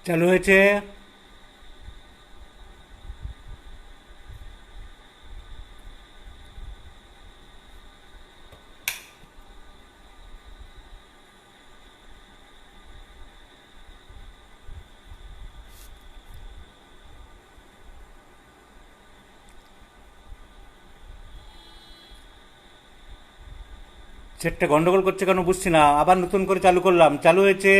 চালু হয়েছে। সেটটা গন্ডগোল করছে কেন বুঝছি না, আবার নতুন করে চালু করলাম। চালু হয়েছে।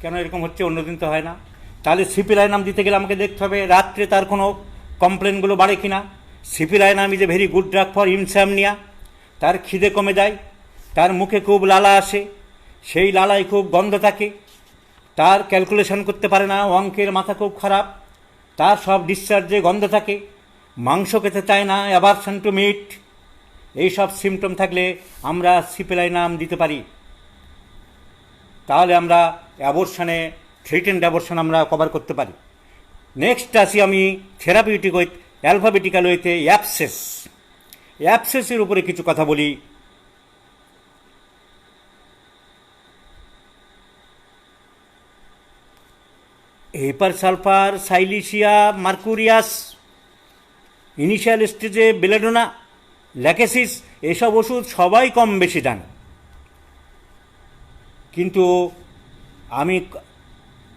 কেন এরকম হচ্ছে? অন্যদিন তো হয় না। তাহলে সিপিআই নাম দিতে গেলে আমাকে দেখতে হবে রাত্রে তার কোনো কমপ্লেনগুলো বাড়ে কিনা। সিপিআই নাম is a very good drug for insomnia. তার খিদে কমে যায়, তার মুখে খুব লালা আসে, সেই লালায় খুব গন্ধ থাকে, তার ক্যালকুলেশন করতে পারে না, অঙ্কের মাথা খুব খারাপ, তার সব ডিসচার্জে গন্ধ থাকে, মাংস খেতে চায় না, অ্যাভারশন টু মিট। এইসব সিমটম থাকলে আমরা সিপিআই নাম দিতে পারি। তাহলে আমরা অ্যাবর্শনে, থ্রিটেন্ড অ্যাবর্শন আমরা কভার করতে পারি। নেক্সট আসি আমি থেরাপিউটিক ওয়েথ, অ্যালফাবেটিক্যাল ওয়েতে অ্যাপসেস। অ্যাপসেসের উপরে কিছু কথা বলি। Hepar sulphur, silicea, Mercurius, initial স্টেজে বেলেডোনা, ল্যাকেসিস, এসব ওষুধ সবাই কম বেশি জানে। কিন্তু আমি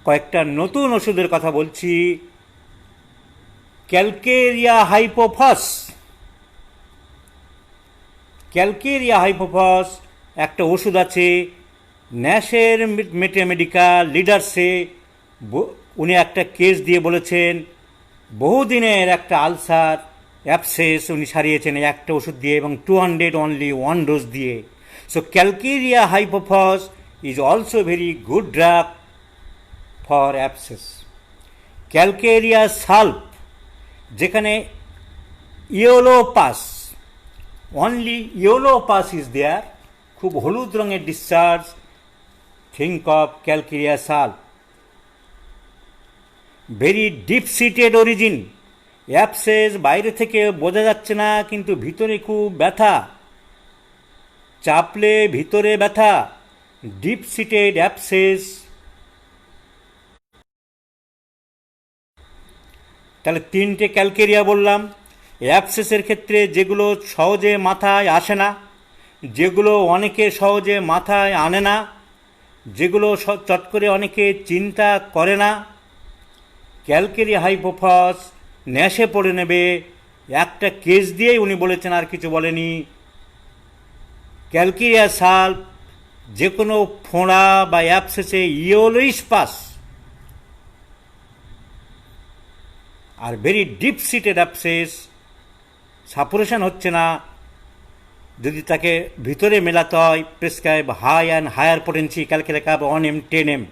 কয়েকটা নতুন ওষুধের কথা বলছি। ক্যালকেরিয়া হাইপোফস। ক্যালকেরিয়া হাইপোফস একটা ওষুধ আছে, ন্যাশের মেটেমেডিকা লিডার্সে উনি একটা কেস দিয়ে বলেছেন বহুদিনের একটা আলসার অ্যাপসেস উনি সারিয়েছেন একটা ওষুধ দিয়ে, এবং 200 অনলি 1 ডোজ দিয়ে। So calcarea hypophos is also very good drug for abscess. Calcarea sulph, যেখানে yellow pus, only yellow pus is there, খুব হলুদ রঙের discharge, think of calcarea sulph. Very deep seated origin, abscess বাইরে থেকে বোঝা যাচ্ছে না কিন্তু ভিতরে খুব ব্যথা, চাপলে ভিতরে ব্যথা, ডিপ সিটেড অ্যাপসেস। তাহলে 3টে ক্যালকেরিয়া বললাম। অ্যাপসেসের ক্ষেত্রে যেগুলো সহজে মাথায় আসে না, যেগুলো অনেকে সহজে মাথায় আনে না, যেগুলো চট করে অনেকে চিন্তা করে না, ক্যালকেরিয়া হাইপোফস ন্যাশে পড়ে নেবে। একটা কেস দিয়েই উনি বলেছেন, আর কিছু বলেনি। ক্যালকেরিয়া সাল্প যে কোনো ফোঁড়া বা অ্যাপসেসে ইয়েলোইশ পাস, আর very deep seated abscess, suppuration হচ্ছে না, যদি তাকে ভিতরে মেলাতে হয় prescribe high and higher potency calcarea 1M 10M,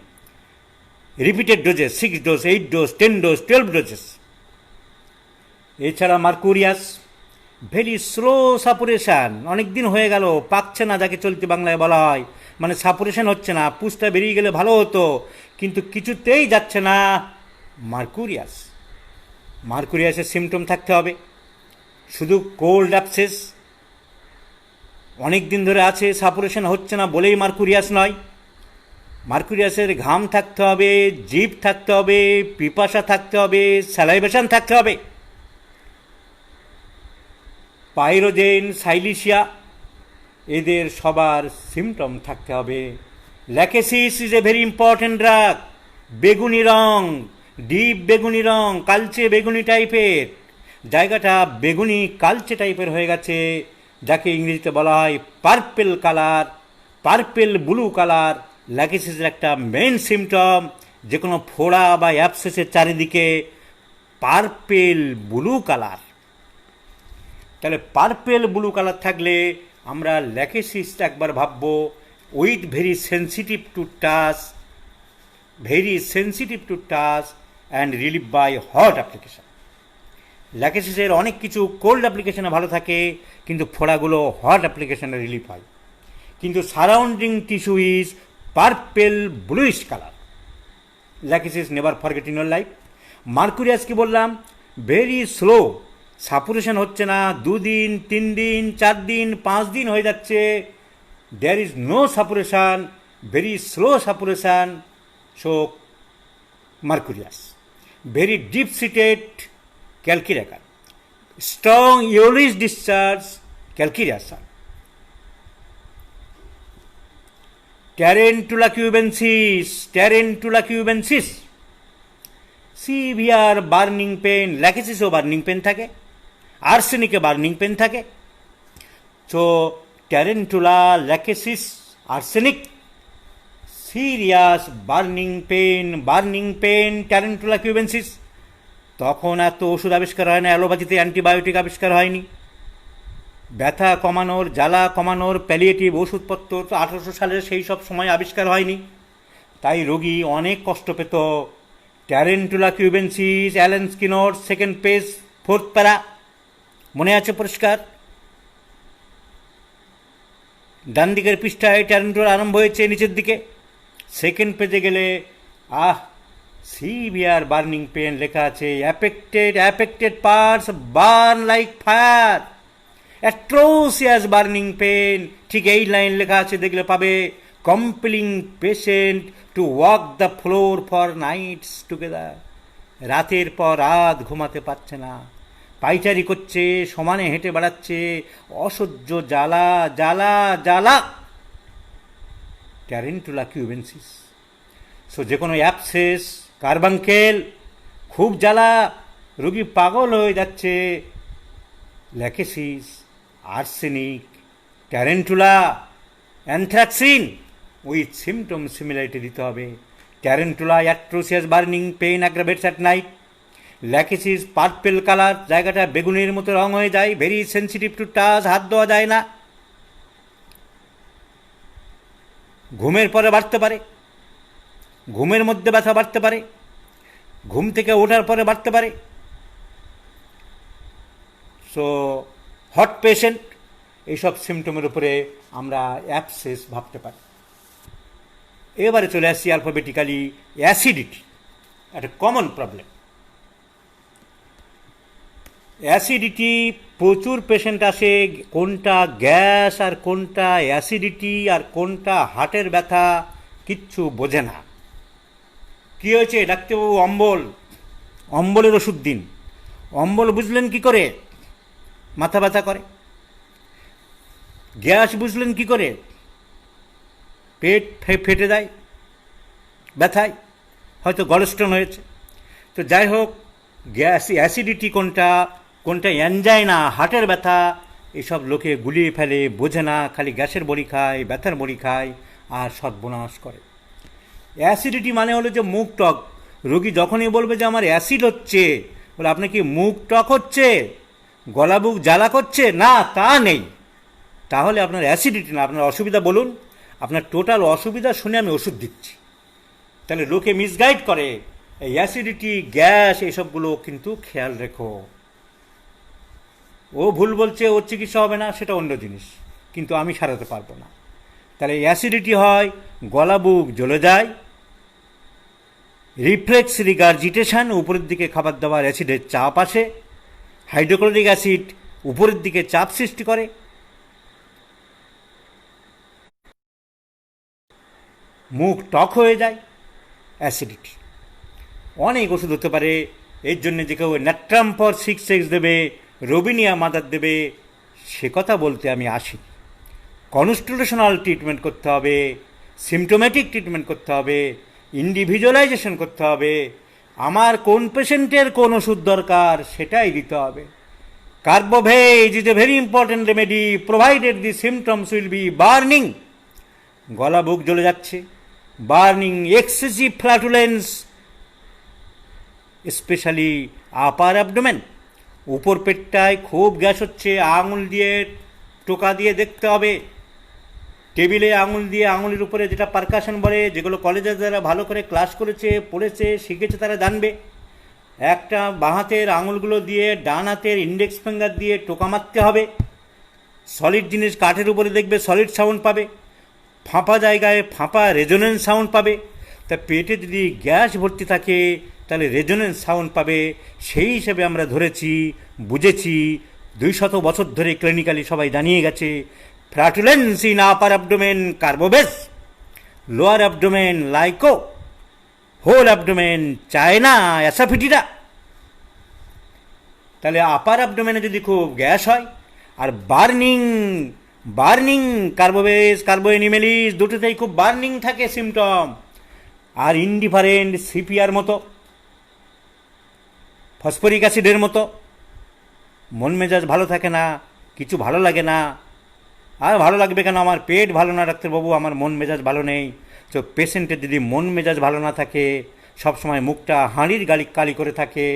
repeated doses 6 dose 8 dose 10 dose 12 doses. এছাড়া মার্কুরিয়াস, ভেরি স্লো সাপুরেশান, অনেক দিন হয়ে গেল পাকছে না, যাকে চলতি বাংলায় বলা হয়, মানে সাপুরেশন হচ্ছে না, পুষটা বেরিয়ে গেলে ভালো হতো কিন্তু কিছুতেই যাচ্ছে না। মার্কুরিয়াস, মার্কুরিয়াসের সিমটম থাকতে হবে। শুধু কোল্ড অ্যাপসেস অনেক দিন ধরে আছে, সাপুরেশন হচ্ছে না বলেই মার্কুরিয়াস নয়। মার্কুরিয়াসের ঘাম থাকতে হবে, জিভ থাকতে হবে, পিপাসা থাকতে হবে, স্যালাইভেশন থাকতে হবে। পাইরোজেন, সাইলিশিয়া, এদের সবার সিমটম থাকতে হবে। Lachesis is a very important drug. বেগুনি রং, ডিপ বেগুনি রং, কালচে বেগুনি টাইপের, জায়গাটা বেগুনি কালচে টাইপের হয়ে গেছে, যাকে ইংরেজিতে বলা হয় purple colour, purple blue colour. ল্যাকেসিসের একটা মেন সিমটম, যে কোনো ফোড়া বা অ্যাপসেসের চারিদিকে পার্পেল ব্লু কালার। তাহলে পার্পেল ব্লু কালার থাকলে আমরা ল্যাকেসিসটা একবার ভাববো। With very sensitive to touch, very sensitive to touch and relieve by hot application. ল্যাকেসিসের অনেক কিছু কোল্ড অ্যাপ্লিকেশনে ভালো থাকে, কিন্তু ফোড়াগুলো হট অ্যাপ্লিকেশনে রিলিফ হয়। কিন্তু surrounding tissue is purple bluish colour. Lachesis never forget in your life. Mercurius কি বললাম? ভেরি স্লো, সাপুরেশন হচ্ছে না, 2 দিন 3 দিন 4 দিন 5 দিন হয়ে যাচ্ছে, there is no suppuration, very slow suppuration, so mercurius. Very deep seated, calciraca. Strong yellowish discharge, calcareous. Tarantula cubensis, Tarantula cubensis. Severe burning pain, ল্যাকেসিসও বার্নিং পেন থাকে, আর্সেনিকে বার্নিং পেন থাকে। So tarantula, lachesis, arsenic, serious burning pain, tarantula cubensis. তখন এত ওষুধ আবিষ্কার হয় না, অ্যালোপ্যাথিতে অ্যান্টিবায়োটিক আবিষ্কার হয়নি। ব্যথা কমানোর, জ্বালা কমানোর প্যালিয়েটিভ ওষুধপত্র তো 1800 সালের সেই সব সময় আবিষ্কার হয়নি। তাই রোগী অনেক কষ্ট পেত। Tarantula cubensis, Allen Skinner, 2nd page 4th para, মনে আছে পরিষ্কার? ডান দিকের পৃষ্ঠায় ট্যারেন্টুলা আরম্ভ হয়েছে নিচের দিকে। 2nd পেজে গেলে সিভিয়ার বার্নিং পেন লেখা আছে। Affected parts burn like fire, atrocious burning pain, ঠিক এই লাইন লেখা আছে, দেখলে পাবে। Compelling patient to walk the floor for nights together, রাতের পর রাত ঘুমাতে পারছে না, পাইচারি করছে, সমানে হেঁটে বেড়াচ্ছে, অসহ্য জ্বালা জ্বালা জ্বালা। ট্যারেন্টুলা কিউবেন্সিস। সো যে কোনো অ্যাবসেস, কার্বাঙ্কেল, খুব জ্বালা, রোগী পাগল হয়ে যাচ্ছে, lachesis, arsenic, tarantula, anthracinum with symptom similarity দিতে হবে। Tarantula atrocious burning pain aggravates at night. Lachesis purple colour, জায়গাটা বেগুনের মতো রং হয়ে যায়, ভেরি সেন্সিটিভ টু টাচ, হাত দেওয়া যায় না। ঘুমের পরে বাড়তে পারে, ঘুমের মধ্যে ব্যথা বাড়তে পারে, ঘুম থেকে ওঠার পরে বাড়তে পারে। সো হট পেশেন্ট, এইসব সিমটমের উপরে আমরা অ্যাবসেস ভাবতে পারি। এবারে চলে আসছি অ্যালফাবেটিক্যালি অ্যাসিডিটি, একটা কমন প্রবলেম। অ্যাসিডিটি প্রচুর পেশেন্ট আসে, কোনটা গ্যাস আর কোনটা অ্যাসিডিটি আর কোনটা হার্টের ব্যথা কিচ্ছু বোঝে না। কী হয়েছে ডাক্তারবাবু? অম্বলের ওষুধ দিন। অম্বল বুঝলেন কি করে? মাথা ব্যথা করে। গ্যাস বুঝলেন কি করে? পেট ফেটে যায় ব্যথায়, হয়তো গলস্টোন হয়েছে। তো যাই হোক, গ্যাস অ্যাসিডিটি কোনটা, কোনটা অ্যানজাইনা, হার্টের ব্যথা, এসব লোকে গুলিয়ে ফেলে, বোঝে না, খালি গ্যাসের বড়ি খায়, ব্যথার বড়ি খায় আর সর্বনাশ করে। অ্যাসিডিটি মানে হলো যে মুখ টক। রোগী যখনই বলবে যে আমার অ্যাসিড হচ্ছে, বলে আপনার কি মুখ টক হচ্ছে, গলা বুক জ্বালা করছে? না, তা নেই। তাহলে আপনার অ্যাসিডিটি না, আপনার অসুবিধা বলুন। আপনার টোটাল অসুবিধা শুনে আমি ওষুধ দিচ্ছি। তাহলে লোকে মিসগাইড করে। এই অ্যাসিডিটি, গ্যাস, এসবগুলো কিন্তু খেয়াল রেখো। ও ভুল বলছে, ওর চিকিৎসা হবে না, সেটা অন্য জিনিস, কিন্তু আমি সারাতে পারবো না। তাহলে অ্যাসিডিটি হয়, গলা বুক জ্বলে যায়, রিফ্লেক্স রিগার্জিটেশন, উপরের দিকে খাবার দাবার অ্যাসিডের চাপ আসে, হাইড্রোক্লোরিক অ্যাসিড উপরের দিকে চাপ সৃষ্টি করে, মুখ টক হয়ে যায়। অ্যাসিডিটি অনেক ওষুধ হতে পারে। এর জন্য যে কেউ ন্যাট্রাম ফর 6X দেবে, রোবিনিয়া মাদার দেবে, সে কথা বলতে আমি আসি। কনস্টিটিউশনাল ট্রিটমেন্ট করতে হবে, সিমটোম্যাটিক ট্রিটমেন্ট করতে হবে, ইন্ডিভিজুয়ালাইজেশন করতে হবে। আমার কোন পেশেন্টের কোন ওষুধ দরকার সেটাই দিতে হবে। Carbo veg is a very important remedy provided the symptoms will be burning, গলা বুক জ্বলে যাচ্ছে, বার্নিং, এক্সেসিভ ফ্ল্যাটুলেন্স, স্পেশালি আপার অ্যাবডোমেন, উপর পেটটায় খুব গ্যাস হচ্ছে, আঙুল দিয়ে টোকা দিয়ে দেখতে হবে। টেবিলে আঙুল দিয়ে, আঙুলের উপরে যেটা পারকাশন বলে, যেগুলো কলেজে যারা ভালো করে ক্লাস করেছে, পড়েছে, শিখেছে তারা জানবে। একটা বাঁ হাতের আঙুলগুলো দিয়ে ডান হাতের ইন্ডেক্স ফিঙ্গার দিয়ে টোকা মারতে হবে। সলিড জিনিস কাঠের উপরে দেখবে সলিড সাউন্ড পাবে, ফাঁপা জায়গায় ফাঁপা রেজোনেন্স সাউন্ড পাবে। তা পেটে যদি গ্যাস ভর্তি থাকে তাহলে রেজোনেন্স সাউন্ড পাবে। সেই হিসেবে আমরা ধরেছি, বুঝেছি, 200 বছর ধরে ক্লিনিক্যালি সবাই জানিয়ে গেছে। Flatulence in upper abdomen, carbo veg. Lower abdomen lyco, whole abdomen china asafoetida. তাহলে আপার অ্যাবডোমেনে যদি খুব গ্যাস হয় আর বার্নিং, বার্নিং কার্বোবেস কার্বোএনিমেলিস দুটোতেই খুব বার্নিং থাকে সিমটম, আর ইনডিফারেন্ট সিপিআর মতো, ফসফরিক অ্যাসিডের মতো, মন মেজাজ ভালো থাকে না, কিছু ভালো লাগে না। আর ভালো লাগবে কেন, আমার পেট ভালো না ডাক্তারবাবু, আমার মন মেজাজ ভালো নেই। তো পেশেন্টের যদি মন মেজাজ ভালো না থাকে, সবসময় মুখটা হাঁড়ির কালি করে থাকে,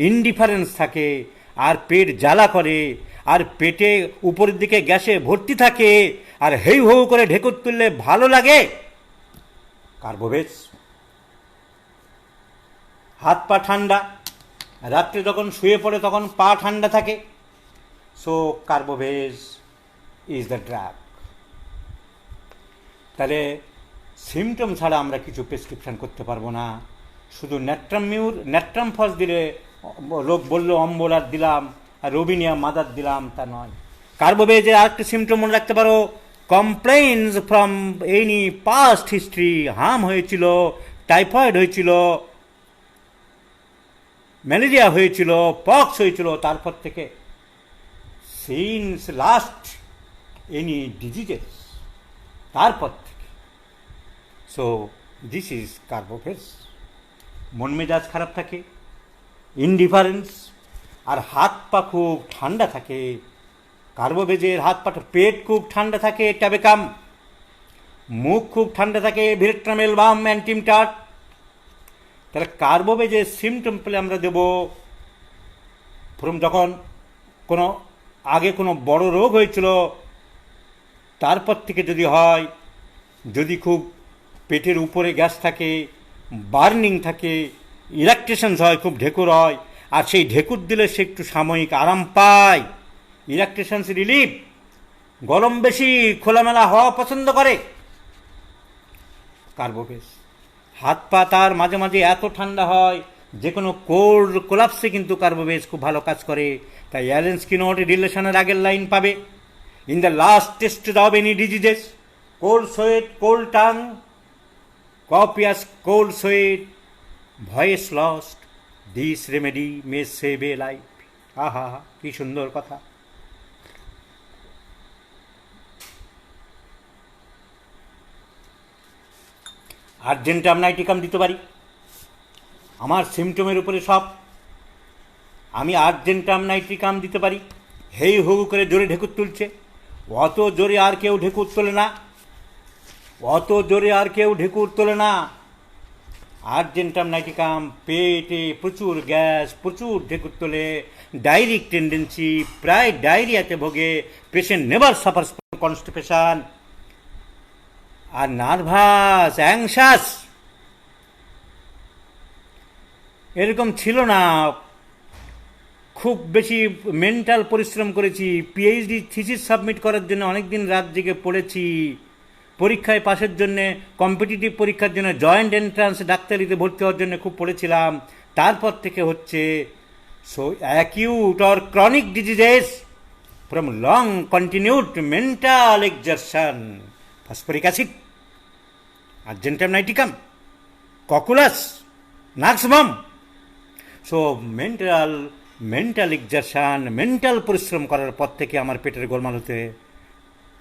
ইনডিফারেন্স থাকে, আর পেট জ্বালা করে, আর পেটে উপরের দিকে গ্যাসে ভর্তি থাকে, আর হেউ হেউ করে ঢেকুর তুললে ভালো লাগে, কার্বোভেজ। হাত পা ঠান্ডা, রাত্রে যখন শুয়ে পড়ে তখন পা ঠান্ডা থাকে, so Carbo veg is the drug. তাহলে সিমটম ছাড়া আমরা কিছু প্রেসক্রিপশান করতে পারবো না। শুধু ন্যাট্রাম ফস দিলে লোক বললো অম্বলার দিলাম আর রোবিনিয়া মাদার দিলাম, তা নয়। কার্বোভেজের আরেকটা সিমটম মনে রাখতে পারো, compliance from any past history, হাম হয়েছিল, টাইফয়েড হয়েছিল, ম্যালেরিয়া হয়েছিল, পক্স হয়েছিল, তারপর থেকে সিন্স লাস্ট এনি ডিজিজেস, তারপর থেকে। So this is Carbo veg. মন মেজাজ খারাপ থাকে, ইনডিফারেন্স, আর হাত পা খুব ঠান্ডা থাকে, কার্বোভেজের হাত পা, পেট খুব ঠান্ডা থাকে, ট্যাবেকাম, মুখ খুব ঠান্ডা থাকে, ভিরেট্রামেল বাম অ্যান্টিমটাট। তাহলে কার্বোভেজের সিমটম পেলে আমরা দেব যখন কোনো আগে কোনো বড় রোগ হয়েছিল তারপর থেকে যদি হয়, যদি খুব পেটের উপরে গ্যাস থাকে, বার্নিং থাকে, ইরাকটেশনস হয়, খুব ঢেকুর হয়, আর সেই ঢেকুর দিলে সে একটু সাময়িক আরাম পায়, ইরাকটেশনস রিলিফ, গরম বেশি, খোলামেলা হওয়া পছন্দ করে, কার্বোভেজ। হাত পা তার মাঝে মাঝে এত ঠান্ডা হয়, যে কোনো কোল্ড কোলাপসে কিন্তু কার্বোভেজ খুব ভালো কাজ করে। তাই অ্যালেন স্কিনট রিলেশনের আগের লাইন পাবে, in the last test of any diseases, cold sweat, cold tongue, কপিয়াস cold sweat, voice lost, this remedy May save A life. আহা, কি সুন্দর কথা। আর্জেন্টাম নাইটিকাম দিতে পারি, আমার সিমটমের উপরে সব। আমি আর্জেন্টাম নাইট্রিকাম দিতে পারি। হেই হু করে জোরে ঢেকুর তুলছে, অত জোরে আর কেউ ঢেকুর তোলে না, অত জোরে আর কেউ ঢেকুর তোলে না। আর্জেন্টাম নাইটিকাম পেটে প্রচুর গ্যাস, প্রচুর ঢেকুর তোলে, ডায়রিক টেন্ডেন্সি, প্রায় ডায়রিয়াতে ভোগে, পেশেন্ট নেভার সাফার্স কনস্টিপেশন, আর নার্ভাস, অ্যাংশাস। এরকম ছিল না, খুব বেশি মেন্টাল পরিশ্রম করেছি, পিএইচডি থিসিস সাবমিট করার জন্য অনেক দিন রাত জেগে পড়েছি, পরীক্ষায় পাশের জন্যে, কম্পিটিটিভ পরীক্ষার জন্য, জয়েন্ট এন্ট্রান্স ডাক্তারিতে ভর্তি হওয়ার জন্য খুব পড়েছিলাম। তারপর থেকে হচ্ছে so acute or chronic diseases from long continued mental exertion, phosphoric acid, argentum nitricum, cocculus, nux vom. So mental exertion, mental পরিশ্রম করার পর থেকে আমার পেটের গোলমাল হতে,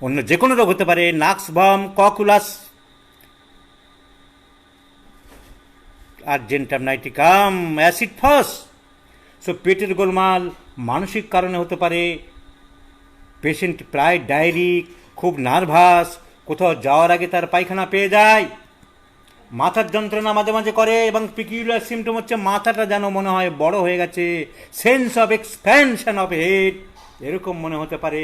অন্য যে কোনো রোগ হতে পারে, nux vom, cocculus, argentum nitricum, acid phos. So পেটের গোলমাল মানসিক কারণে হতে পারে, পেশেন্ট প্রায় ডায়রিক, খুব নার্ভাস, কোথাও যাওয়ার আগে তার পায়খানা পেয়ে যায়, মাথার যন্ত্রণা মাঝে মাঝে করে, এবং পিকিউলার সিমটম হচ্ছে মাথাটা যেন মনে হয় বড় হয়ে গেছে, sense of expansion of head, এরকম মনে হতে পারে।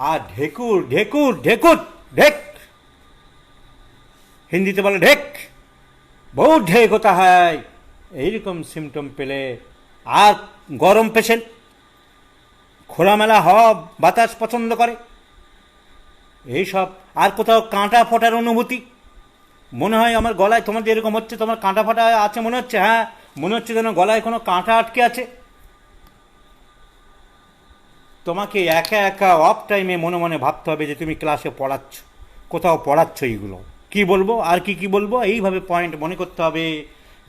আর ঢেকুর ঢেকুর ঢেকুর ঢেক, হিন্দিতে বলে ঢেক, বহুত ঢেক হতা হয়, এইরকম সিমটম পেলে। আর গরম পেশেন্ট, খোলামেলা হওয়া বাতাস পছন্দ করে, এইসব। আর কোথাও কাঁটা ফোটার অনুভূতি, মনে হয় আমার গলায়, তোমার যে এরকম হচ্ছে, তোমার কাঁটা ফাটা আছে মনে হচ্ছে, হ্যাঁ মনে হচ্ছে যেন গলায় কোনো কাঁটা আটকে আছে। তোমাকে একা একা অফ টাইমে মনে মনে ভাবতে হবে যে তুমি ক্লাসে পড়াচ্ছ, কোথাও পড়াচ্ছ, এইগুলো কি বলবো আর কি বলবো, এইভাবে পয়েন্ট মনে করতে হবে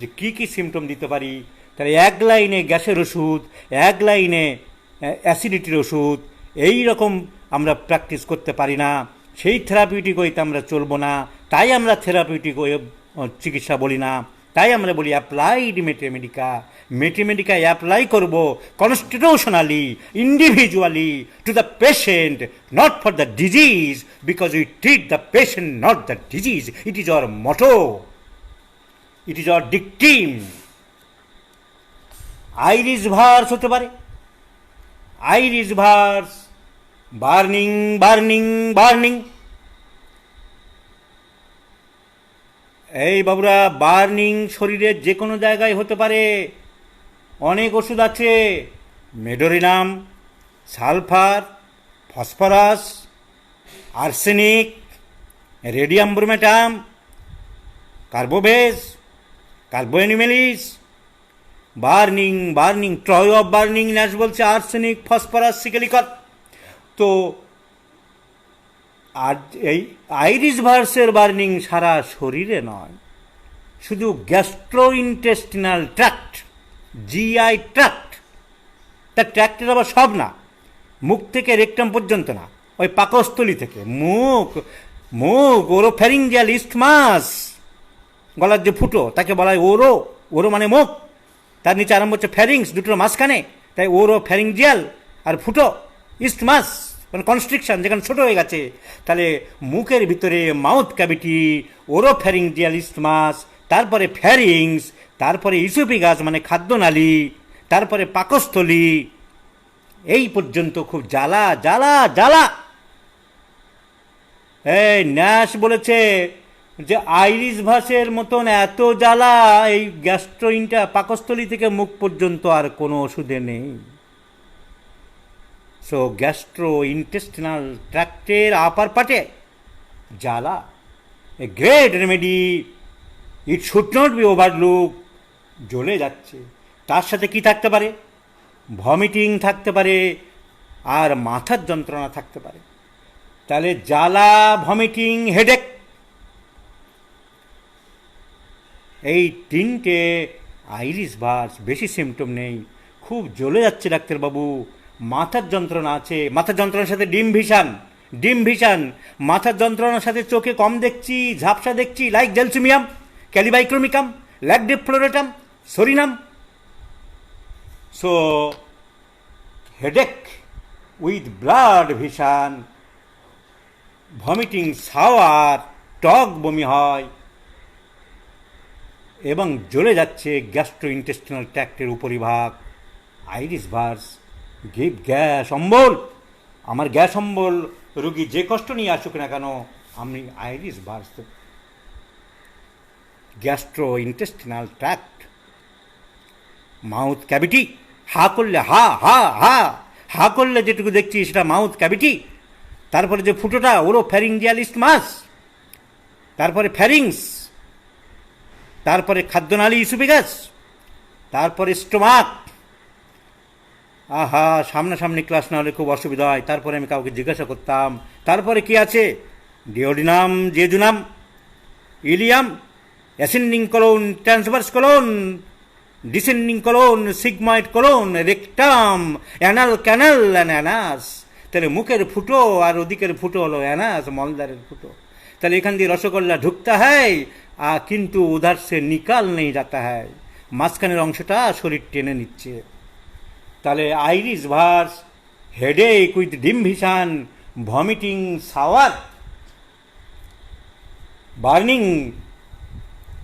যে কি সিমটম দিতে পারি। তাহলে এক লাইনে গ্যাসের ওষুধ, এক লাইনে অ্যাসিডিটির ওষুধ, এই রকম আমরা প্র্যাকটিস করতে পারি না। সেই থেরাপিউটিক ওয়েতে আমরা চলবো না, তাই আমরা থেরাপিউটিক ওয়ে চিকিৎসা বলি না, তাই আমরা বলি অ্যাপ্লাইড মেটেমেডিকা। মেটেমেডিকা অ্যাপ্লাই করব constitutionally, individually to the patient, not for the disease, because we treat the patient not the disease. It is our motto, it is our dictum. Iris vers হতে পারে, iris vers, burning burning burning. এই বাবুরা, burning শরীরের যে কোনো জায়গায় হতে পারে। অনেক ওষুধ আছে, medorrhinum, sulphur, phosphorus, arsenic, radium bromatum, carbo veg, carbo animalis. Burning burning, trio of burning Nash বলছে আর্সেনিক, ফসফরাস, সিকেলিকট। তো আর এই আইরিস ভার্সের বার্নিং সারা শরীরে নয়, শুধু গ্যাস্ট্রোইন্টেস্টিনাল ট্র্যাক্ট, জিআই ট্র্যাক্ট। তার ট্র্যাক্টের আবার সব না, মুখ থেকে রেকটাম পর্যন্ত না, ওই পাকস্থলী থেকে মুখ, ওরোফ্যারিঞ্জিয়াল ইস্টমাস, গলার যে ফুটো তাকে বলা হয় ওরো। ওরো মানে মুখ, তার নিচে আরম্ভ হচ্ছে ফ্যারিংস, দুটোর মাঝখানে, তাই ওরো ফ্যারিঞ্জিয়াল। আর ফুটো ইস্টমাস মানে কনস্ট্রিকশন, যেখানে ছোট হয়ে গেছে। তাহলে মুখের ভিতরে মাউথ ক্যাভিটি, ওরো ফ্যারিঞ্জিয়াল ইস্টমাস, তারপরে ফ্যারিংস, তারপরে ইসোফেগাস মানে খাদ্যনালী, তারপরে পাকস্থলী, এই পর্যন্ত খুব জ্বালা জ্বালা জ্বালা। এই ন্যাশ বলেছে যে আইরিস ভার্সের মতন এত জ্বালা এই গ্যাস্ট্রোইনটা পাকস্থলী থেকে মুখ পর্যন্ত আর কোনো ওষুধে নেই। সো গ্যাস্ট্রো ইন্টেস্টিনাল ট্র্যাক্টের আপার পার্টে জ্বালা, a great remedy, it should not be overlook. জ্বলে যাচ্ছে, তার সাথে কি থাকতে পারে? ভমিটিং থাকতে পারে, আর মাথার যন্ত্রণা থাকতে পারে। তাহলে জ্বালা, ভমিটিং, হেডেক, এই তিনটে আইরিস ভার্স। বেশি সিমটম নেই, খুব জ্বলে যাচ্ছে ডাক্তারবাবু, মাথার যন্ত্রণা আছে, মাথার যন্ত্রণার সাথে ডিম ভিশন, মাথার যন্ত্রণার সাথে চোখে কম দেখছি, ঝাপসা দেখছি, like gelsemium, kali bichromicum, lac defloratum, psorinum. So headache with blurred vision, vomiting, sour, টক বমি হয়, এবং জ্বলে যাচ্ছে গ্যাস্ট্রোইন্টেস্টিনাল ট্র্যাক্টের উপরিভাগ। আইরিস ভার্স গিভ গ্যাস অম্বল। আমার গ্যাস অম্বল রুগী যে কষ্ট নিয়ে আসুক না কেন, আমি iris vers. Gastrointestinal tract, mouth cavity, হা করলে হা হা হা, হা করলে যেটুকু দেখছি সেটা মাউথ ক্যাভিটি। তারপরে যে ফুটোটা, ওরো ফ্যারিঞ্জিয়াল ইস্টমাস, তারপরে ফ্যারিংস, তারপরে খাদ্যনালী ইসোফেগাস, তারপরে স্টোমাক। আহা, সামনাসামনি ক্লাস না হলে খুব অসুবিধা হয়। তারপরে আমি কাউকে জিজ্ঞাসা করতাম, তারপরে কি আছে? Duodenum, jejunum, ileum, ascending colon, transverse colon, descending colon, sigmoid colon, rectum, anal canal and Anas. তাহলে মুখের ফুটো আর ওদিকের ফুটো হলো অ্যানাস, মলদারের ফুটো। তাহলে এখান দিয়ে রসগোল্লা ঢুকতা হয়, কিন্তু উধার সে নিকাল নেই যাতা হয়, মাঝখানের অংশটা শরীর টেনে নিচ্ছে। তাহলে আইরিস ভার্স, headache with dim vision, vomiting, sour, burning,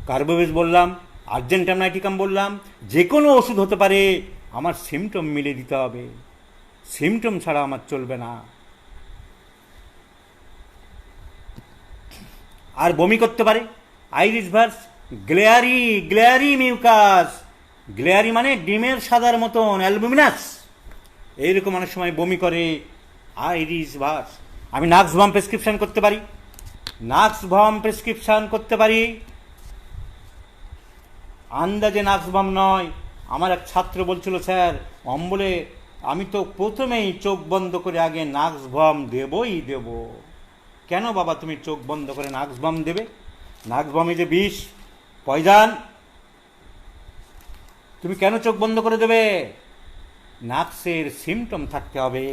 carbo veg বললাম, আর্জেন্টাম নাইটিকাম বললাম, যে কোনো ওষুধ হতে পারে, আমার সিমটম মিলে দিতে হবে, সিমটম ছাড়া আমার চলবে না। আর বমি করতে পারে আইরিস ভার্স, গ্লেয়ারি মিউকাস। গ্লেয়ারি মানে ডিমের সাদার মতন, অ্যালবুমিনাস, এইরকম অনেক সময় বমি করে আইরিস ভার্স। আমি নাক্স ভাম প্রেসক্রিপশান করতে পারি, আন্দাজে নাক্স ভাম নয়। আমার এক ছাত্র বলছিল, স্যার অম্বলে আমি তো প্রথমেই চোখ বন্ধ করে আগে নাক্স ভাম দেবই দেব। কেন বাবা তুমি চোখ বন্ধ করে নাক্স ভাম দেবে? নাকবমি যে বিষ, পয়জান। তুমি কেন চোখ বন্ধ করে দেবে? নাক্সের সিমটম থাকতে হবে,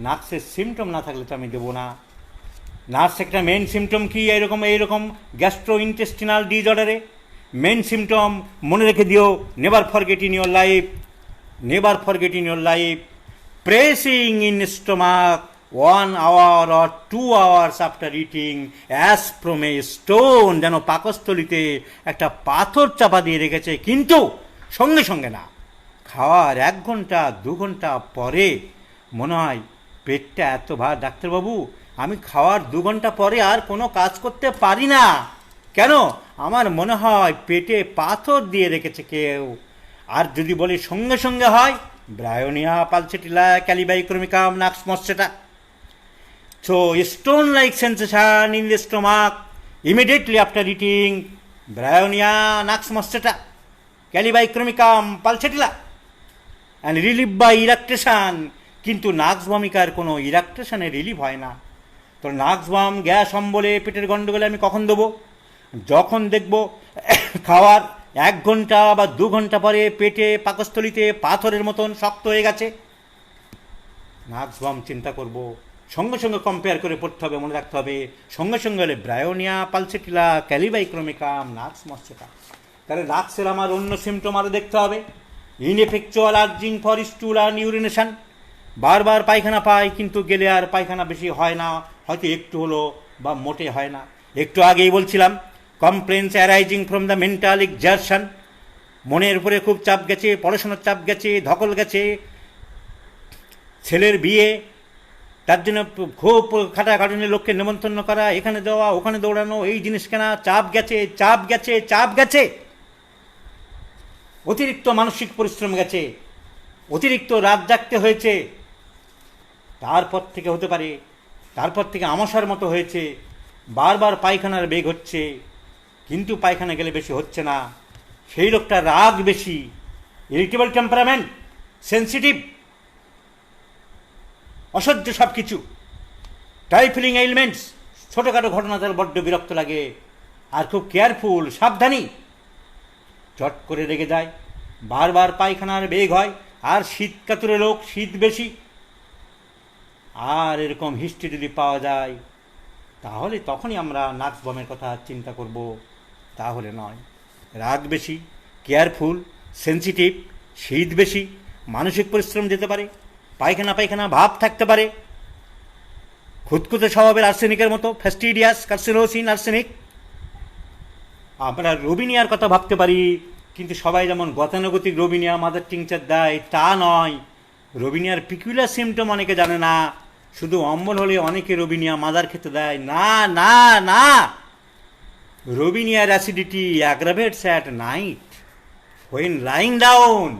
নাক্সের সিমটম না থাকলে তো আমি দেবো না। নার্স একটা মেন সিমটম কি এইরকম গ্যাস্ট্রো ইন্টেস্টিনাল ডিসঅর্ডারে মেন সিমটম মনে রেখে দিও, never forget in your life, never forget in your life, pressing in stomach 1 hour or 2 hours after eating as from a stone, যেন পাকস্থলিতে একটা পাথর চাপা দিয়ে রেখেছে, কিন্তু সঙ্গে সঙ্গে না, খাওয়ার 1 ঘন্টা 2 ঘন্টা পরে মনে হয় পেটটা এত ভার, ডাক্তারবাবু আমি খাওয়ার 2 ঘন্টা পরে আর কোনো কাজ করতে পারি না। কেন? আমার মনে হয় পেটে পাথর দিয়ে রেখেছে কেউ। আর যদি বলি সঙ্গে সঙ্গে হয়, bryonia pulsatilla kali bichromicum nux moschata. So stone like sensation in the stomach immediately after eating, bryonia nux moschata kali bichromicum pulsatilla and relieve by eructation. কিন্তু নাক্স ভমিকার কোনো ইরাকটেশনে রিলিভ হয় না। তো নাক্স ভম, গ্যাস, অম্বলে, পেটের গন্ডগোলে আমি কখন দেবো? যখন দেখব খাওয়ার 1 ঘন্টা বা 2 ঘন্টা পরে পেটে পাকস্থলিতে পাথরের মতন শক্ত হয়ে গেছে, নাক্স ভম চিন্তা করব। সঙ্গে সঙ্গে কম্পেয়ার করে পড়তে হবে, মনে রাখতে হবে। সঙ্গে সঙ্গে হলে ব্রায়োনিয়া পালসেটিলা ক্যালিবাইক্রোমিকাম নাক্স মস্সেটা। তাহলে নাক্সের আমার অন্য সিমটম আরও দেখতে হবে। ইনএফেকচুয়াল আর্জিং ফর স্টুল আর ইউরিনেশন, বারবার পায়খানা পায় কিন্তু গেলে আর পায়খানা বেশি হয় না, হয়তো একটু হলো বা মোটে হয় না। একটু আগেই বলছিলাম complaints arising from the mental exertion, মনের উপরে খুব চাপ গেছে, পড়াশোনার চাপ গেছে, ধকল গেছে, ছেলের বিয়ে, তার জন্য খুব খাটাখাটুনি, লোককে নেমন্তন্ন করা, এখানে দেওয়া ওখানে দৌড়ানো, এই জিনিস কেনা, চাপ গেছে চাপ গেছে চাপ গেছে, অতিরিক্ত মানসিক পরিশ্রম গেছে, অতিরিক্ত রাত জাগতে হয়েছে, তারপর থেকে হতে পারে, তারপর থেকে আমাশার মতো হয়েছে, বারবার পায়খানার বেগ হচ্ছে কিন্তু পায়খানা গেলে বেশি হচ্ছে না, সেই লোকটা রাগ বেশি, ইরিটেবল টেম্পারামেন্ট, সেন্সিটিভ, অসহ্য সব কিছু, ট্রাইফিলিং এলিমেন্টস, ছোটোখাটো ঘটনা তার বড্ড বিরক্ত লাগে, আর খুব কেয়ারফুল, সাবধানী, চট করে রেগে যায়, বারবার পায়খানার বেগ হয়, আর শীত কাতুরে লোক, শীত বেশি। আর এরকম হিস্ট্রি যদি পাওয়া যায় তাহলে তখনই আমরা নাক্স বমের কথা চিন্তা করব, তাহলে নয়। রাগ বেশি, কেয়ারফুল, সেন্সিটিভ, শীত বেশি, মানসিক পরিশ্রম যেতে পারে, পায়খানা পায়খানা ভাব থাকতে পারে, খুঁতখুঁতে স্বভাবের আর্সেনিকের মতো, ফ্যাস্টিডিয়াস, কার্সিনোসিন, আর্সেনিক। আমরা রবিনিয়ার কথা ভাবতে পারি, কিন্তু সবাই যেমন গতানুগতিক রবিনিয়া মাদার টিংচার দেয় তা নয়। রবিনিয়ার পিকুলার সিমটম অনেকে জানে না, শুধু অম্বল হলে অনেকে রবিনিয়া মাদার খেতে দেয় না। না না, রবিনিয়ার acidity aggravates at night when lying down.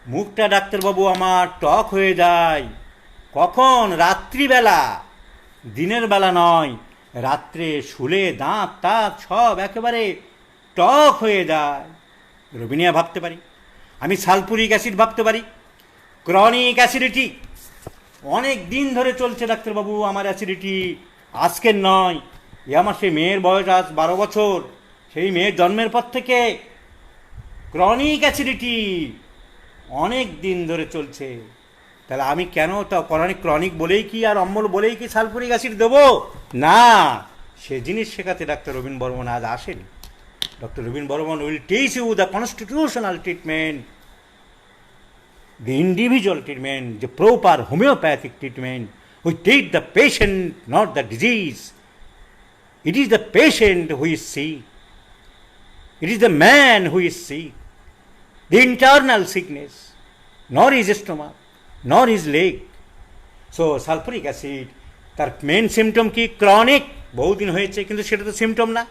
মুখটা ডাক্তারবাবু আমার টক হয়ে যায় কখন? রাত্রিবেলা, দিনের বেলা নয়। রাত্রে শুলে দাঁত তাঁত সব একেবারে টক হয়ে যায়। রবিনিয়া ভাবতে পারি, আমি সালফুরিক অ্যাসিড ভাবতে পারি, ক্রনিক অ্যাসিডিটি, অনেক দিন ধরে চলছে ডাক্তারবাবু আমার অ্যাসিডিটি, আজকের নয়। এ আমার সেই মেয়ের বয়স আজ 12 বছর, সেই মেয়ের জন্মের পর থেকে ক্রনিক অ্যাসিডিটি অনেক দিন ধরে চলছে। তাহলে আমি কেন তা ক্রনিক বলেই কি আর অম্বল বলেই কি সালফুরিক অ্যাসিড দেবো? না, সে জিনিস শেখাতে ডাক্তার রবীন বর্মন আজ আসেন। Doctor Rabin Barman will teach you the constitutional treatment, the individual treatment, the proper homeopathic treatment. We treat the patient, not the disease. It is the patient who is sick. It is the man who is sick. The internal sickness, nor his stomach, nor his leg. So, sulfuric acid, তার main symptom কি? Chronic, বহুদিন হয়েছে, কিন্তু সেটা তো symptom না,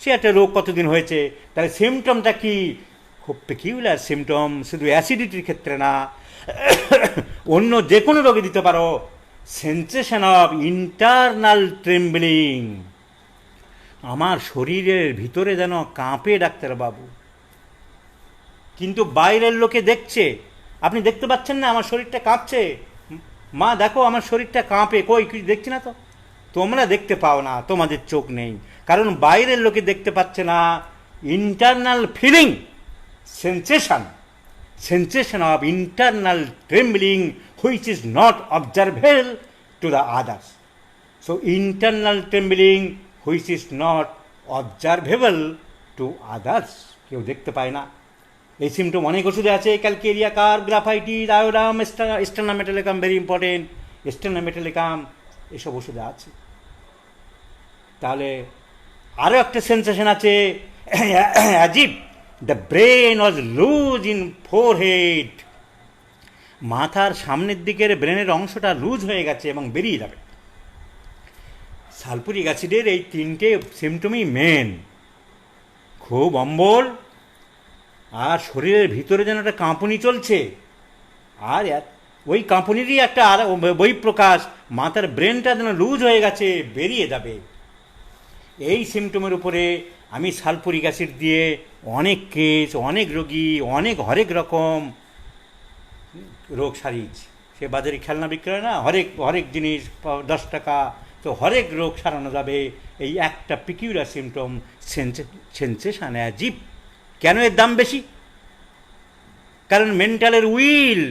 সে একটা রোগ কতদিন হয়েছে। তাহলে সিমটমটা কি? খুব পেকিউলার সিমটম, শুধু অ্যাসিডিটির ক্ষেত্রে না, অন্য যে কোনো রোগে দিতে পারো। সেন্সেশন অফ ইন্টারনাল ট্রেম্বলিং, আমার শরীরের ভিতরে যেন কাঁপে ডাক্তারবাবু, কিন্তু বাইরের লোকে দেখছে, আপনি দেখতে পাচ্ছেন না আমার শরীরটা কাঁপছে, মা দেখো আমার শরীরটা কাঁপে, কই কিছু দেখছি না তো, তোমরা দেখতে পাও না, তোমাদের চোখ নেই, কারণ বাইরের লোকে দেখতে পাচ্ছে না। Internal feeling, sensation of internal trembling which is not observable to the others. So internal trembling which is not observable to others, কেউ দেখতে পায় না। এই সিমটম অনেক ওষুধে আছে, calcarea carb, graphites, iodum, stannum metallicum, very important, stannum metallicum, এসব ওষুধে আছে। তাহলে আরও একটা সেন্সেশন আছে, as if the brain was loose in forehead, মাথার সামনের দিকের ব্রেনের অংশটা লুজ হয়ে গেছে এবং বেরিয়ে যাবে। সালফুরিক অ্যাসিডের এই তিনটে সিমটমই মেন, খুব অম্বল, আর শরীরের ভিতরে যেন একটা কাঁপুনি চলছে, আর ওই কাঁপুনিরই একটা আর বহিঃপ্রকাশ, মাথার ব্রেনটা যেন লুজ হয়ে গেছে, বেরিয়ে যাবে। এই সিমটমের উপরে আমি সালফুরিক অ্যাসিড দিয়ে অনেক কেস, অনেক রোগী, হরেক রকম রোগ সারিয়েছি। সে বাজারে খেলনা বিক্রয় না, হরেক জিনিস 10 টাকা, তো হরেক রোগ সারানো যাবে এই একটা পিকিউলার সিমটম, সেন্সেশন অ্যাজিভ। কেন এর দাম বেশি? কারণ মেন্টালের উইল,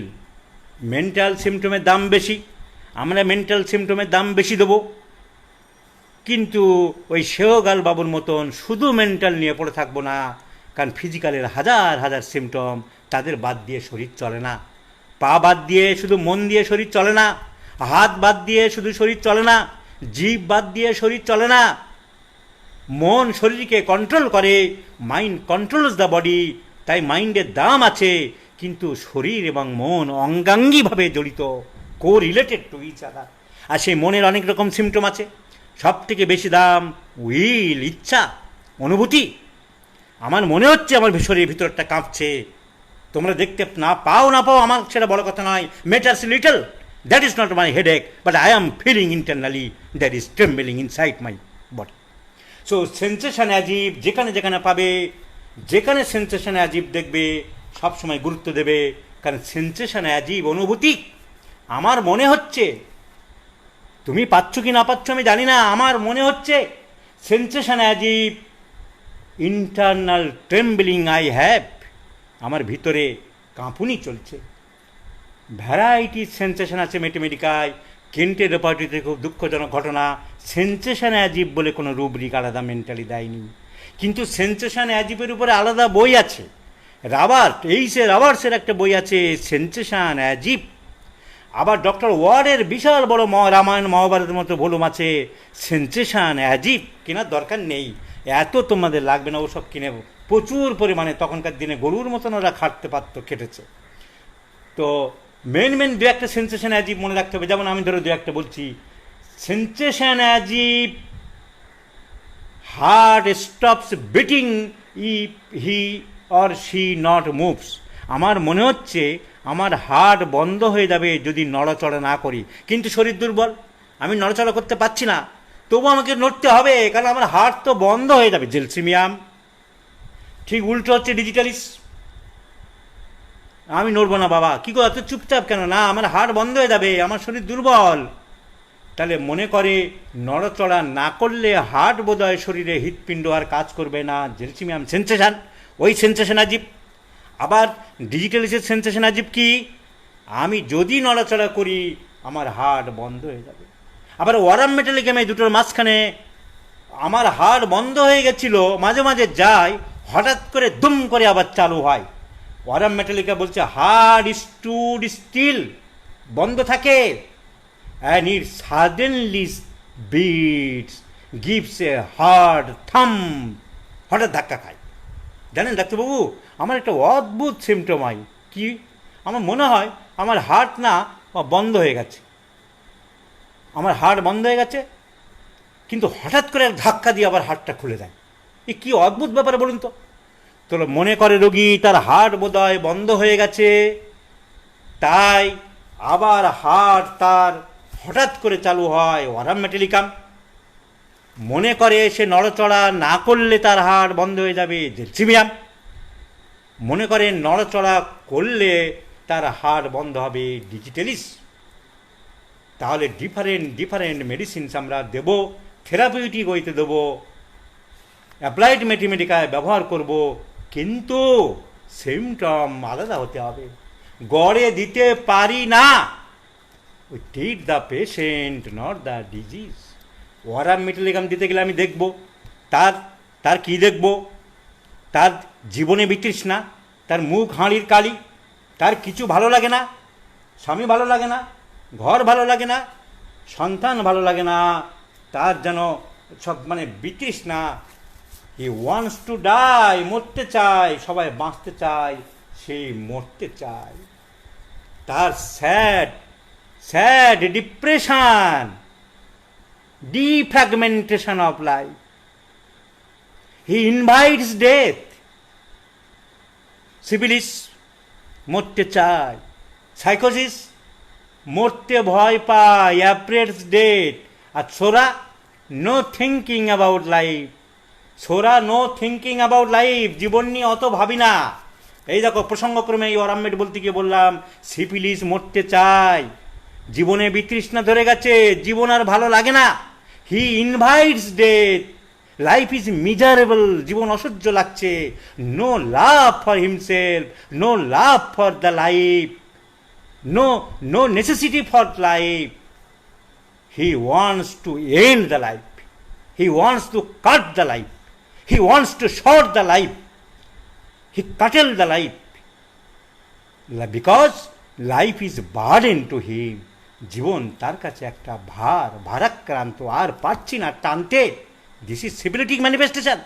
মেন্টাল সিমটমের দাম বেশি, আমরা মেন্টাল সিমটমের দাম বেশি দেবো। কিন্তু ওই সেহগাল বাবুর মতন শুধু মেন্টাল নিয়ে পড়ে থাকবো না, কারণ ফিজিক্যালের হাজার সিমটম, তাদের বাদ দিয়ে শরীর চলে না। পা বাদ দিয়ে শুধু মন দিয়ে শরীর চলে না, হাত বাদ দিয়ে শুধু শরীর চলে না, জিভ বাদ দিয়ে শরীর চলে না। মন শরীরকে কন্ট্রোল করে, মাইন্ড কন্ট্রোলস দ্য বডি, তাই মাইন্ডের দাম আছে, কিন্তু শরীর এবং মন অঙ্গাঙ্গিভাবে জড়িত, কো রিলেটেড টু ইচ আদার। আর সেই মনের অনেক রকম সিমটম আছে, সব থেকে বেশি দাম উইল, ইচ্ছা, অনুভূতি। আমার মনে হচ্ছে আমার শরীরের ভিতরটা কাঁপছে, তোমরা দেখতে না পাও আমার সেটা বড় কথা নয়, matters little, that is not my headache, but I am feeling internally that is trembling inside my body. So sensation as if যেখানে যেখানে পাবে, যেখানে সেন্সেশন অ্যাজিভ দেখবে সবসময় গুরুত্ব দেবে, কারণ সেন্সেশন অ্যাজিভ অনুভূতি। আমার মনে হচ্ছে, তুমি পাচ্ছ কি না পাচ্ছ আমি জানি না, আমার মনে হচ্ছে sensation অ্যাজিভ internal trembling I have, আমার ভিতরে কাঁপুনি চলছে। ভ্যারাইটি সেন্সেশন আছে ম্যাথমেটিকায়, কেন্টের রেপার্টরিতে খুব দুঃখজনক ঘটনা, সেন্সেশন অ্যাজিভ বলে কোনো রুব্রিক আলাদা মেন্টালি দেয়নি, কিন্তু সেন্সেশন অ্যাজিভের উপরে আলাদা বই আছে। রাবার্টসের একটা বই আছে সেন্সেশন অ্যাজিভ। আবার ডক্টর ওয়ার্ডের বিশাল বড় রামায়ণ মহাভারতের মতো ভলিউম আছে সেন্সেশন অ্যাজিভ। কেনার দরকার নেই, এত তোমাদের লাগবে না, ওসব কিনে প্রচুর পরিমাণে, তখনকার দিনে গরুর মতন ওরা খাটতে পারতো, খেটেছে। তো মেন দু একটা সেন্সেশন অ্যাজিভ মনে রাখতে হবে, যেমন আমি ধরো দু একটা বলছি। Sensation as if, heart stops beating if he or she not moves. আমার মনে হচ্ছে আমার হার্ট বন্ধ হয়ে যাবে যদি নড়াচড়া না করি, কিন্তু শরীর দুর্বল, আমি নড়াচড়া করতে পারছি না, তবু আমাকে নড়তে হবে, কারণ আমার হার্ট তো বন্ধ হয়ে যাবে, জেলসিমিয়াম। ঠিক উল্টো হচ্ছে ডিজিটালিস, আমি নড়বো না বাবা, কী করে এত চুপচাপ কেন, না আমার হার্ট বন্ধ হয়ে যাবে, আমার শরীর দুর্বল। তাহলে মনে করে নড়াচড়া না করলে হার্ট বোধহয় শরীরে হৃৎপিণ্ড আর কাজ করবে না, জেলসিমিয়াম সেন্সেশন, ওই সেন্সেশন অ্যাজিভ। আবার ডিজিটালিসের সেন্সেশন অ্যাজিভ কি, আমি যদি নড়াচড়া করি আমার হার্ট বন্ধ হয়ে যাবে। আবার ওয়ারাম মেটালিকাম, এই দুটোর মাঝখানে আমার হার্ট বন্ধ হয়ে গেছিল, মাঝে মাঝে যায়, হঠাৎ করে দুম করে আবার চালু হয়। ওয়ারাম মেটালিকা বলছে হার্ট স্টুড স্টিল, বন্ধ থাকে, and it suddenly beats, gives a hard thumb, হঠাৎ ধাক্কা খায়। জানেন ডাক্তারবাবু, আমার একটা অদ্ভুত সিমটম হয় কি, আমার মনে হয় আমার হার্ট না বন্ধ হয়ে গেছে, আমার হার্ট বন্ধ হয়ে গেছে, কিন্তু হঠাৎ করে ধাক্কা দিয়ে আবার হার্টটা খুলে দেয়। এ কী অদ্ভুত ব্যাপার বলুন তো। তো মনে করে রোগী তার হার্ট বোধহয় বন্ধ হয়ে গেছে, তাই আবার হার্ট তার হঠাৎ করে চালু হয়, ওয়ারাম মেটালিকাম। মনে করে সে নড়াচড়া না করলে তার হার্ট বন্ধ হয়ে যাবে, জেলসিমিয়াম। মনে করে নড়াচড়া করলে তার হার্ট বন্ধ হবে, ডিজিটালিস। তাহলে ডিফারেন্ট মেডিসিনস আমরা দেব, থেরাপিউটিক ওয়েতে দেব, অ্যাপ্লাইড ম্যাথমেটিকায় ব্যবহার করব, কিন্তু সিমটম আলাদা হতে হবে। গড়ে দিতে পারি না। We treat the patient, not the disease. Aurum metallicum দিতে গেলে আমি দেখব তার তার কী দেখব, তার জীবনে বিতৃষ্ণা, তার মুখ হাঁড়ির কালি, তার কিছু ভালো লাগে না, স্বামী ভালো লাগে না, ঘর ভালো লাগে না, সন্তান ভালো লাগে না, তার যেন সব মানে বিতৃষ্ণা। হি ওয়ান্টস টু ডাই, মরতে চায়, সবাই বাঁচতে চায়, সে মরতে চায়। তার sad depression, defragmentation of life. He invites death. Syphilis মরতে চায়, সাইকোসিস মরতে ভয় পায়, অ্যাপ্রেটস ডেথ। আর সোরা নো থিঙ্কিং অ্যাবাউট লাইফ। সোরা নো থিঙ্কিং অ্যাবাউট লাইফ, জীবন নিয়ে অত ভাবি না। এই দেখো প্রসঙ্গক্রমে এই অরামমেট বলতে গিয়ে বললাম সিফিলিস মরতে চায়, জীবনে বিতৃষ্ণা ধরে গেছে, জীবন আর ভালো লাগে না। He invites death. Life is miserable, জীবন অসহ্য লাগছে। No love for himself, no love for the life, no necessity for life. He wants to end the life, he wants to cut the life, he wants to short the life, he curtail the life, because life is burden to him. জীবন তার কাছে একটা ভারাক্রান্ত, আর পারছি না টানতে। This is syphilitic manifestation.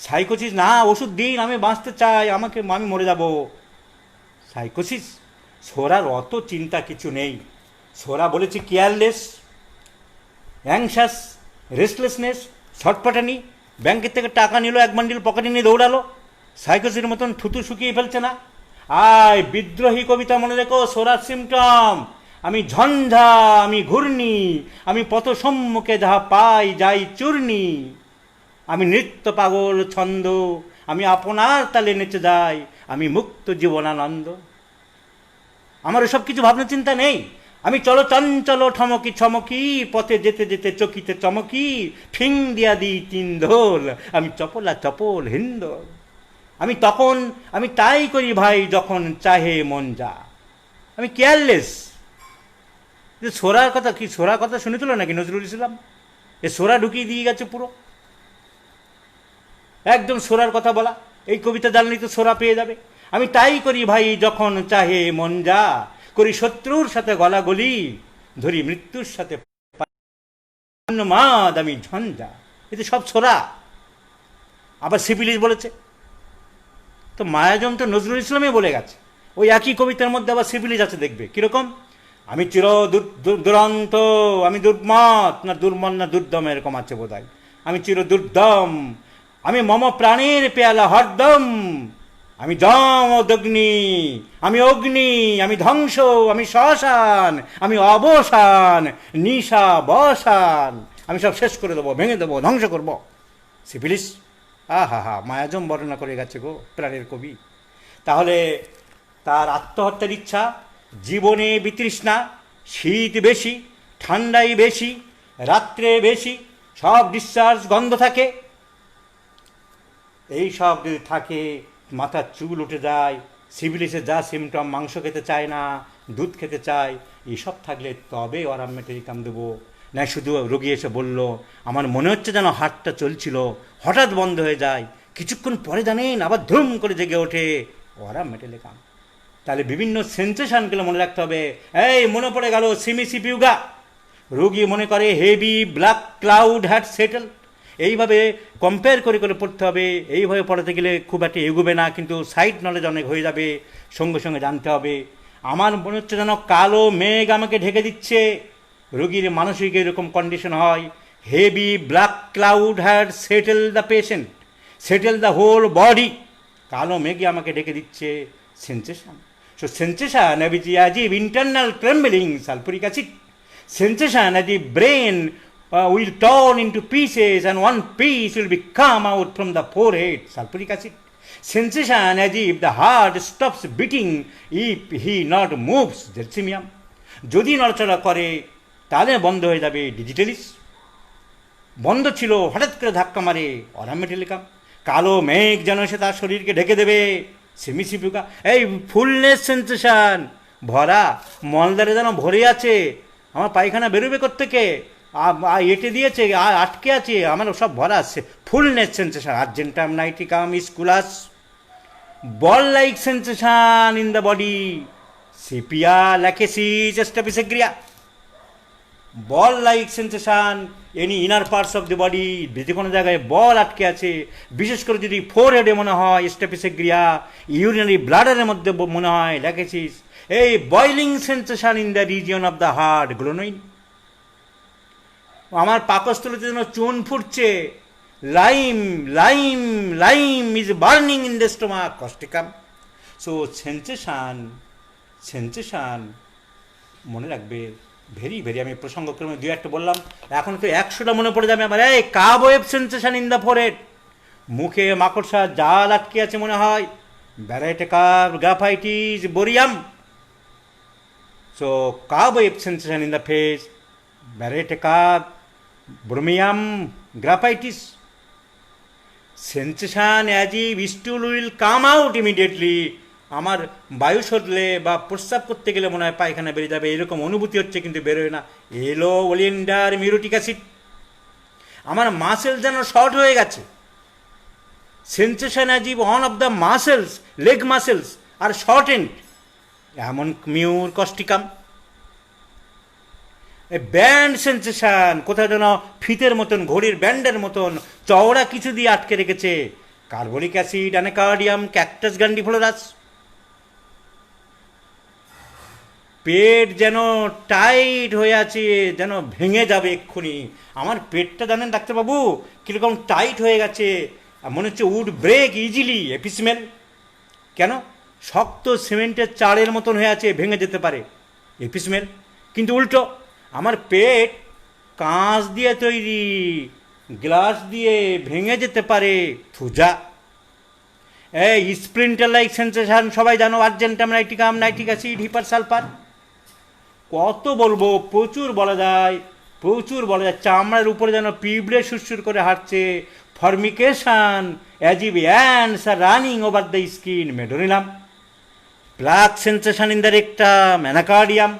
Sycosis না, ওষুধ দিন, আমি বাঁচতে চাই, আমি মরে যাব। সাইকোসিস সোরার অত চিন্তা কিছু নেই। সোরা বলেছে কেয়ারলেস, অ্যাংশাস, রেস্টলেসনেস, ছটপটানি। ব্যাংকের থেকে টাকা নিল, এক বান্ডিল পকেটে নিয়ে দৌড়ালো। সাইকোসিসের মতন থুতু শুকিয়ে ফেলছে না। বিদ্রোহী কবিতা মনে রেখো, সোরার সিমটম। আমি ঝঞ্ঝা, আমি ঘূর্ণি, আমি পথ সম্মুখে যাহা পাই যাই চূর্ণি। আমি নৃত্য পাগল ছন্দ, আমি আপনার তালে নেচে যাই, আমি মুক্ত জীবনানন্দ। আমার সব কিছু ভাবনা চিন্তা নেই। আমি চলো চঞ্চল ঠমকি ছমকি, পথে যেতে যেতে চকিতে চমকি, ঠিং দিয়া দিই তিন ধোল, আমি চপলা চপল হিন্দোল। আমি তাই করি ভাই যখন চাহে মন যা। আমি কেয়ারলেস। সোরার কথা কি, সোরার কথা শুনেছিল নাকি নজরুল ইসলাম? এ সোরা ঢুকিয়ে দিয়ে গেছে পুরো, একদম সোরার কথা বলা। এই কবিতা জানলেই তো সোরা পেয়ে যাবে। আমি তাই করি ভাই যখন চাহে মন যা, করি শত্রুর সাথে গলাগলি, ধরি মৃত্যুর সাথে মাদ আমি ঝঞ্ঝা। এতে সব সোরা। আবার সিফিলিস বলেছে, তো মায়াজম তো নজরুল ইসলামে বলে গেছে। ওই একই কবিতার মধ্যে আবার সিফিলিস আছে, দেখবে কিরকম। আমি চির দুরন্ত, আমি দুর্মত না দুর্মন না দুর্দম, এরকম আছে বোধ হয়। আমি চির দুর্দম, আমি মম প্রাণের পেয়ালা হরদম, আমি দম অগ্নি, আমি অগ্নি, আমি ধ্বংস, আমি শ্মশান, আমি অবসান, নিশা বসান, আমি সব শেষ করে দেবো, ভেঙে দেবো, ধ্বংস করব। সিফিলিস হা মায়াজম বর্ণনা করে গেছে গো প্রাণের কবি। তাহলে তার আত্মহত্যার ইচ্ছা, জীবনে বিতৃষ্ণা, শীত বেশি, ঠান্ডাই বেশি, রাত্রে বেশি, সব ডিসচার্জ গন্ধ থাকে। এই সব যদি থাকে, মাথার চুল উঠে যায়, সিফিলিসের যা সিমটম, মাংস খেতে চায় না, দুধ খেতে চায়, এইসব থাকলে তবে অরাম মেটেরিকাম দেবো। না শুধু রোগী এসে বলল আমার মনে হচ্ছে যেন হার্টটা চলছিল, হঠাৎ বন্ধ হয়ে যায়, কিছুক্ষণ পরে জানেন আবার ধুম করে জেগে ওঠে, অরাম মেটেরিকাম। তাহলে বিভিন্ন সেন্সেশনগুলো মনে রাখতে হবে। এই মনে পড়ে গেল সিমিসিপিউগা, রোগী মনে করে heavy black cloud had settle. এইভাবে কম্পেয়ার করে করে পড়তে হবে। এইভাবে পড়াতে গেলে খুব একটা এগোবে না, কিন্তু সাইড নলেজ অনেক হয়ে যাবে। সঙ্গে সঙ্গে জানতে হবে, আমার মনে হচ্ছে যেন কালো মেঘ আমাকে ঢেকে দিচ্ছে। রোগীর মানসিক এরকম কন্ডিশন হয়। Heavy black cloud had settle the patient, settle the whole body. কালো মেঘে আমাকে ঢেকে দিচ্ছে, sensation. So sensation as if internal trembling, sulfuric acid. Sensation as if brain will turn into pieces and one piece will be come out from the forehead, sulfuric acid. Sensation as if the heart stops beating if he not moves, delphinium. যদি নড়াচড়া করে তাহলে বন্ধ হয়ে যাবে digitalis. বন্ধ ছিল, হঠাৎ করে ধাক্কা মারে অরামেটেলিকাম। কালো মেঘ যেন সে তার শরীরকে ঢেকে দেবে, সিমিসিপিকা এই ফুলনেস সেন্সেশন ভরা, মলদারে যেন ভরে আছে, আমার পায়খানা বেরোবে কোত্থেকে, এঁটে দিয়েছে, আটকে আছে, আমার সব ভরা আছে, fullness sensation. Argentum nitricum cocculus, ball like sensation in the body, sepia lachesis staphysagria. Ball like sensation any inner parts of the body, যে কোনো জায়গায় বল আটকে আছে, বিশেষ করে যদি ফোর হেডে মনে হয় স্টেপিসেগ্রিয়া, ইউরিনারি ব্লাডারের মধ্যে মনে হয় ল্যাকেসিস। এই boiling sensation in the region of the heart, glonoine. আমার পাকস্থলীতে যেন চুন ফুটছে, lime lime lime is burning in the stomach, causticum. So sensation sensation মনে রাখবে, ভেরি ভেরি। আমি প্রসঙ্গক্রমে দুই একটা বললাম, এখন তো 100টা মনে পড়ে যাবে আমার। এই cobweb sensation in the forehead, মুখে মাকড়সা জাল আটকে আছে মনে হয়, baryta carb graphites bromium. So cobweb sensation in the face, baryta carb bromium graphites. Sensation as if stool will come out immediately, আমার বায়ু সরলে বা প্রস্রাব করতে গেলে মনে হয় পায়খানা বেরিয়ে যাবে, এরকম অনুভূতি হচ্ছে কিন্তু বেরোয় না। এলো ওলিয়েন্ডার মিউরিটিক অ্যাসিড। আমার মাসেল যেন শর্ট হয়ে গেছে, sensation as if one of the muscles, leg muscles are shortened, এমন মিউর কস্টিকাম। ব্যান্ড সেন্সেশন, কোথাও যেন ফিতের মতন, ঘড়ির ব্যান্ডের মতন চওড়া কিছু দিয়ে আটকে রেখেছে, কার্বলিক অ্যাসিড অ্যানাকার্ডিয়াম ক্যাকটাস গ্র্যান্ডিফ্লোরাস। পেট যেন টাইট হয়ে আছে, যেন ভেঙে যাবে এক্ষুনি। আমার পেটটা জানেন ডাক্তারবাবু কীরকম টাইট হয়ে গেছে, মনে হচ্ছে উড ব্রেক ইজিলি, এপিসমেল। কেন? শক্ত সিমেন্টের চালের মতন হয়ে আছে, ভেঙে যেতে পারে, এপিসমেল। কিন্তু উল্টো, আমার পেট কাঁচ দিয়ে তৈরি, গ্লাস দিয়ে ভেঙে যেতে পারে, থুজা। এই স্প্রিন্টার লাইক সেন্সেশন সবাই জানো, Argentum নাইটিকাম nitric acid hepar sulphur. কত বলবো, প্রচুর বলা যায়, প্রচুর বলা যায়। চামড়ার উপরে যেন পিঁপড়ে সুরসুর করে হাঁটছে, formication as if ants are running over the skin, medorrhinum. Plug sensation in the rectum, anacardium.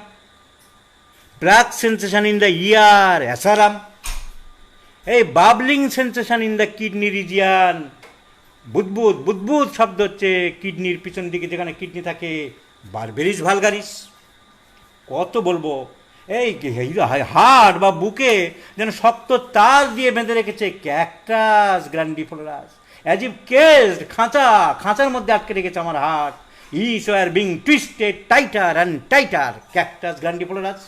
Plug sensation in the ear, asarum. এই bubbling sensation in the kidney region, বুদবুদ বুদবুদ শব্দ হচ্ছে কিডনির পিছন দিকে, যেখানে কিডনি থাকে, বারবেরিস ভালগারিস। কত বলবো, এই হাড় বা বুকে যেন শক্ত তার দিয়ে বেঁধে রেখেছে, cactus grandiflorus. As if caged, খাঁচা, খাঁচার মধ্যে আটকে রেখেছে আমার heart, is were being twisted tighter and tighter, cactus grandiflorus.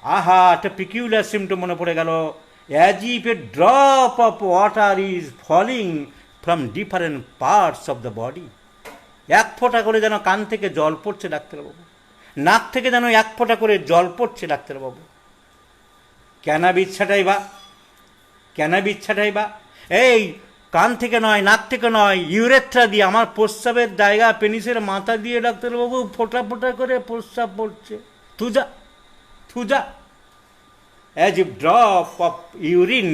আহা, একটা পিকিউলার সিমটম মনে পড়ে গেল, as if a drop of water is falling from different parts of the body. এক ফোঁটা করে যেন কান থেকে জল পড়ছে ডাক্তারবাবু, নাক থেকে যেন এক ফোঁটা করে জল পড়ছে ডাক্তারবাবু। ক্যানাবিস ছাটাই বা, ক্যানাবিস ছাটাই বা, এই কান থেকে নয়, নাক থেকে নয়, ইউরেথ্রা দিয়ে, আমার প্রস্রাবের জায়গা পেনিসের মাথা দিয়ে ডাক্তারবাবু ফোঁটা ফোঁটা করে প্রস্রাব পড়ছে, Thuja Thuja. As if drop of urine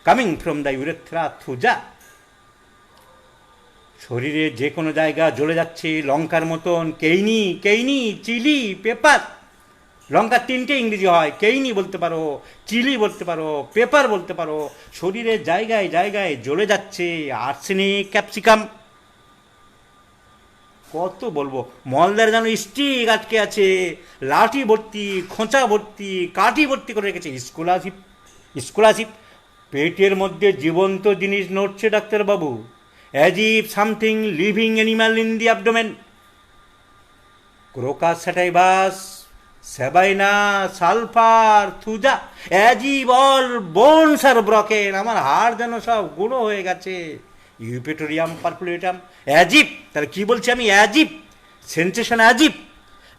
coming from the urethra, Thuja. শরীরে যে কোনো জায়গা জ্বলে যাচ্ছে লঙ্কার মতন, কেইনি কেইনি, চিলি, পেপার। লঙ্কার 3টে ইংরেজি হয়, কেইনি বলতে পারো, চিলি বলতে পারো, পেপার বলতে পারো। শরীরের জায়গায় জায়গায় জ্বলে যাচ্ছে, আর্সেনিক, ক্যাপসিকাম। কত বলবো, মলদারে যেন স্টিক আটকে আছে, লাঠি ভর্তি, খোঁচা ভর্তি, কাঠি ভর্তি করে রেখেছে, স্কলারশিপ স্কলারশিপ। পেটের মধ্যে জীবন্ত জিনিস নড়ছে ডাক্তারবাবু, as if something living animal in the abdomen. Crocus sativus, sabina, sulphur, thuja. As if all bones are broken, আমার হাড় যেন সব গুঁড়ো হয়ে গেছে, ইউপেটোরিয়াম পারপুলেটাম। অ্যাজিপ, তাহলে কি বলছি আমি, অ্যাজিপ সেন্সেশন, অ্যাজিপ।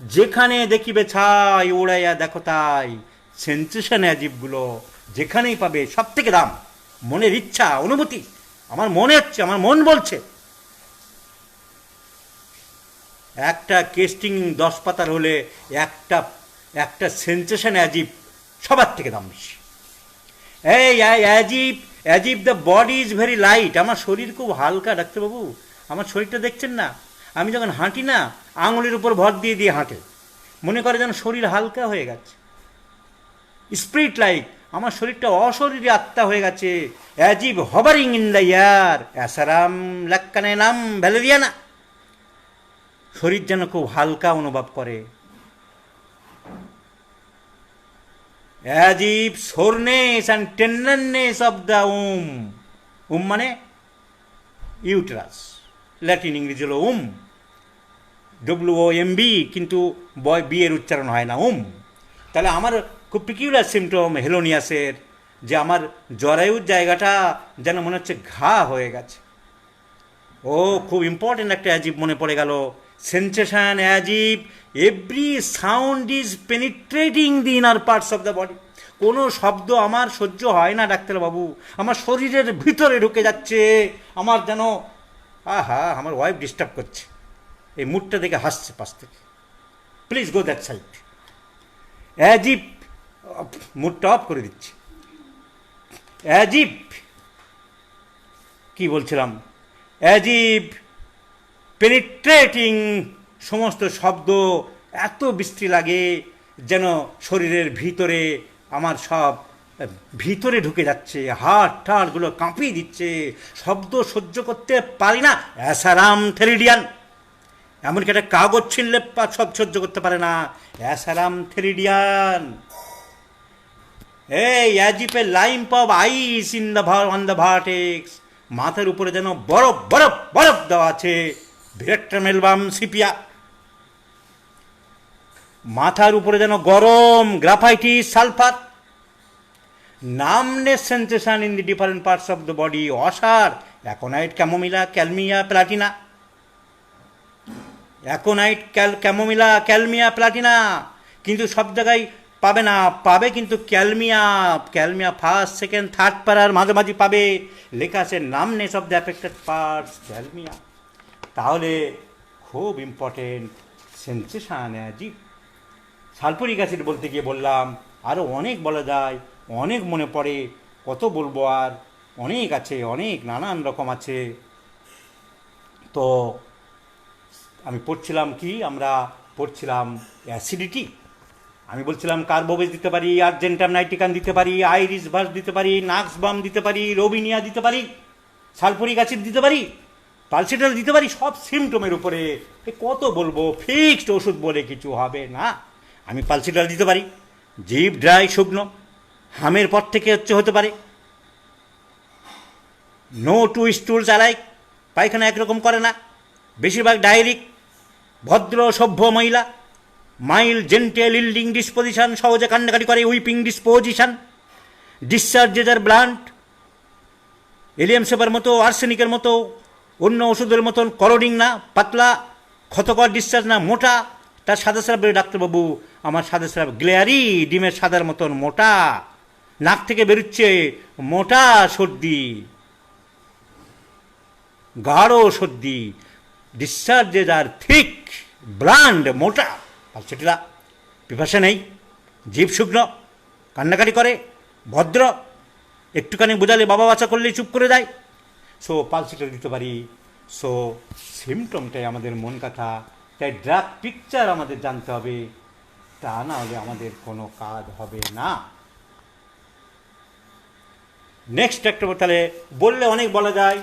যেখানে দেখিবে ছাই ওড়াইয়া দেখো তাই, সেন্সেশন অ্যাজিপগুলো যেখানেই পাবে সব থেকে দাম। মনের ইচ্ছা, অনুভূতি, আমার মনে হচ্ছে, আমার মন বলছে। একটা কেস্টিং 10 পাতার হলে একটা একটা সেন্সেশন অ্যাজিপ সবার থেকে দাম বেশি। এই as if the body is very light. আমার শরীর খুব হালকা ডাক্তারবাবু, আমার শরীরটা দেখছেন না, আমি যখন হাঁটি না আঙুলের উপর ভর দিয়ে দিয়ে হাঁটে, মনে করে যেন শরীর হালকা হয়ে গেছে, স্পিরিট লাইক, আমার শরীরটা অশরীরে আত্মা হয়ে গেছে। As if hovering in the air asarum lac caninum valeriana. শরীর যেন খুব হালকা অনুভব করে। As if soreness and tenderness of the মানে ইউটেরাস, ল্যাটিন ইংরেজি হলো WOMB, কিন্তু বি এর উচ্চারণ হয় না, তাহলে আমার খুব পিকিউলার সিমটম হেলোনিয়াসের, যে আমার জরায়ুর জায়গাটা যেন মনে হচ্ছে ঘা হয়ে গেছে। ও খুব ইম্পর্টেন্ট একটা অ্যাজিভ মনে পড়ে গেল, sensation as if every sound is penetrating the inner parts of the body. কোনো শব্দ আমার সহ্য হয় না ডাক্তারবাবু, আমার শরীরের ভিতরে ঢুকে যাচ্ছে, আমার যেন আমার ওয়াইফ ডিস্টার্ব করছে, এই মুডটা দেখে হাসছে পাশ থেকে, প্লিজ গো দ্যাট সাইড। অ্যাজিভ মুডটা অফ করে দিচ্ছে। অ্যাজিভ কি বলছিলাম, অ্যাজিভ পেনিট্রেটিং, সমস্ত শব্দ এত বৃষ্টি লাগে যেন শরীরের ভিতরে আমার সব ভিতরে ঢুকে যাচ্ছে, হাড় টাড়গুলো কাঁপিয়ে দিচ্ছে, শব্দ সহ্য করতে পারি না, অ্যাসারাম থেরিডিয়ান। এমনকি একটা কাগজ ছিনলে সব সহ্য করতে পারে না, অ্যাসারাম থেরিডিয়ান। এই as if lump of ice in the on the vertex, মাথার উপরে যেন বরফ বরফ বরফ দেওয়া আছে, ভিরেক্ট্রাম এলবাম সিপিয়া। মাথার উপরে যেন গরম, graphites, sulphur. Numbness sensation in the different parts of the body, অসার, aconite, chamomilla, kalmia, platina. Aconite, chamomilla, kalmia, platina, কিন্তু সব জায়গায় পাবে না, পাবে কিন্তু kalmia, kalmia first second third প্যারার মাঝামাঝি পাবে, লেখা আছে numbness of the affected parts, kalmia. তাহলে খুব important sensation as if. Sulphuric acid বলতে গিয়ে বললাম, আরও অনেক বলা যায়, অনেক মনে পড়ে, কত বলবো আর, অনেক আছে, অনেক নানান রকম আছে। তো আমি পড়ছিলাম কি, আমরা পড়ছিলাম অ্যাসিডিটি। আমি বলছিলাম কার্বোভেজ দিতে পারি, আর্জেন্টাম নাইট্রিকান দিতে পারি, আইরিস ভাস দিতে পারি, নাক্স বাম দিতে পারি, রোবিনিয়া দিতে পারি, সালফুরিক অ্যাসিড দিতে পারি, পালসিটাল দিতে পারি, সব সিমটমের উপরে। কত বলবো, ফিক্সড ওষুধ বলে কিছু হবে না। আমি পালসিটাল দিতে পারি, জিভ ড্রাই, শুকনো, হামের পর থেকে হতে পারে, নো টু স্টুলস অ্যালাইক, পায়খানা একরকম করে না, বেশিরভাগ ডায়েরিক, ভদ্র সভ্য মহিলা, মাইল্ড জেন্টেল ইল্ডিং ডিসপোজিশন, সহজে কান্নাকাটি করে, উইপিং ডিসপোজিশন, ডিসচার্জেস আর ব্লান্ট, এলিয়াম সেপার মতো, আর্সেনিকের মতো, অন্য ওষুধের মতন করোডিং না, পাতলা ক্ষতকর ডিসচার্জ না, মোটা। তার সাদা স্রাব ডাক্তারবাবু, আমার সাদা স্রাব গ্লেয়ারি ডিমের সাদার মতন মোটা, নাক থেকে বেরোচ্ছে মোটা সর্দি, গাঢ় সর্দি, ডিসচার্জেস আর থিক, ব্লান্ড, মোটা, পালসেটিলা, পিপাসা নেই, জিভ শুকনো, কান্নাকাটি করে, ভদ্র, একটুখানি বোঝালে বাবা বাচ্চা করলেই চুপ করে যায়। সো পালসিটাল দিতে পারি। সো সিমটমটাই আমাদের মন কথা, তাই ড্রাগ পিকচার আমাদের জানতে হবে, তা না হলে আমাদের কোনো কাজ হবে না। নেক্সট একটা তাহলে বললে অনেক বলা যায়,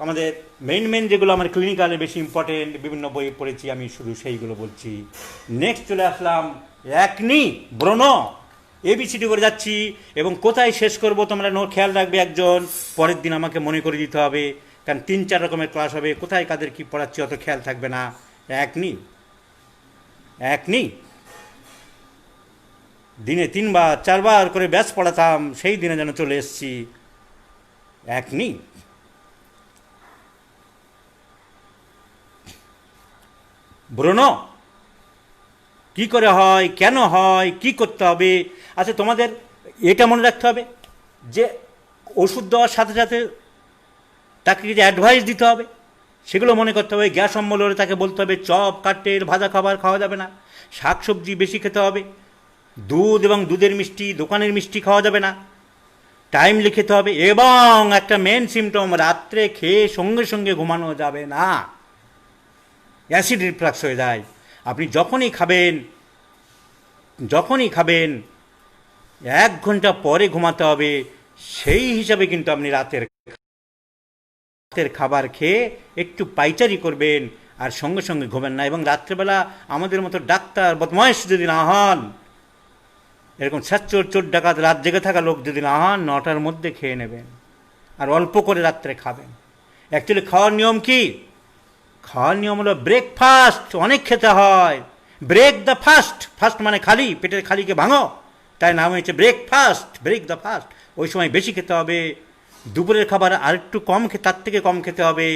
আমাদের মেন যেগুলো আমার ক্লিনিক্যালে বেশি ইম্পর্টেন্ট, বিভিন্ন বই পড়েছি আমি, শুধু সেইগুলো বলছি। নেক্সট চলে আসলাম অ্যাকনি, ব্রণ, এবিসিডি করে যাচ্ছি, এবং কোথায় শেষ করব তোমরা খেয়াল রাখবে একজন, পরের দিন আমাকে মনে করে দিতে হবে, কারণ 3-4 রকমের ক্লাস হবে, কোথায় কাদের কী পড়াচ্ছি অত খেয়াল থাকবে না। অ্যাকনি দিনে 3 বার 4 বার করে ব্যাস পড়াতাম, সেই দিনে যেন চলে এসছি। অ্যাকনি, ব্রণ কি করে হয়, কেন হয়, কি করতে হবে। আচ্ছা, তোমাদের এটা মনে রাখতে হবে যে ওষুধ দেওয়ার সাথে সাথে তাকে কিছু অ্যাডভাইস দিতে হবে, সেগুলো মনে করতে হবে। গ্যাস অম্বল হলে তাকে বলতে হবে চপ, কাট্টের, ভাজা খাবার খাওয়া যাবে না, শাক সবজি বেশি খেতে হবে, দুধ এবং দুধের মিষ্টি, দোকানের মিষ্টি খাওয়া যাবে না, টাইমলি খেতে হবে। এবং একটা মেন সিমটম, রাত্রে খেয়ে সঙ্গে সঙ্গে ঘুমানো যাবে না, অ্যাসিড রিফ্লাক্স হয়ে যায়। আপনি যখনই খাবেন 1 ঘন্টা পরে ঘুমাতে হবে, সেই হিসাবে কিন্তু আপনি রাতের খাবার খেয়ে একটু পাইচারি করবেন আর সঙ্গে সঙ্গে ঘুমেন না। এবং রাত্রেবেলা আমাদের মতো ডাক্তার বদমাইশ যদি না হন, এরকম ছাচ্চর চোর ডাকাত রাত জেগে থাকা লোক যদি না হন, 9টার মধ্যে খেয়ে নেবেন আর অল্প করে রাত্রে খাবেন। অ্যাকচুয়ালি খাওয়ার নিয়ম কি? খাওয়ার নিয়ম হলো ব্রেকফাস্ট অনেক খেতে হয়। ব্রেক দ্য ফাস্ট, ফাস্ট মানে খালি, পেটের খালিকে ভাঙো, তাই নাম হয়েছে ব্রেকফাস্ট, ব্রেক দ্য ফাস্ট। ওই সময় বেশি খেতে হবে, দুপুরের খাবার আর একটু তার থেকে কম খেতে হবে,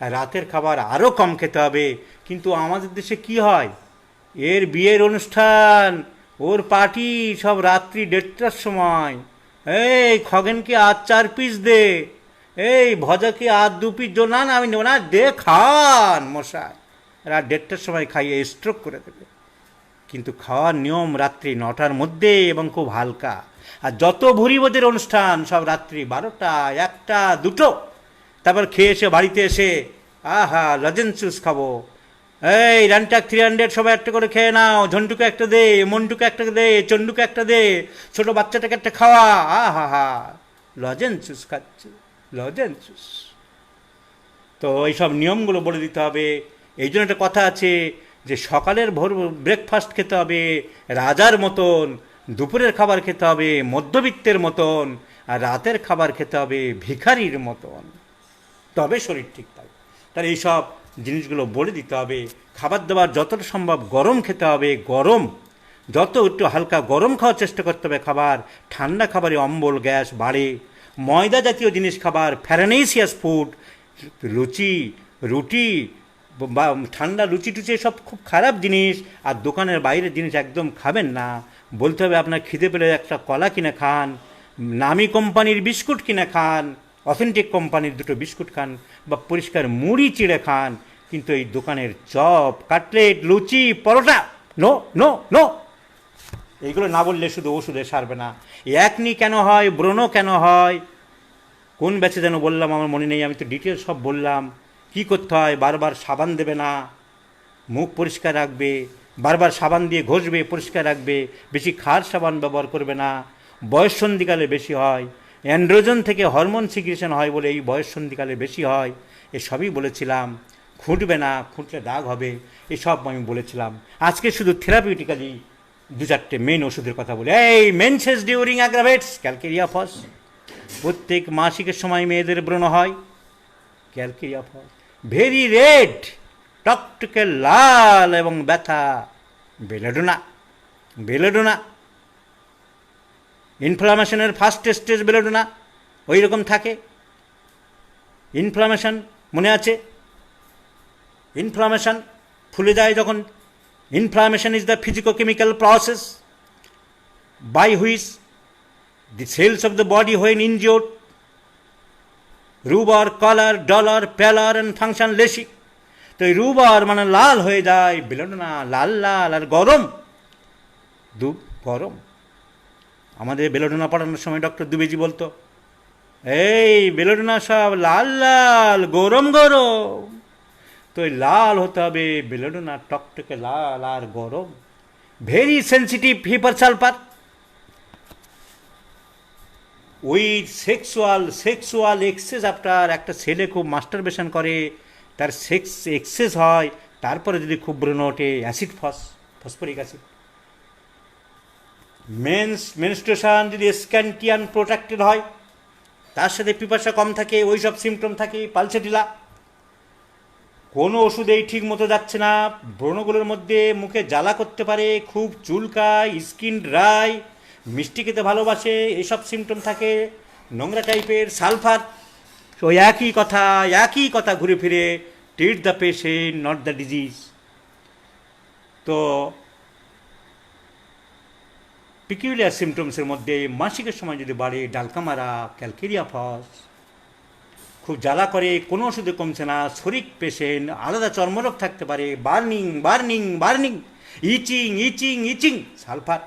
আর রাতের খাবার আরও কম খেতে হবে। কিন্তু আমাদের দেশে কি হয়, এর বিয়ের অনুষ্ঠান, ওর পার্টি সব রাত্রি 1:30টার সময়। এই খগেনকে আর 4 পিস দে, এই ভজাকে আর 2 পিস জো, না আমি নেব না, দে খান মশাই। রাত 1:30টার সময় খাইয়ে স্ট্রোক করে দেবে। কিন্তু খাওয়ার নিয়ম রাত্রি 9টার মধ্যে এবং খুব হালকা। আর যত ভুরিভোজের অনুষ্ঠান সব রাত্রি 12টা, 1টা, 2টো। তারপর খেয়ে এসে বাড়িতে এসে আহা লজেন্স জুস খাবো, এই রানটাক 300 সবাই একটা করে খেয়ে নাও, ঝন্টুকে একটা দে, মন্টুকে একটা দে, চন্ডুকে একটা দে, ছোট বাচ্চাটাকে একটা খাওয়া, আহা হা লজেন্স জুস খাচ্ছে, লজেন্স জুস। তো এইসব নিয়মগুলো বলে দিতে হবে। এই জন্য একটা কথা আছে যে সকালের ভোর ব্রেকফাস্ট খেতে হবে রাজার মতন, দুপুরের খাবার খেতে হবে মধ্যবিত্তের মতন, আর রাতের খাবার খেতে হবে ভিখারির মতন, তবে শরীর ঠিক থাকে। তাহলে এইসব জিনিসগুলো বলে দিতে হবে। খাবার দাবার যতটা সম্ভব গরম খেতে হবে, গরম, যত একটু হালকা গরম খাওয়ার চেষ্টা করতে হবে। খাবার ঠান্ডা খাবারে অম্বল গ্যাস বাড়ে। ময়দা জাতীয় জিনিস খাবার, ফ্যারানেসিয়াস ফুড, রুটি বা ঠান্ডা লুচি টুচি সব খুব খারাপ জিনিস। আর দোকানের বাইরের জিনিস একদম খাবেন না। বলতে হবে আপনার খিদে পেলে একটা কলা কিনে খান, নামি কোম্পানির বিস্কুট কিনে খান, অথেন্টিক কোম্পানির 2টো বিস্কুট খান, বা পরিষ্কার মুড়ি চিড়ে খান। কিন্তু এই দোকানের চপ, কাটলেট, লুচি, পরোটা, নো নো নো, এইগুলো না বললে শুধু ওষুধে সারবে না। একনি কেন হয়, ব্রণ কেন হয়, কোন ব্যাচে যেন বললাম আমার মনে নেই, আমি তো ডিটেলস সব বললাম। কি করতে হয়, বারবার সাবান দেবে না, মুখ পরিষ্কার রাখবে, বারবার সাবান দিয়ে ঘষবে, পরিষ্কার রাখবে, বেশি খার সাবান ব্যবহার করবে না। বয়ঃসন্ধিকালে বেশি হয়, অ্যান্ড্রোজেন থেকে হরমোন সিক্রেশন হয় বলে এই বয়ঃসন্ধিকালে বেশি হয়। এসবই বলেছিলাম। খুঁটবে না, খুঁটলে দাগ হবে, এসব আমি বলেছিলাম। আজকে শুধু থেরাপিউটিক্যালি 2-4টে মেন ওষুধের কথা বলে। এই মেনসেস ডিউরিং অ্যাগ্রাভেটস ক্যালকেরিয়া ফস, প্রত্যেক মাসিকের সময় মেয়েদের ব্রণ হয়, ক্যালকেরিয়া ফস। ভেরি রেড, টকটকে লাল এবং ব্যথা, বেলেডোনা, বেলেডোনা। ইনফ্লামেশনের ফার্স্ট স্টেজ বেলেডোনা ওই রকম থাকে। ইনফ্লামেশন মনে আছে, ইনফ্লামেশন ফুলে যায় যখন। Inflammation is the physico chemical process by which the cells of the body when injured rubor, color, duller, pallor and function lessy. তো এই রুবার মানে লাল হয়ে যায়, বেলেডোনা লাল লাল আর গরম, গরম। আমাদের বেলেডোনা পড়ানোর সময় ডক্টর দুবেজি বলতো, এই বেলেডোনা সব লাল লাল, গরম গরম। তো এই লাল হতে হবে, বেলেডোনা টকটকে লাল আর গরম। Very sensitive hepar sulphur. ওই সেক্সুয়াল এক্সেস আফটার, একটা ছেলে খুব মাস্টারবেশন করে, তার সেক্স এক্সেস হয়, তারপরে যদি খুব ব্রণ ওঠে, অ্যাসিড ফসফরিক অ্যাসিড। মেনস্ট্রুয়েশন যদি স্ক্যান্টি আনপ্রোটেক্টেড হয়, তার সাথে পিপাসা কম থাকে, ওই সব সিমটম থাকে, পালসে ঢিলা, কোনো ওষুধেই ঠিক মতো যাচ্ছে না, ব্রণগুলোর মধ্যে মুখে জ্বালা করতে পারে, খুব চুলকায়, স্কিন ড্রাই, মিষ্টি খেতে ভালোবাসে, এইসব সিমটম থাকে, নোংরা টাইপের, সালফার। ওই একই কথা ঘুরে ফিরে, treat the patient not the disease. তো পিকিউলিয়ার সিমটমসের মধ্যে মাসিকের সময় যদি বাড়ে, ডালকা মারা, ক্যালকেরিয়া ফস, খুব জ্বালা করে, কোনো ওষুধে কমছে না, শরীর পেশেন্ট, আলাদা চর্মরোগ থাকতে পারে, বার্নিং, ইচিং, সালফার।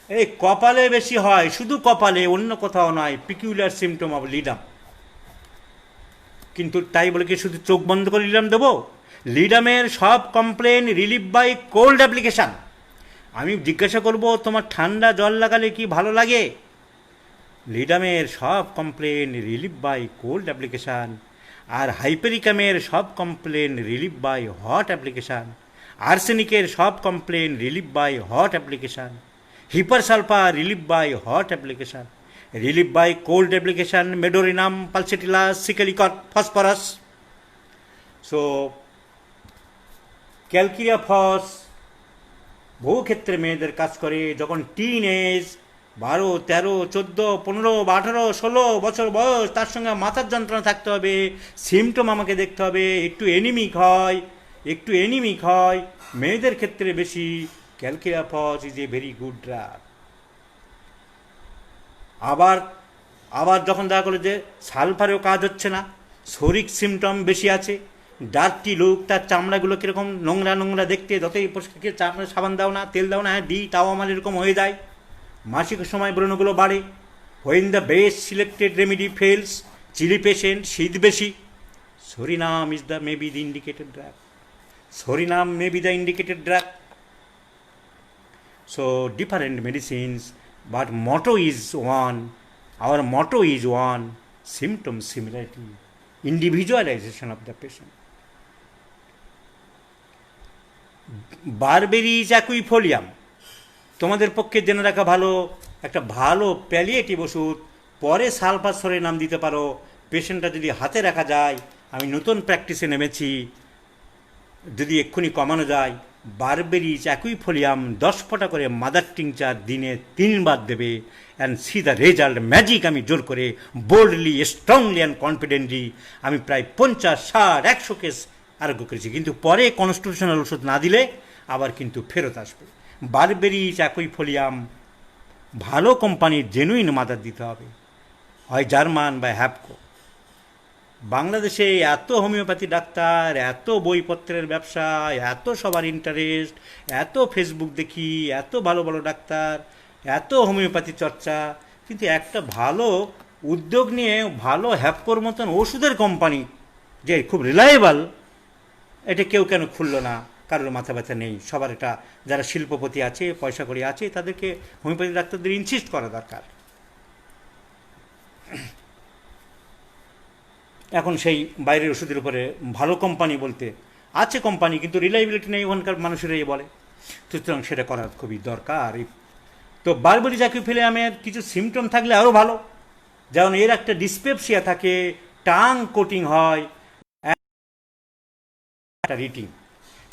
এই কপালে বেশি হয়, শুধু কপালে, অন্য কোথাও নয়, পিকিউলার সিমটম অফ লিডাম। কিন্তু তাই বলে কি শুধু চোখ বন্ধ করে লিডাম দেবো? লিডামের সব complain relieve by cold application. আমি জিজ্ঞাসা করব তোমার ঠান্ডা জল লাগালে কি ভালো লাগে? লিডামের সব complain relieve by cold application. আর হাইপেরিকামের সব complain relieve by hot application. আর্সেনিকের সব complain relieve by hot application. Hepar sulphur relieve by hot application. Relieve by cold application medorrhinum, pulsatilla, secale cor, phosphorus. So calcarea phos বহু ক্ষেত্রে মেয়েদের কাজ করে যখন টিন এজ, 12, 13, 14, 15 বা 18, 16 বছর বয়স, তার সঙ্গে মাথার যন্ত্রণা থাকতে হবে, সিমটম আমাকে দেখতে হবে, একটু এনিমিক হয়, মেয়েদের ক্ষেত্রে বেশি। Calcarea phos is a very good drug. আবার আবার যখন দেখা গেলো যে সালফারেও কাজ হচ্ছে না, শরিক সিমটম বেশি আছে, ডার্টি লুক, তার চামড়াগুলো কীরকম নোংরা নোংরা দেখতে, যতই পরিষ্কার চামড়া সাবান দাও না, তেল দাও না, হ্যাঁ দিই, তাও আমার এরকম হয়ে যায়। মাসিকের সময় ব্রণগুলো বাড়ে। When the best selected remedy fails, chilly patient, শীত বেশি, psorinum is the maybe the indicated drug. Psorinum may be the indicated drug. So different medicines, but motto is one. Our motto is one: symptom similarity, individualization of the patient. বারবেরিজ অ্যাকুইফোলিয়াম তোমাদের পক্ষে জেনে রাখা ভালো, একটা ভালো palliative ওষুধ। পরে সালফাসরে নাম দিতে পারো, পেশেন্টটা যদি হাতে রাখা যায়। আমি নতুন প্র্যাকটিসে নেমেছি, যদি এক্ষুনি কমানো যায়। বারবেরিজ অ্যাকুইফোলিয়াম 10 ফোঁটা করে মাদার টিংচার দিনে 3 বার দেবে, and see the result magic. আমি জোর করে, বোল্ডলি, স্ট্রংলি অ্যান্ড কনফিডেন্টলি আমি প্রায় 50, 60, 100 কেস আরোগ্য করেছি। কিন্তু পরে কনস্টিটিউশনাল ওষুধ না দিলে আবার কিন্তু ফেরত আসবে। বারবেরিজ অ্যাকুইফোলিয়াম ভালো কোম্পানির জেনুইন মাদার দিতে হবে, হয় জার্মান বা হ্যাপকো। বাংলাদেশে এত হোমিওপ্যাথি ডাক্তার, এত বইপত্রের ব্যবসা, এত সবার ইন্টারেস্ট, এত ফেসবুক দেখি, এত ভালো ভালো ডাক্তার, এত হোমিওপ্যাথি চর্চা, কিন্তু একটা ভালো উদ্যোগ নিয়ে ভালো হ্যাপকোর মতন ওষুধের কোম্পানি যে খুব রিলায়েবল, এটা কেউ কেন খুললো না? কারোর মাথা ব্যথা নেই। সবার এটা, যারা শিল্পপতি আছে, পয়সা কড়ি আছে, তাদেরকে হোমিওপ্যাথি ডাক্তারদের ইনসিস্ট করা দরকার। এখন সেই বাইরের ওষুধের উপরে ভালো কোম্পানি বলতে আছে কোম্পানি, কিন্তু রিলায়েবিলিটি নেই, ওখানকার মানুষেরাই বলে। সুতরাং সেটা করা খুবই দরকার। তো বারবেরিজ অ্যাকুইফোলিয়ামের কিছু সিমটম থাকলে আরও ভালো, যেমন এর একটা ডিসপেপসিয়া থাকে, টাং কোটিং হয়, রিটিং,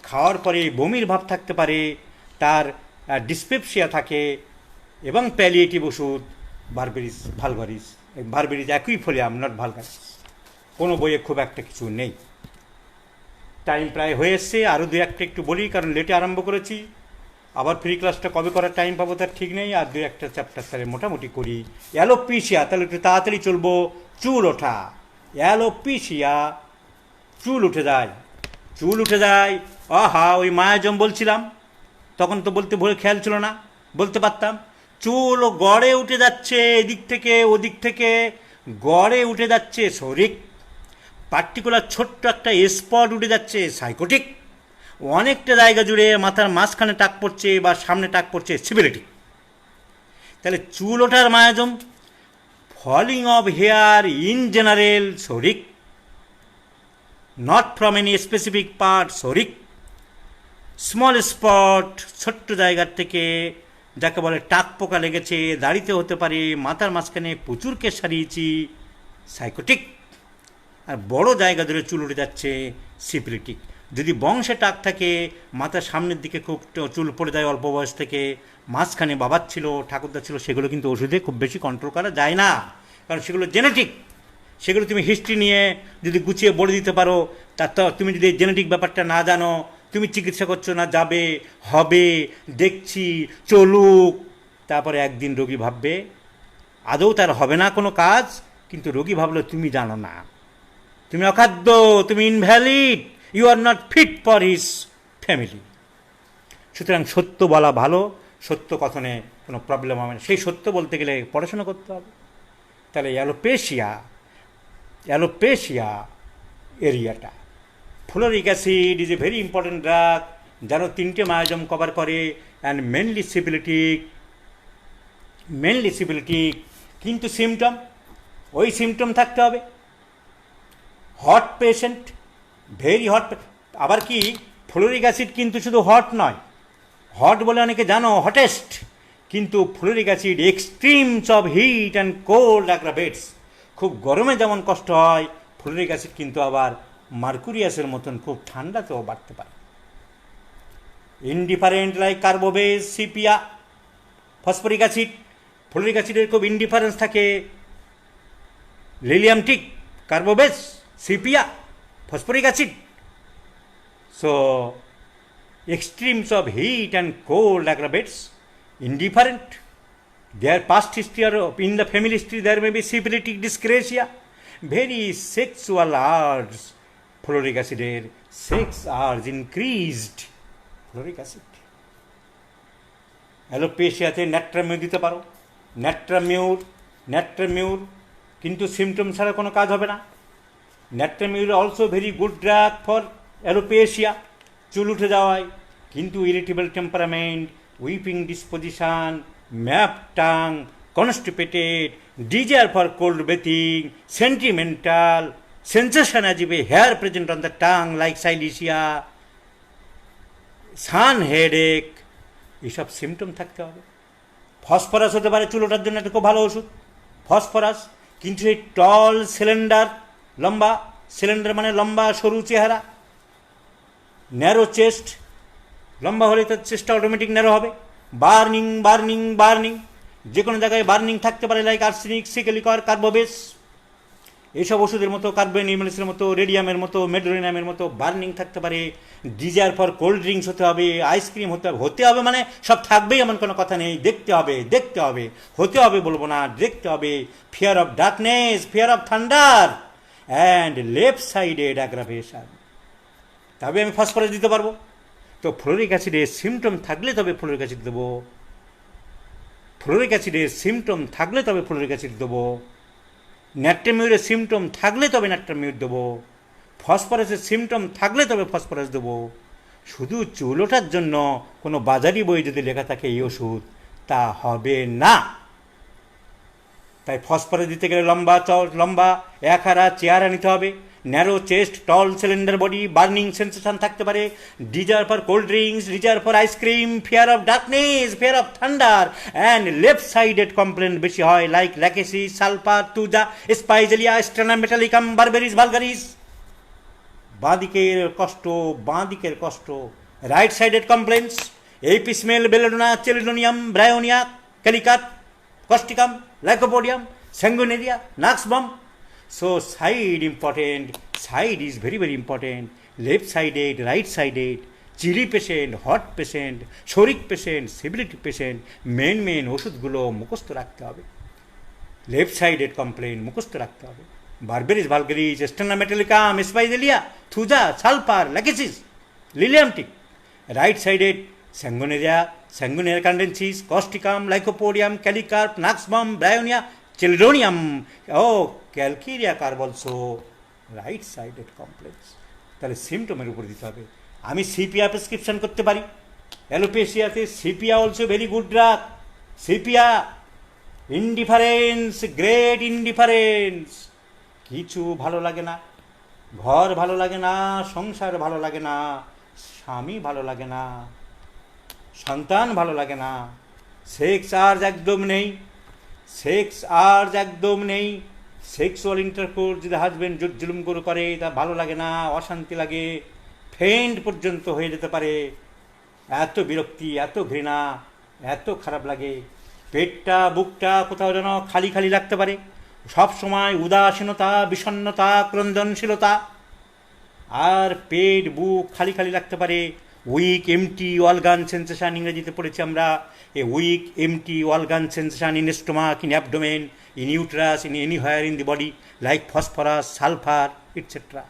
খাওয়ার পরে বমির ভাব থাকতে পারে, তার ডিসপেপসিয়া থাকে, এবং প্যালিয়েটিভ ওষুধ বারবেরিজ ভালগারিস, বারবেরিজ অ্যাকুইফোলিয়াম, নট ভালগারিস। কোনো বইয়ে খুব একটা কিছু নেই। টাইম প্রায় হয়ে এসছে, আরও 2-1টা একটু বলি, কারণ লেটে আরম্ভ করেছি। আবার ফ্রি ক্লাসটা কবে করার টাইম পাবো তার ঠিক নেই। আর 2-1টা চ্যাপ্টার তাহলে মোটামুটি করি। অ্যালোপিসিয়া, তাহলে একটু তাড়াতাড়ি চলবো। চুল ওঠা, অ্যালোপিসিয়া, চুল উঠে যায়। আহা, ওই মায়াজম বলছিলাম, তখন তো বলতে ভুলে খেয়াল ছিল না, বলতে পারতাম। চুল গড়ে উঠে যাচ্ছে, এদিক থেকে ওদিক থেকে গড়ে উঠে যাচ্ছে, শরিক। পার্টিকুলার ছোট্ট একটা স্পট উঠে যাচ্ছে, সাইকোটিক। অনেকটা জায়গা জুড়ে মাথার মাঝখানে টাক পড়ছে বা সামনে টাক পড়ছে, সিবিলিটিক। তাহলে চুল ওঠার miasm. Falling of hair in general, psoric, not from any specific part, psoric. Small spot, ছোট্ট জায়গার থেকে, যাকে বলে টাক পোকা লেগেছে, দাড়িতে হতে পারে, মাথার মাঝখানে প্রচুর কেশ সারিয়েছি, সাইকোটিক। আর বড় জায়গা ধরে চুল উঠে যাচ্ছে, সিফিলিটিক। যদি বংশে টাক থাকে, মাথার সামনের দিকে খুব চুল পড়ে যায় অল্প বয়স থেকে, মাঝখানে বাবার ছিল, ঠাকুরদা ছিল, সেগুলো কিন্তু ওষুধে খুব বেশি কন্ট্রোল করা যায় না, কারণ সেগুলো জেনেটিক। সেগুলো তুমি হিস্ট্রি নিয়ে যদি গুছিয়ে বলে দিতে পারো, তা তুমি যদি জেনেটিক ব্যাপারটা না জানো, তুমি চিকিৎসা করছো না, যাবে, হবে, দেখছি, চলুক, তারপরে একদিন রোগী ভাববে, আদৌ তার হবে না কোনো কাজ, কিন্তু রোগী ভাবলো তুমি জানো না, তুমি অখাদ্য, তুমি invalid, you are not fit for his family. সুতরাং সত্য বলা ভালো, সত্য কথনে কোনো প্রবলেম হবে না। সেই সত্য বলতে গেলে পড়াশোনা করতে হবে। তাহলে অ্যালোপেশিয়া এরিয়াটা, fluoric acid is a very important drug, যেন 3টে মায়োজম কভার করে, অ্যান্ড মেনলি সিবিলিটিক, কিন্তু ওই সিমটম থাকতে হবে। Hot patient, very hot. আবার কি, ফ্লোরিক অ্যাসিড কিন্তু শুধু হট নয়, হট বলে অনেকে জানো হটেস্ট, কিন্তু fluoric acid extremes of heat and cold aggravates. খুব গরমে যেমন কষ্ট হয়, ফ্লোরিক অ্যাসিড কিন্তু আবার মার্কুরিয়াসের মতন খুব ঠান্ডাতেও বাড়তে পারে। Indifferent like carbo veg, sepia, phosphoric acid. Fluoric অ্যাসিডের খুব ইনডিফারেন্স থাকে, lilium tig, carbo veg, sepia, phosphoric acid. So extremes of heat and cold aggravates, indifferent. Their past history or in the family history there may be syphilitic dyscrasia, very sexual urge, fluoric acid, sex urge increased, fluoric acid. অ্যালোপেশিয়াতে ন্যাট্রামিউর দিতে পারো, ন্যাট্রামিউর কিন্তু symptom ছাড়া কোনো কাজ হবে না। Natrum mur also very good drug for alopecia, চুল উঠে যাওয়ায়, কিন্তু irritable temperament, weeping disposition, map tongue, constipated, desire for cold bathing, sentimental, sensation as if a hair present on the tongue like silicea, sun headache, এইসব symptom থাকতে হবে। Phosphorus হতে পারে চুল ওঠার জন্য একটা খুব ভালো ওষুধ, ফসফরাস, কিন্তু সেই টল সিলিন্ডার, লম্বা সিলিন্ডার মানে লম্বা সরু চেহারা, ন্যারো চেস্ট, লম্বা হলে তার চেস্টটা অটোমেটিক ন্যারো হবে। বার্নিং, যে কোনো জায়গায় বার্নিং থাকতে পারে, লাইক আর্সেনিক, সিকেলিকর, কার্বোবেস, এইসব ওষুধের মতো, কার্বোনিমালিসের মতো, রেডিয়ামের মতো, মেডোরিনামের মতো বার্নিং থাকতে পারে। ডিজায়ার ফর কোল্ড ড্রিঙ্কস হতে হবে, আইসক্রিম হতে হবে মানে সব থাকবেই এমন কোনো কথা নেই, দেখতে হবে, হতে হবে বলবো না, দেখতে হবে। Fear of darkness, fear of thunder, and left sided aggravation. তবে আমি ফসফরাস দিতে পারবো। তো ফ্লোরিক অ্যাসিডের সিমটম থাকলে তবে ফ্লোরিক অ্যাসিড দেবো, ন্যাট্রামিউরের সিমটম থাকলে তবে ন্যাট্রামিউর দেবো, ফসফরাসের সিমটম থাকলে তবে ফসফরাস দেবো। শুধু চুল ওঠার জন্য কোনো বাজারি বই যদি লেখা থাকে এই ওষুধ, তা হবে না। তাই ফসফরাস দিতে গেলে লম্বা একহারা চেহারা নিতে হবে, narrow chest, tall cylinder body, burning sensation থাকতে পারে, desire for cold drinks, desire for ice cream, fear of darkness, fear of thunder, and left sided complain বেশি হয়, like lachesis, sulphur, thuja, spigelia, stannum metallicum, berberis vulgaris. বাঁদিকের কষ্ট, right sided complaints, apis mel, belladonna, chelidonium, bryonia, kali carb, causticum, lycopodium, sanguinaria, nux vom. So side is very important, left sided, right sided, chilly patient, hot patient, psoric patient, সিবিলিটি patient, main ওষুধগুলো মুখস্থ রাখতে হবে। Left sided complain মুখস্থ রাখতে হবে, berberis vulgaris, stannum metallicum, spigelia, thuja, sulphur, lachesis, lilium tig. Right sided sanguinaria canadensis, causticum, lycopodium, kali carb, nux vom, bryonia, chelidonium, calcarea carb also, right sided complex. তাহলে সিমটমের উপর দিতে হবে। আমি সিপিয়া প্রেসক্রিপশন করতে পারি অ্যালোপেশিয়াতে। Sepia also very good drug. Sepia, indifference, great indifference, কিছু ভালো লাগে না, ঘর ভালো লাগে না, সংসার ভালো লাগে না, স্বামী ভালো লাগে না, সন্তান ভালো লাগে না, সেক্স আর্জ একদম নেই, সেক্সুয়াল ইন্টারকোর্স যদি হাজব্যান্ড জুলুম করে তা ভালো লাগে না, অশান্তি লাগে, ফেন্ট পর্যন্ত হয়ে যেতে পারে, এত বিরক্তি, এত ঘৃণা, এত খারাপ লাগে। পেটটা, বুকটা কোথাও যেন খালি লাগতে পারে, সব সময় উদাসীনতা, বিষণ্ণতা, ক্রন্দনশীলতা, আর পেট, বুক খালি লাগতে পারে। উইক এমটি অর্গান সেন্সেশন, ইংরেজিতে পড়েছি আমরা, a weak empty organ sensation in stomach, in abdomen, in uterus, in anywhere in the body, like phosphorus, sulphur, etcetera.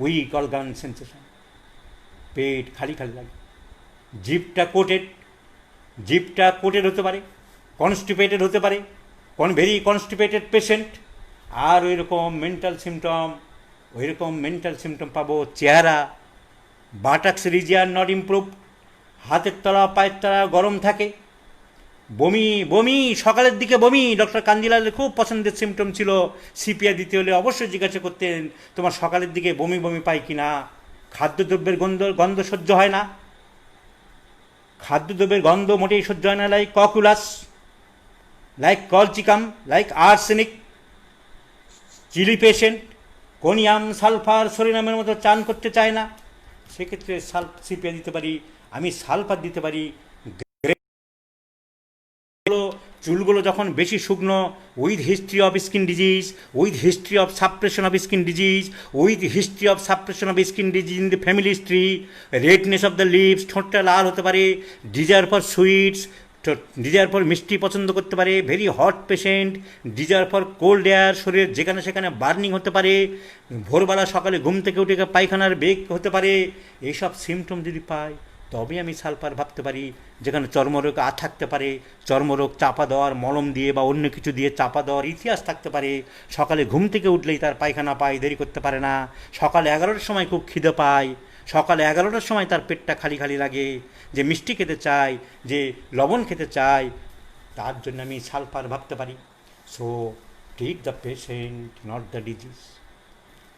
Weak organ sensation, পেট খালি লাগে, জিভটা কোটেড, জিভটা কোটেড হতে পারে, কনস্টিপেটেড হতে পারে, ভেরি কনস্টিপেটেড পেশেন্ট। আর ওই রকম মেন্টাল সিমটম পাবো, চেহারা, বাটাক্স রিজিয়ান নট ইমপ্রুভ, হাতের তলা পায়ের তলা গরম থাকে, বমি বমি, সকালের দিকে বমি। ডক্টর কাঞ্জিলালের খুব পছন্দের সিমটম ছিল, সিপিআর দিতে হলে অবশ্যই জিজ্ঞাসা করতেন তোমার সকালের দিকে বমি বমি পাই কি না। খাদ্যদ্রব্যের গন্ধ সহ্য হয় না, খাদ্যদ্রব্যের গন্ধ মোটেই সহ্য হয় না, like cocculus, like colchicum, like arsenic, chilly patient, conium, sulphur, সরিনামের মতো চান করতে চায় না। সেক্ষেত্রে সিপিআর দিতে পারি, আমি সালফার দিতে পারি। চুলগুলো যখন বেশি শুকনো, with history of skin disease, with history of suppression of skin disease, with history of suppression of skin disease in the family history, redness of the lips, ঠোঁটটা লাল হতে পারে, desire for sweets, desire for মিষ্টি পছন্দ করতে পারে, very hot patient, desire for cold air, শরীর যেখানে সেখানে বার্নিং হতে পারে, ভোরবেলা সকালে ঘুম থেকে উঠে পায়খানার বেগ হতে পারে। এইসব সিমটম যদি পাই তবে আমি সালফার ভাবতে পারি। যেখানে চর্মরোগ থাকতে পারে, চর্মরোগ চাপা দেওয়ার মলম দিয়ে বা অন্য কিছু দিয়ে চাপা দেওয়ার ইতিহাস থাকতে পারে, সকালে ঘুম থেকে উঠলেই তার পায়খানা পায়, দেরি করতে পারে না, সকালে 11টার সময় খুব খিদে পায়, সকালে 11টার সময় তার পেটটা খালি খালি লাগে, যে মিষ্টি খেতে চায়, যে লবণ খেতে চায়, তার জন্য আমি সালফার ভাবতে পারি। So treat the patient not the disease.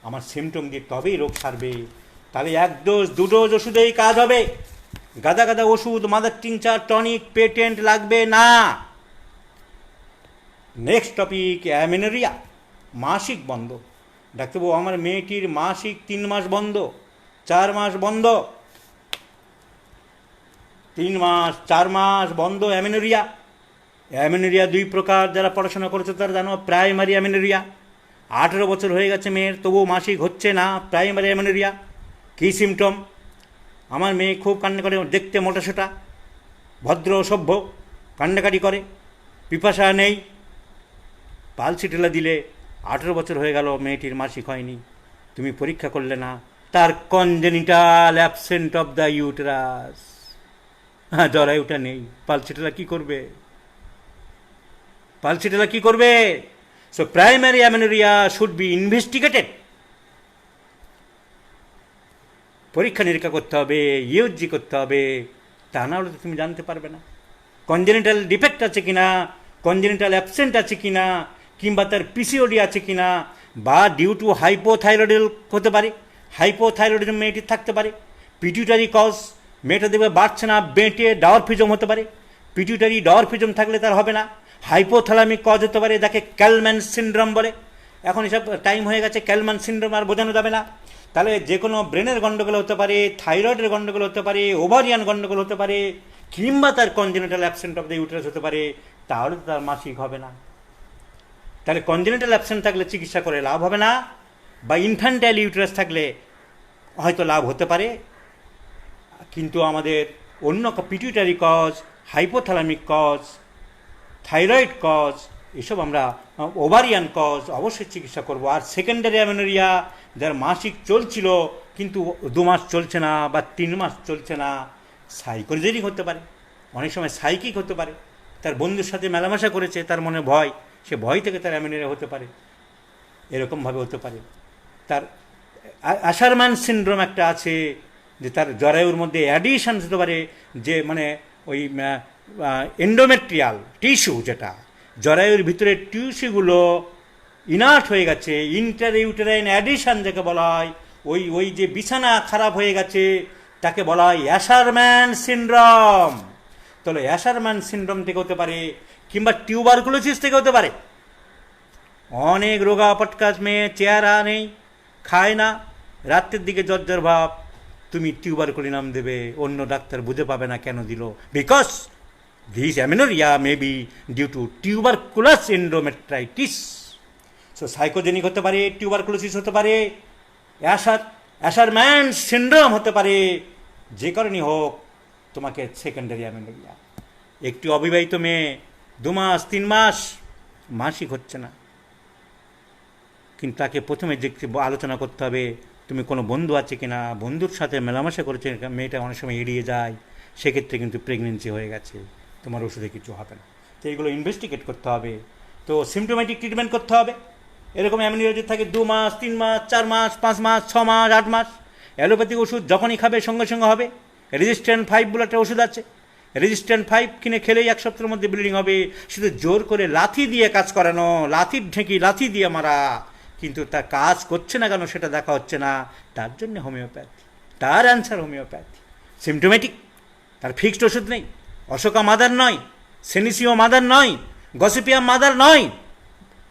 আমার সিমটম দিয়ে তবেই রোগ সারবে। তাহলে 1 ডোজ 2 ডোজ ওষুধেই কাজ হবে, গাদা গাদা ওষুধ, মাদার টিংচার, টনিক, পেটেন্ট লাগবে না। নেক্সট টপিক, অ্যামেনোরিয়া, মাসিক বন্ধ। ডাক্তারবাবু আমার মেয়েটির মাসিক 3 মাস বন্ধ, 4 মাস বন্ধ, 3 মাস 4 মাস বন্ধ। অ্যামেনোরিয়া, অ্যামেনোরিয়া 2 প্রকার, যারা পড়াশোনা করেছে তারা জানো। প্রাইমারি অ্যামেনোরিয়া, 18 বছর হয়ে গেছে মেয়ের, তবুও মাসিক হচ্ছে না, প্রাইমারি অ্যামেনোরিয়া। কী সিমটম? আমার মেয়ে খুব কান্না করে, দেখতে মোটাসোটা, ভদ্র সভ্য, কান্নাকাটি করে, পিপাসা নেই। পালসিটেলা দিলে 18 বছর হয়ে গেল মেয়েটির মাসিক হয়নি, তুমি পরীক্ষা করলে না। তার congenital absent of the uterus, হ্যাঁ জরায়ুটা নেই। পালসিটেলা কী করবে? পালসিটেলা কী করবে? So primary amenorrhoea should be investigated. পরীক্ষা নিরীক্ষা করতে হবে, ইউজি করতে হবে, তা না হলে তো তুমি জানতে পারবে না কনজেনিটাল ডিফেক্ট আছে কিনা, কনজেনিটাল অ্যাবসেন্ট আছে কিনা, কিংবা তার পিসিওডি আছে কিনা, বা ডিউ টু হাইপোথাইরয়েডিল হতে পারে, হাইপোথাইরয়েডিজম মেয়েটির থাকতে পারে। পিটিউটারি কজ, মেয়েটা দেখবে বাড়ছে না, বেঁটে ডাওয়ারফিজম হতে পারে, পিটিউটারি ডাওয়ারফিজম থাকলে তার হবে না। হাইপোথ্যালামিক কজ হতে পারে, যাকে ক্যালম্যান সিনড্রোম বলে। এখন এসব টাইম হয়ে গেছে, ক্যালম্যান সিনড্রোম আর বোঝানো যাবে না। তাহলে যে কোনো ব্রেনের গণ্ডগোল হতে পারে, থাইরয়েডের গণ্ডগোল হতে পারে, ওভারিয়ান গণ্ডগোল হতে পারে, কিংবা তার congenital absent of the uterus হতে পারে, তাহলে তো তার মাসিক হবে না। তাহলে কনজেনিটাল অ্যাবসেন্ট থাকলে চিকিৎসা করে লাভ হবে না, বা ইনফ্যান্টাইল ইউটেরাস থাকলে হয়তো লাভ হতে পারে, কিন্তু আমাদের অন্য pituitary cause, hypothalamic cause, thyroid cause, এসব আমরা ওভারিয়ান কজ অবশ্যই চিকিৎসা করব। আর সেকেন্ডারি অ্যামেনোরিয়া, যার মাসিক চলছিল কিন্তু 2 মাস চলছে না বা 3 মাস চলছে না, সাইকোলজেরিক হতে পারে, অনেক সময় সাইকিক হতে পারে। তার বন্ধুর সাথে মেলামেশা করেছে, তার মনে ভয়, সে ভয় থেকে তার অ্যামেনোরিয়া হতে পারে, এরকমভাবে হতে পারে। তার অ্যাশারম্যান সিনড্রোম একটা আছে, যে তার জরায়ুর মধ্যে অ্যাডিশন হতে পারে, যে মানে ওই এন্ডোমেট্রিয়াল টিস্যু, যেটা জরায়ুর ভিতরে টিস্যুগুলো ইনার্ট হয়ে গেছে, ইন্টার ইউটেরাইন অ্যাডিশন যাকে বলা হয়, ওই যে বিছানা খারাপ হয়ে গেছে, তাকে বলা হয় অ্যাশারম্যান সিনড্রোম। তাহলে অ্যাশারম্যান সিনড্রোম থেকে হতে পারে, কিংবা টিউবারকুলোসিস থেকে হতে পারে। অনেক রোগা পটকাস মেয়ে, চেহারা নেই, খায় না, রাত্রের দিকে জ্বর ভাব, তুমি টিউবারকুলিনাম দেবে, অন্য ডাক্তার বুঝে পাবে না কেন দিল, because this amenorrhoea may be due to tuberculous endometritis. So psychogenic হতে পারে, টিউবারকুলোসিস হতে পারে, অ্যাশারম্যান সিনড্রোম হতে পারে, যে কারণেই হোক তোমাকে সেকেন্ডারি অ্যামেনোরিয়া। একটি অবিবাহিত মেয়ে 2 মাস 3 মাস মাসিক হচ্ছে না, কিন্তু তাকে প্রথমে দেখতে আলোচনা করতে হবে তুমি কোনো বন্ধু আছে কিনা, বন্ধুর সাথে মেলামেশা করেছে, মেয়েটা অনেক সময় এড়িয়ে যায়, সেক্ষেত্রে কিন্তু প্রেগনেন্সি হয়ে গেছে। তোমার ওষুধে কিছু হবে না। তো এগুলো ইনভেস্টিগেট করতে হবে। তো সিমটোম্যাটিক ট্রিটমেন্ট করতে হবে। এরকম অ্যামিনিওলজি থাকে 2 মাস, 3 মাস, 4 মাস, 5 মাস, 6 মাস, 8 মাস। অ্যালোপ্যাথিক ওষুধ যখনই খাবে সঙ্গে সঙ্গে হবে। রেজিস্ট্যান্ট 5 বলে একটা ওষুধ আছে, রেজিস্ট্যান্ট 5 কিনে খেলেই 1 সপ্তাহের মধ্যে ব্লিডিং হবে। শুধু জোর করে লাথি দিয়ে কাজ করানো, লাথির ঢেঁকি লাথি দিয়ে মারা, কিন্তু তা কাজ করছে না কেন সেটা দেখা হচ্ছে না। তার জন্য হোমিওপ্যাথি, তার অ্যান্সার হোমিওপ্যাথি। সিমটোম্যাটিক, তার ফিক্সড ওষুধ নেই। অশোকা মাদার নয়, সেনিসিও মাদার নয়, গসিপিয়াম মাদার নয়।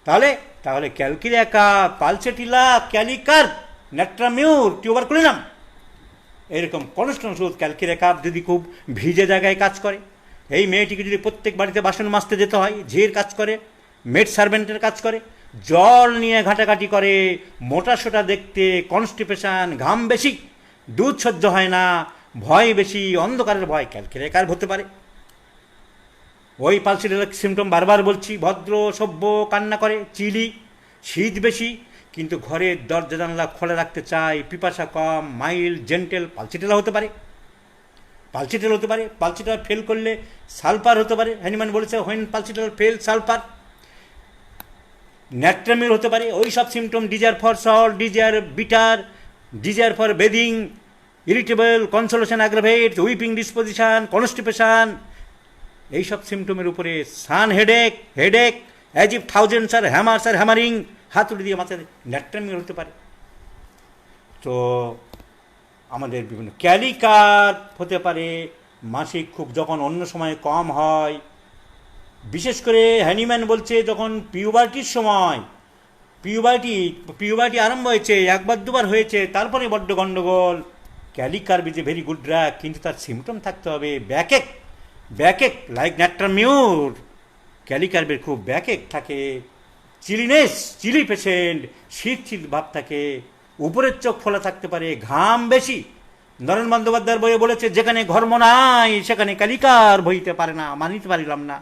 তাহলে তাহলে ক্যালকিরিয়াকা, পালসেটিলা, ক্যালিকার, ন্যাট্রামিউর, টিউবারকুলিনাম, এরকম কনস্ট্যান্ট ওষুধ। ক্যালকিরিয়াকা যদি খুব ভিজে জায়গায় কাজ করে, এই মেয়েটিকে যদি প্রত্যেক বাড়িতে বাসন মাজতে যেতে হয়, ঝির কাজ করে, মেড সার্ভেন্টের কাজ করে, জল নিয়ে ঘাটাঘাটি করে, মোটা সোটা দেখতে, কনস্টিপেশন, ঘাম বেশি, দুধ সহ্য হয় না, ভয় বেশি, অন্ধকারের ভয়, ক্যালকিরিয়াকার হতে পারে। ওই পালসেটিলার সিমটম বারবার বলছি, ভদ্র সভ্য, কান্না করে, চিলি, শীত বেশি, কিন্তু ঘরের দরজা জানলা খোলা রাখতে চায়, পিপাসা কম, মাইল্ড, জেন্টেল, পালসেটিলা হতে পারে। পালসেটিলা হতে পারে। পালসেটিলা ফেল করলে সালফার হতে পারে। হ্যানিম্যান বলেছে when pulsatilla fail sulphur. Natrum mur হতে পারে। ওই সব symptom, desire for salt, desire bitter, desire for bathing, irritable, consolation aggravate, weeping disposition, constipation, এইসব সিমটমের উপরে sun headache, headache as if thousands are hammers are hammering, হাতুড়ি দিয়ে মাথায়, ন্যাট্রামিউর হতে পারে। তো আমাদের বিভিন্ন ক্যালিকার হতে পারে। মাসিক খুব যখন অন্য সময় কম হয়, বিশেষ করে হ্যানিম্যান বলছে যখন পিউবার্টির সময়, পিউবার্টি আরম্ভ হয়েছে, একবার দুবার হয়েছে, তারপরে বড্ড গণ্ডগোল, kali carb is a very good drug, কিন্তু তার সিমটম থাকতে হবে ব্যাকেক, ব্যাকেক লাইক ন্যাট্রামিউর। ক্যালিকার্বের খুব ব্যাকেক থাকে, চিলিনেস, চিলি পেশেন্ট, শীত শীত ভাব থাকে, উপরের চোখ ফোলা থাকতে পারে, ঘাম বেশি। নরেন বন্দ্যোপাধ্যায়ের বইয়ে বলেছে যেখানে ঘর্ম নাই সেখানে ক্যালিকার বইতে পারে না, মানিতে পারিলাম না।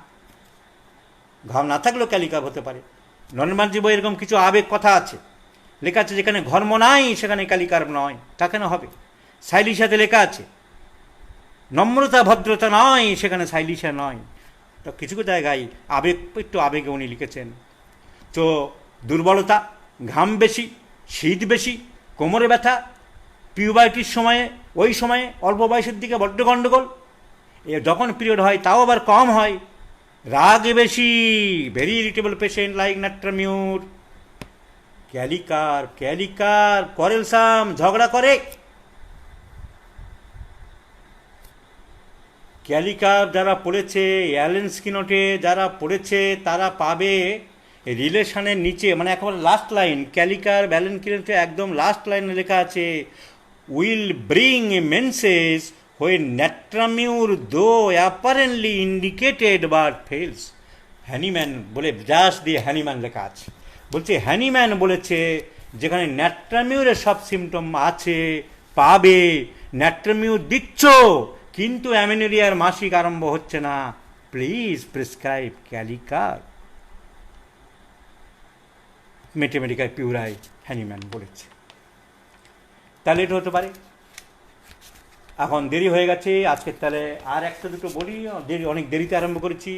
ঘাম না থাকলেও ক্যালিকার হতে পারে। নরেন বাঞ্জি বই এরকম কিছু আবেগ কথা আছে, লেখা আছে যেখানে ঘর্ম নাই সেখানে ক্যালিকার নয়, তা কেন হবে? সাইলিশাতে লেখা আছে নম্রতা ভদ্রতা নয় সেখানে সাইলিশা নয়। তো কিছু কিছু জায়গায় আবেগ, একটু আবেগে উনি লিখেছেন। তো দুর্বলতা, ঘাম বেশি, শীত বেশি, কোমরে ব্যথা, পিউবার্টির সময়ে, ওই সময়ে অল্প বয়সের দিকে বড্ড গণ্ডগোল, এ যখন পিরিয়ড হয় তাও আবার কম হয়, রাগ বেশি, ভেরি ইরিটেবল পেশেন্ট লাইক ন্যাট্রামিউর। ক্যালিকার, ক্যালিকার করেলসাম, ঝগড়া করে। ক্যালিকার যারা পড়েছে, অ্যালেন স্কিনটে যারা পড়েছে তারা পাবে রিলেশনের নিচে, মানে একেবারে লাস্ট লাইন, ক্যালিকার অ্যালেন স্কিনটে একদম লাস্ট লাইনে লেখা আছে, will bring menses when natrum mur though apparently indicated but fails. Hahnemann বলে, জাস্ট দিয়ে হ্যানিম্যান লেখা আছে, বলছে হ্যানিম্যান বলেছে যেখানে ন্যাট্রামিউরের সব সিমটম আছে পাবে, ন্যাট্রামিউর দিচ্ছ কিন্তু অ্যামেনোরিয়ার মাসিক আরম্ভ হচ্ছে না, please prescribe kali carb. Mathematical purely Hahnemann বলেছে। তাহলে এটা হতে পারে। এখন দেরি হয়ে গেছে আজকের, তাহলে আর একটা দুটো বলি, অনেক দেরিতে আরম্ভ করেছি,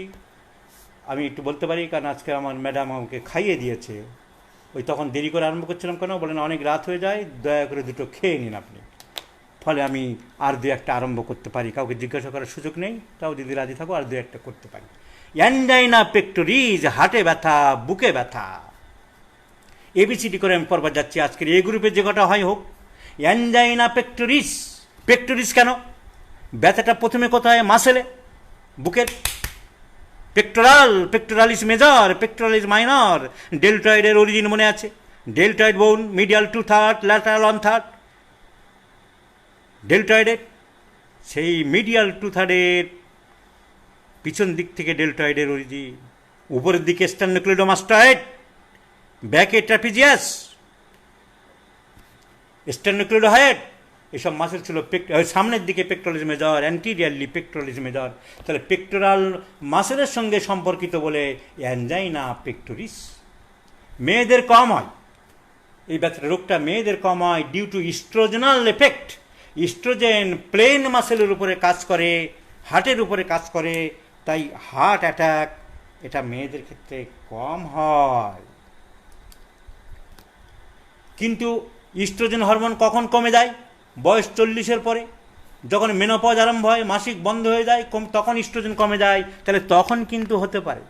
আমি একটু বলতে পারি কারণ আজকে আমার ম্যাডাম আমাকে খাইয়ে দিয়েছে। ওই তখন দেরি করে আরম্ভ করছিলাম কেন বলেন, অনেক রাত হয়ে যায়, দয়া করে দুটো খেয়ে নিন আপনি। ফলে আমি আর দু একটা আরম্ভ করতে পারি, কাউকে জিজ্ঞাসা করার সুযোগ নেই, তাও যদি রাজি থাকো আর দু একটা করতে পারি। অ্যানজাইনা পেক্টোরিস, হাটে ব্যথা, বুকে ব্যথা, এবিসিডি করে আমি পরবার যাচ্ছি। আজকের এই গ্রুপে যে কটা হয় হোক, অ্যানজাইনা পেক্টোরিস। পেক্টোরিস কেন? ব্যথাটা প্রথমে কোথায়? মাসেলে, বুকের। Pectoral, pectoralis major, pectoralis minor. ডেলটয়েডের অরিজিন মনে আছে, ডেলটয়েড বোন, মিডিয়াল 2/3, ল্যাটারাল 1/3। ডেলটয়েডের সেই মিডিয়াল 2/3 পিছন দিক থেকে ডেলটয়েডের অরিজিন, উপরের দিকে স্টার্নোক্লিডোমাস্টয়েড, ব্যাকে ট্রাপিজিয়াস, স্টার্নোক্লিডোহাইড, এসব মাসেল ছিল। সামনের দিকে পেক্টোরালিস মেজর, অ্যান্টিরিয়ারলি পেক্টোরালিস মেজর। তাহলে পেক্টোরাল মাসেলের সঙ্গে সম্পর্কিত বলে অ্যানজাইনা পেক্টোরিস। মেয়েদের কম হয় এই ব্যথাটা, রোগটা মেয়েদের কম হয় due to oestrogenal effect. Oestrogen plain মাসেলের উপরে কাজ করে, হার্টের উপরে কাজ করে, তাই হার্ট অ্যাটাক এটা মেয়েদের ক্ষেত্রে কম হয়। কিন্তু ইস্ট্রোজেন হরমোন কখন কমে যায়? বয়স 40-এর পরে, যখন মেনোপজ আরম্ভ হয়, মাসিক বন্ধ হয়ে যায়, তখন ইস্ট্রোজেন কমে যায়। তাহলে তখন কিন্তু হতে পারে।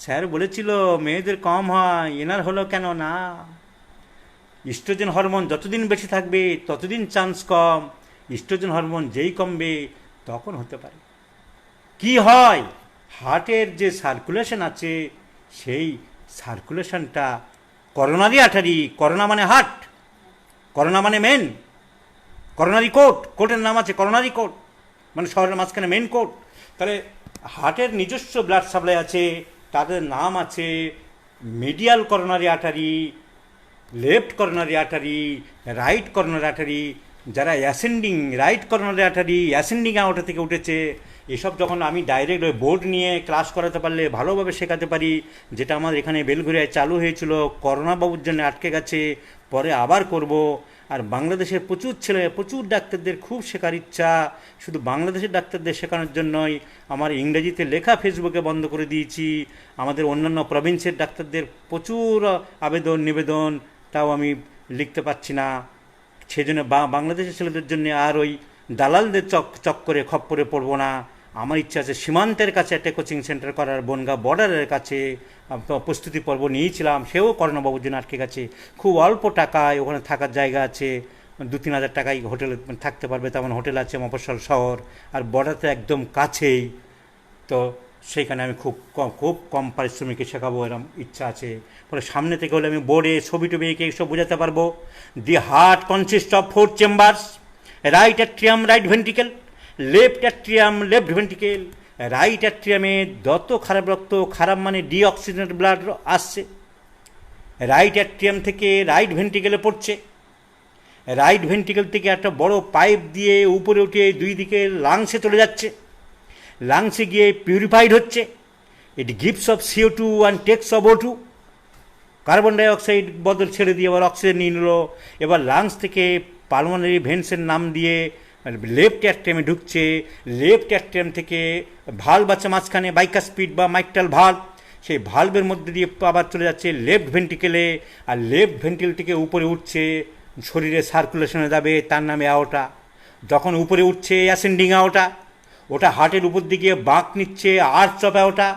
স্যার বলেছিল মেয়েদের কম হয়, এনার হলো কেন না? ইস্ট্রোজেন হরমোন যতদিন বেশি থাকবে ততদিন চান্স কম। ইস্ট্রোজেন হরমোন যেই কমবে তখন হতে পারে। কি হয়? হার্টের যে সার্কুলেশন আছে সেই সার্কুলেশনটা করোনারি আর্টারি, করোনা মানে হার্ট, করোনা মানে মেন, করোনারি কোর্ট, কোর্টের নাম আছে করোনারি কোর্ট, মানে শহরের মাঝখানে মেন কোর্ট। তাহলে হার্টের নিজস্ব ব্লাড সাপ্লাই আছে, তাদের নাম আছে medial coronary artery, left coronary artery, right coronary artery. যারা ascending right coronary artery ascending aorta থেকে উঠেছে, এসব যখন আমি ডাইরেক্ট ওই বোর্ড নিয়ে ক্লাস করাতে পারলে ভালোভাবে শেখাতে পারি, যেটা আমার এখানে বেলঘরিয়ায় চালু হয়েছিল, করোনা বাবুর জন্য আটকে গেছে, পরে আবার করব। আর বাংলাদেশের প্রচুর ছেলে, প্রচুর ডাক্তারদের খুব শেখার ইচ্ছা, শুধু বাংলাদেশের ডাক্তারদের শেখানোর জন্যই আমার ইংরেজিতে লেখা ফেসবুকে বন্ধ করে দিয়েছি। আমাদের অন্যান্য প্রভিন্সের ডাক্তারদের প্রচুর আবেদন নিবেদন, তাও আমি লিখতে পারছি না। সেজন্য বাংলাদেশের ছেলেদের জন্য আর ওই দালালদের চক্করে খপ্পরে পড়বো না। আমার ইচ্ছা আছে সীমান্তের কাছে একটা কোচিং সেন্টার করার, বনগাঁ বর্ডারের কাছে। প্রস্তুতি পর্ব নিয়েছিলাম, সেও করোনাবাবুর জন্য আটকে গেছে। খুব অল্প টাকায় ওখানে থাকার জায়গা আছে, 2-3 হাজার টাকায় হোটেলে থাকতে পারবে, তেমন হোটেল আছে মফস্বল শহর, আর বর্ডার তো একদম কাছেই। তো সেইখানে আমি খুব কম পারিশ্রমিকে শেখাবো, এরকম ইচ্ছা আছে। পরে সামনে থেকে হলে আমি বোর্ডে ছবি টবি এঁকে সব বোঝাতে পারবো। The heart consist of 4 chambers, right atrium right ventricle, left atrium left ventricle. Right অ্যাট্রিয়ামে যত খারাপ রক্ত, খারাপ মানে ডিঅক্সিজেনেটেড ব্লাড আসছে, রাইট অ্যাট্রিয়াম থেকে রাইট ভেন্ট্রিকেলে পড়ছে। রাইট ভেন্ট্রিকেল থেকে একটা বড় পাইপ দিয়ে উপরে উঠে দুই দিকে লাংসে চলে যাচ্ছে, লাংসে গিয়ে পিউরিফাইড হচ্ছে। It gives off CO2 and takes off O2, carbon dioxide বদল ছেড়ে দিয়ে আবার অক্সিজেন নিয়ে নিল। এবার লাংস থেকে পালমোনারি ভেন্সের নাম দিয়ে লেফট অ্যাট্রিয়ামে ঢুকছে। লেফট অ্যাট্রিয়াম থেকে ভাল্ব আছে মাঝখানে, বাইকাস্পিড বা মাইট্রাল ভাল্ব, সেই ভাল্বের মধ্যে দিয়ে আবার চলে যাচ্ছে লেফট ভেন্ট্রিকেলে, আর লেফট ভেন্ট্রিকেল থেকে উপরে উঠছে, শরীরে সার্কুলেশনে যাবে, তার নামে আওটা। যখন উপরে উঠছে অ্যাসেন্ডিং আওটা, ওটা হার্টের উপর দিকে বাঁক নিচ্ছে, আর্চ অফ আওটা।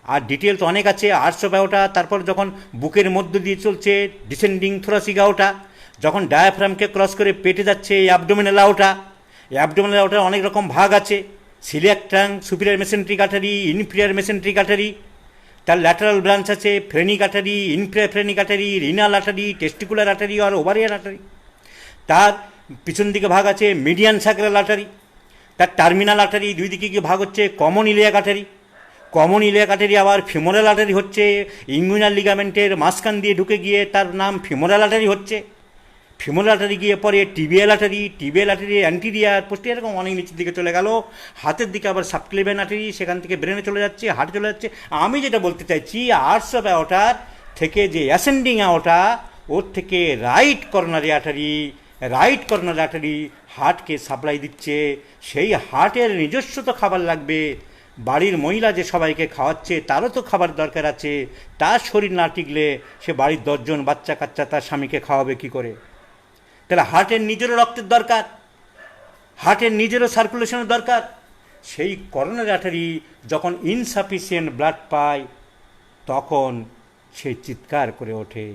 আর ডিটেলস অনেক আছে, আর্চ অফ আওটা। তারপর যখন বুকের মধ্য দিয়ে চলছে ডিসেন্ডিং থোরাসিক আওটা, যখন ডায়াফ্রামকে ক্রস করে পেটে যাচ্ছে অ্যাবডোমিনাল আওটা। অ্যাবডোমিনাল আওটার অনেক রকম ভাগ আছে, coeliac trunk, superior mesenteric artery, inferior mesenteric artery. তার ল্যাটারাল ব্রাঞ্চ আছে phrenic artery, infraphrenic artery, renal artery, testicular artery আর ওভারিয়ান আর্টারি। তার পিছন দিকে ভাগ আছে মিডিয়ান স্যাক্রাল আর্টারি। তার টার্মিনাল আর্টারি দুই দিকে গিয়ে ভাগ হচ্ছে common iliac artery. Common iliac artery আবার ফিমোরাল আর্টারি হচ্ছে, ইঙ্গুইনাল লিগামেন্টের মাঝখান দিয়ে ঢুকে গিয়ে তার নাম ফিমোরাল আর্টারি হচ্ছে। ফিমোরাল আর্টারি গিয়ে পরে tibial artery, tibial artery anterior পোস্টে, এরকম অনেক নিচের দিকে চলে গেল। হাতের দিকে আবার সাবক্লেভিয়ান আর্টারি, সেখান থেকে ব্রেনে চলে যাচ্ছে, হার্টে চলে যাচ্ছে। আমি যেটা বলতে চাইছি, আর্টস অফ অ্যাওটার থেকে যে অ্যাসেন্ডিং আওটা, ওর থেকে right coronary artery, right coronary artery হার্টকে সাপ্লাই দিচ্ছে। সেই হার্টের নিজস্ব তো খাবার লাগবে, বাড়ির মহিলা যে সবাইকে খাওয়াচ্ছে তারও তো খাবার দরকার আছে। তার শরীর না টিকলে সে বাড়ির 10 জন বাচ্চা কাচ্চা তার স্বামীকে খাওয়াবে কি করে? তাহলে হার্টের নিজেরও রক্তের দরকার, হার্টের নিজেরও সার্কুলেশনের দরকার। সেই করোনারি আর্টারি যখন ইনসাফিসিয়েন্ট ব্লাড পায়, তখন সে চিৎকার করে ওঠে,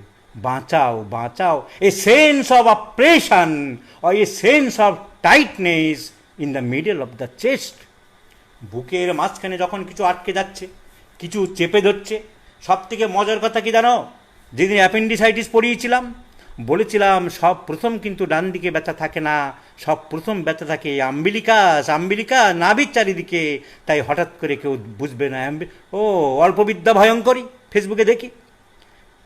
বাঁচাও বাঁচাও। A sense of oppression or a sense of tightness in the middle of the chest. বুকের মাঝখানে যখন কিছু আটকে যাচ্ছে, কিছু চেপে ধরছে। সব থেকে মজার কথা কি জানো? যেদিন অ্যাপেন্ডিসাইটিস পড়িয়েছিলাম, বলেছিলাম সব প্রথম কিন্তু ডান দিকে ব্যথা থাকে না, সব প্রথম ব্যথা থাকে আম্বিলিকা নাভির চারিদিকে। তাই হঠাৎ করে কেউ বুঝবে না। ও অল্পবিদ্যা ভয়ঙ্করী, ফেসবুকে দেখি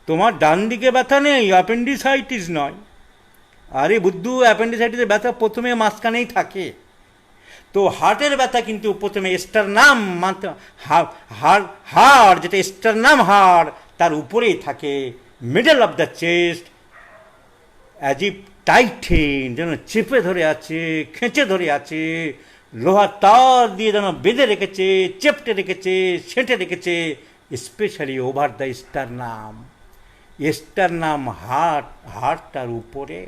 তোমার ডান দিকে ব্যথা নেই, অ্যাপেন্ডিসাইটিস নয়। আরে বুদ্ধু, অ্যাপেন্ডিসাইটিসের ব্যথা প্রথমে মাঝখানেই থাকে। তো হার্টের ব্যথা কিন্তু প্রথমে স্টারনাম, হাড় যেটা স্টারনাম হাড়, তার উপরেই থাকে, middle of the chest, as if tighten, যেন চেপে ধরে আছে, খেঁচে ধরে আছে। লোহার তার দিয়ে যেন বেঁধে রেখেছে, চেপটে রেখেছে, সেঁটে রেখেছে, স্পেশালি ওভার দ্য স্টারনাম, হাড়টার উপরে।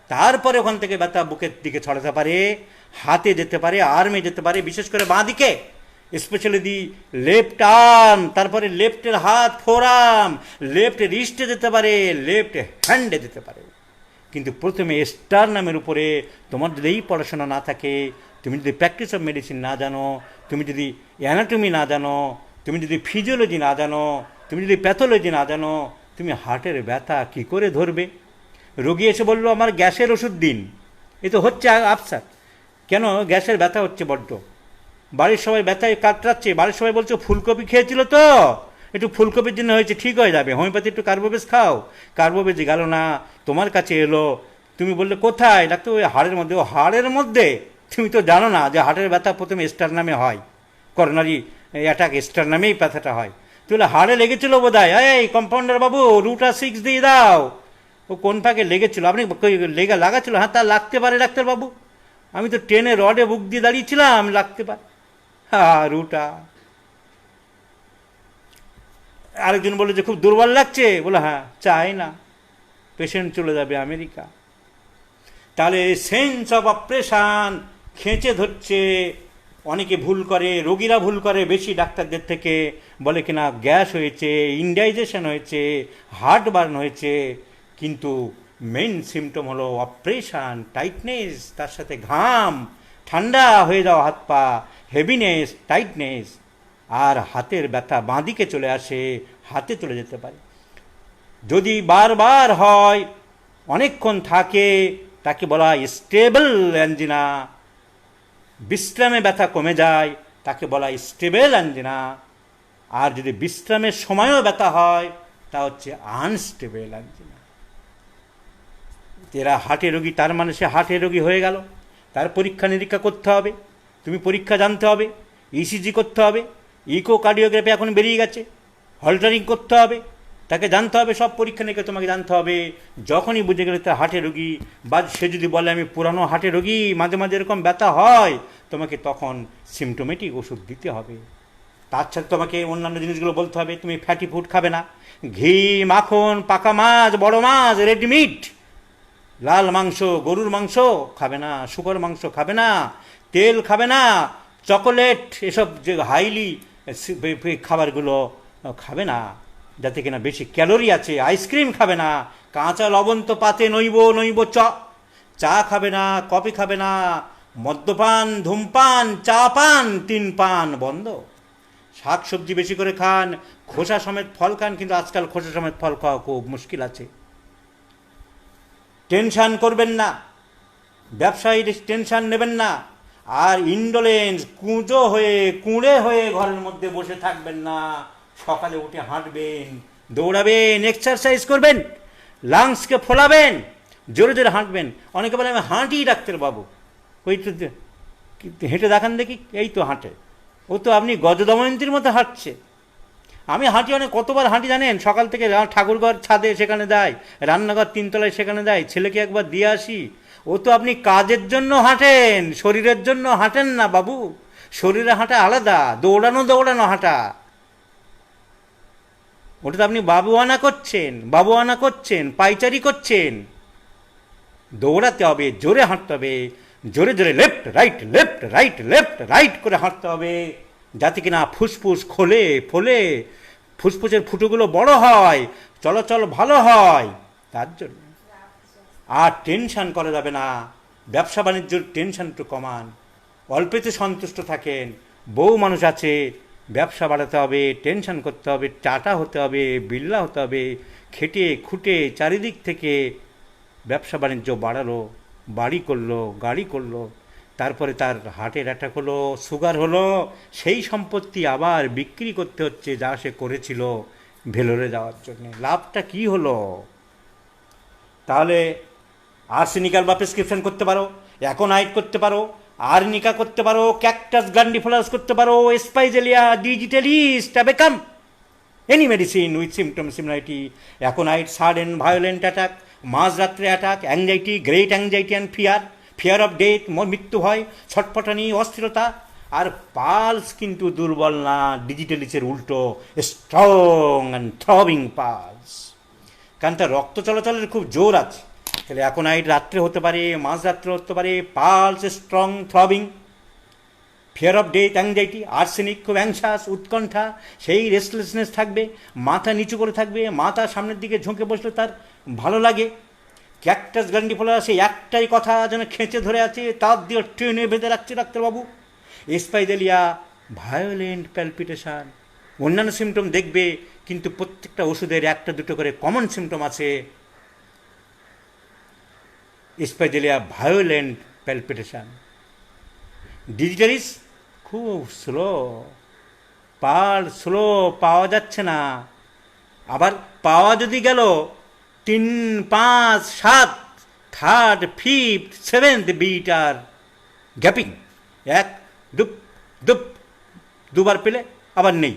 তারপরে ওখান থেকে ব্যথা বুকের দিকে ছড়াতে পারে, হাতে যেতে পারে, আর্মে যেতে পারে, বিশেষ করে বাঁ দিকে, স্পেশালি দি লেফট আর্ম, তারপরে লেফটের হাত, ফোর আর্ম, লেফট রিস্টে যেতে পারে, লেফট হ্যান্ডে যেতে পারে। কিন্তু প্রথমে স্টারনামের উপরে তোমার যদি এই পড়াশোনা না থাকে, তুমি যদি প্র্যাকটিস অফ মেডিসিন না জানো, তুমি যদি অ্যানাটমি না জানো, তুমি যদি ফিজিওলজি না জানো, তুমি যদি প্যাথোলজি না জানো, তুমি হার্টের ব্যথা কি করে ধরবে? রোগী এসে বললো আমার গ্যাসের ওষুধ দিন, এ তো হচ্ছে আফসার, কেন গ্যাসের ব্যথা হচ্ছে বড্ড, বাড়ির সবাই ব্যথায় কাতরাচ্ছে, বাড়ির সবাই বলছো ফুলকপি খেয়েছিল তো, একটু ফুলকপির জন্য হয়েছে, ঠিক হয়ে যাবে, হোমিওপ্যাথি একটু কার্বোবেজ খাও, কার্বোবেজ গেল না, তোমার কাছে এলো, তুমি বললে কোথায়? ডাক্তার ওই হাড়ের মধ্যে। ও হাড়ের মধ্যে? তুমি তো জানো না যে হাড়ের ব্যথা প্রথমে স্টারনামে হয়, করোনারি অ্যাটাক স্টারনামেই ব্যথাটা হয়। তুই হাড়ে লেগেছিল বোধ হয়, এই কম্পাউন্ডার বাবু রুটা 6 দিয়ে দাও। ও কোন ফাঁকে লেগেছিল? আপনি লাগাচ্ছিল? হ্যাঁ তা লাগতে পারে ডাক্তারবাবু, আমি তো ট্রেনে রডে বুক দিয়ে দাঁড়িয়েছিলাম, লাগতে পারে। হ্যাঁ রুটা। আরেকজন বললো যে খুব দুর্বল লাগছে, বলো হ্যাঁ চাই না, পেশেন্ট চলে যাবে আমেরিকা। তাহলে সেন্স অফ অপারেশন খেঁচে ধরছে, অনেকে ভুল করে, রোগীরা ভুল করে বেশি ডাক্তারদের থেকে, বলে কিনা গ্যাস হয়েছে, ইনডাইজেশন হয়েছে, হার্ট বার্ন হয়েছে, কিন্তু মেইন সিমটম হলো অপারেশন, টাইটনেস, তার সাথে ঘাম, ঠান্ডা হয়ে যাওয়া হাত পা, হেভিনেস, টাইটনেস, আর হাতের ব্যথা বাঁদিকে চলে আসে, হাতে চলে যেতে পারে। যদি বারবার হয়, অনেকক্ষণ থাকে, তাকে বলা হয় স্টেবল অ্যাঞ্জিনা। বিশ্রামে ব্যথা কমে যায়, তাকে বলা স্টেবল অ্যাঞ্জিনা। আর যদি বিশ্রামের সময়ও ব্যথা হয়, তা হচ্ছে আনস্টেবল অ্যাঞ্জিনা। এরা হার্টের রোগী, তার মানে সে হার্টের রোগী হয়ে গেল। তার পরীক্ষা নিরীক্ষা করতে হবে, তুমি পরীক্ষা জানতে হবে, ইসিজি করতে হবে, ইকোকার্ডিওগ্রাফি এখন বেরিয়ে গেছে, হল্টারিং করতে হবে, তাকে জানতে হবে, সব পরীক্ষা নিরীক্ষা তোমাকে জানতে হবে। যখনই বুঝে গেলে তার হার্টের রোগী, বা সে যদি বলে আমি পুরানো হার্টের রোগী, মাঝে মাঝে এরকম ব্যথা হয়, তোমাকে তখন সিমটোমেটিক ওষুধ দিতে হবে। তার সাথে তোমাকে অন্যান্য জিনিসগুলো বলতে হবে, তুমি ফ্যাটি ফুড খাবে না, ঘি, মাখন, পাকা মাছ, বড় মাছ, রেড মিট, লাল মাংস, গরুর মাংস খাবে না, শুকর মাংস খাবে না, তেল খাবে না, চকোলেট, এসব যে হাইলি খাবারগুলো খাবে না, যাতে কিনা বেশি ক্যালোরি আছে। আইসক্রিম খাবে না, কাঁচা লবণ পাতে নইব চা খাবে না, কফি খাবে না, মদ্যপান, ধূমপান, চা পান, 3 পান বন্ধ। শাক সবজি বেশি করে খান, খোসা সমেত ফল খান, কিন্তু আজকাল খোসা সমেত ফল খাওয়া খুব মুশকিল আছে। টেনশান করবেন না, ব্যবসায়ী টেনশান নেবেন না, আর ইন্ডোলেন্স, কুঁড়ে হয়ে ঘরের মধ্যে বসে থাকবেন না। সকালে উঠে হাঁটবেন, দৌড়াবেন, এক্সারসাইজ করবেন, লাংসকে ফোলাবেন, জোরে জোরে হাঁটবেন। অনেকে বলে আমি হাঁটি ডাক্তারবাবু, ওই তো হেঁটে দেখান দেখি, এই তো হাঁটে, ও তো আপনি গজদময়ন্তীর মতো হাঁটছে। আমি হাঁটি, অনেক কতবার হাঁটি জানেন, সকাল থেকে ঠাকুরঘর ছাদে সেখানে দেয়, রান্নাঘর 3 তলায় সেখানে দেয়, ছেলেকে একবার দিয়ে আসি। ও তো আপনি কাজের জন্য হাঁটেন, শরীরের জন্য হাঁটেন না বাবু। শরীরে হাঁটা আলাদা, দৌড়ানো হাঁটা, ওটা তো আপনি বাবুয়ানা করছেন, পাইচারি করছেন। দৌড়াতে হবে, জোরে হাঁটতে হবে, জোরে জোরে left right left right left right করে হাঁটতে হবে, যাতে কিনা ফুসফুস ফোলে, ফুসফুসের ফুটোগুলো বড় হয়, চলাচল ভালো হয়, তার জন্য। আর টেনশান করা যাবে না, ব্যবসা বাণিজ্যর টেনশান একটু কমান, অল্পেতে সন্তুষ্ট থাকেন। বহু মানুষ আছে, ব্যবসা বাড়াতে হবে, টেনশান করতে হবে, টাটা হতে হবে, বিল্লা হতে হবে, খেটে খুঁটে চারিদিক থেকে ব্যবসা বাণিজ্য বাড়ালো, বাড়ি করলো, গাড়ি করলো, তারপরে তার হার্টের অ্যাটাক হলো, সুগার হলো, সেই সম্পত্তি আবার বিক্রি করতে হচ্ছে যা সে করেছিল ভেলোরে যাওয়ার জন্য। লাভটা কি হলো? তাহলে আর্সেনিকাল বা প্রেসক্রিপশন করতে পারো, অ্যাকোনাইট করতে পারো, আর্নিকা করতে পারো, ক্যাকটাস গ্রান্ডিফোলাস করতে পারো, spigelia digitalis tabacum, any medicine with symptom similarity. Aconite sudden violent attack, মাঝরাত্রে attack, anxiety, great anxiety and fear, fear of death, মৃত্যু ভয়, ছটফটানি, অস্থিরতা। আর পালস কিন্তু দুর্বল না, ডিজিটালিসের উল্টো, স্ট্রং অ্যান্ড থ্রবিং পালস, কারণ তার রক্ত চলাচলের খুব জোর আছে। তাহলে অ্যাকোনাইট রাত্রে হতে পারে, মাঝরাত্রে হতে পারে, pulse strong, throbbing. Fear of death, anxiety, arsenic খুব অ্যাংশাস, উৎকণ্ঠা, সেই রেস্টলেসনেস থাকবে, মাথা নিচু করে থাকবে, মাথা সামনের দিকে ঝুঁকে বসলে তার ভালো লাগে। ক্যাকটাস গ্র্যান্ডিফোলা, সেই একটাই কথা যেন খেঁচে ধরে আছে, তার দিয়ে ট্রেনে বেঁধে রাখছে ডাক্তারবাবু। এসপাইডেলিয়া, ভায়োলেন্ট প্যালপিটেশন, অন্যান্য সিমটম দেখবে, কিন্তু প্রত্যেকটা ওষুধের একটা দুটো করে কমন সিমটম আছে। এসপাইডেলিয়া, ভায়োলেন্ট প্যালপিটেশন। ডিজিটালিস খুব স্লো, স্লো, পাওয়া যাচ্ছে না। আবার পাওয়া যদি গেল 3, 5, 7, থার্ড, ফিফথ, সেভেন্থ বিট আর গ্যাপিং। এক দুপ দুপ, দুবার পেলে আবার নেই,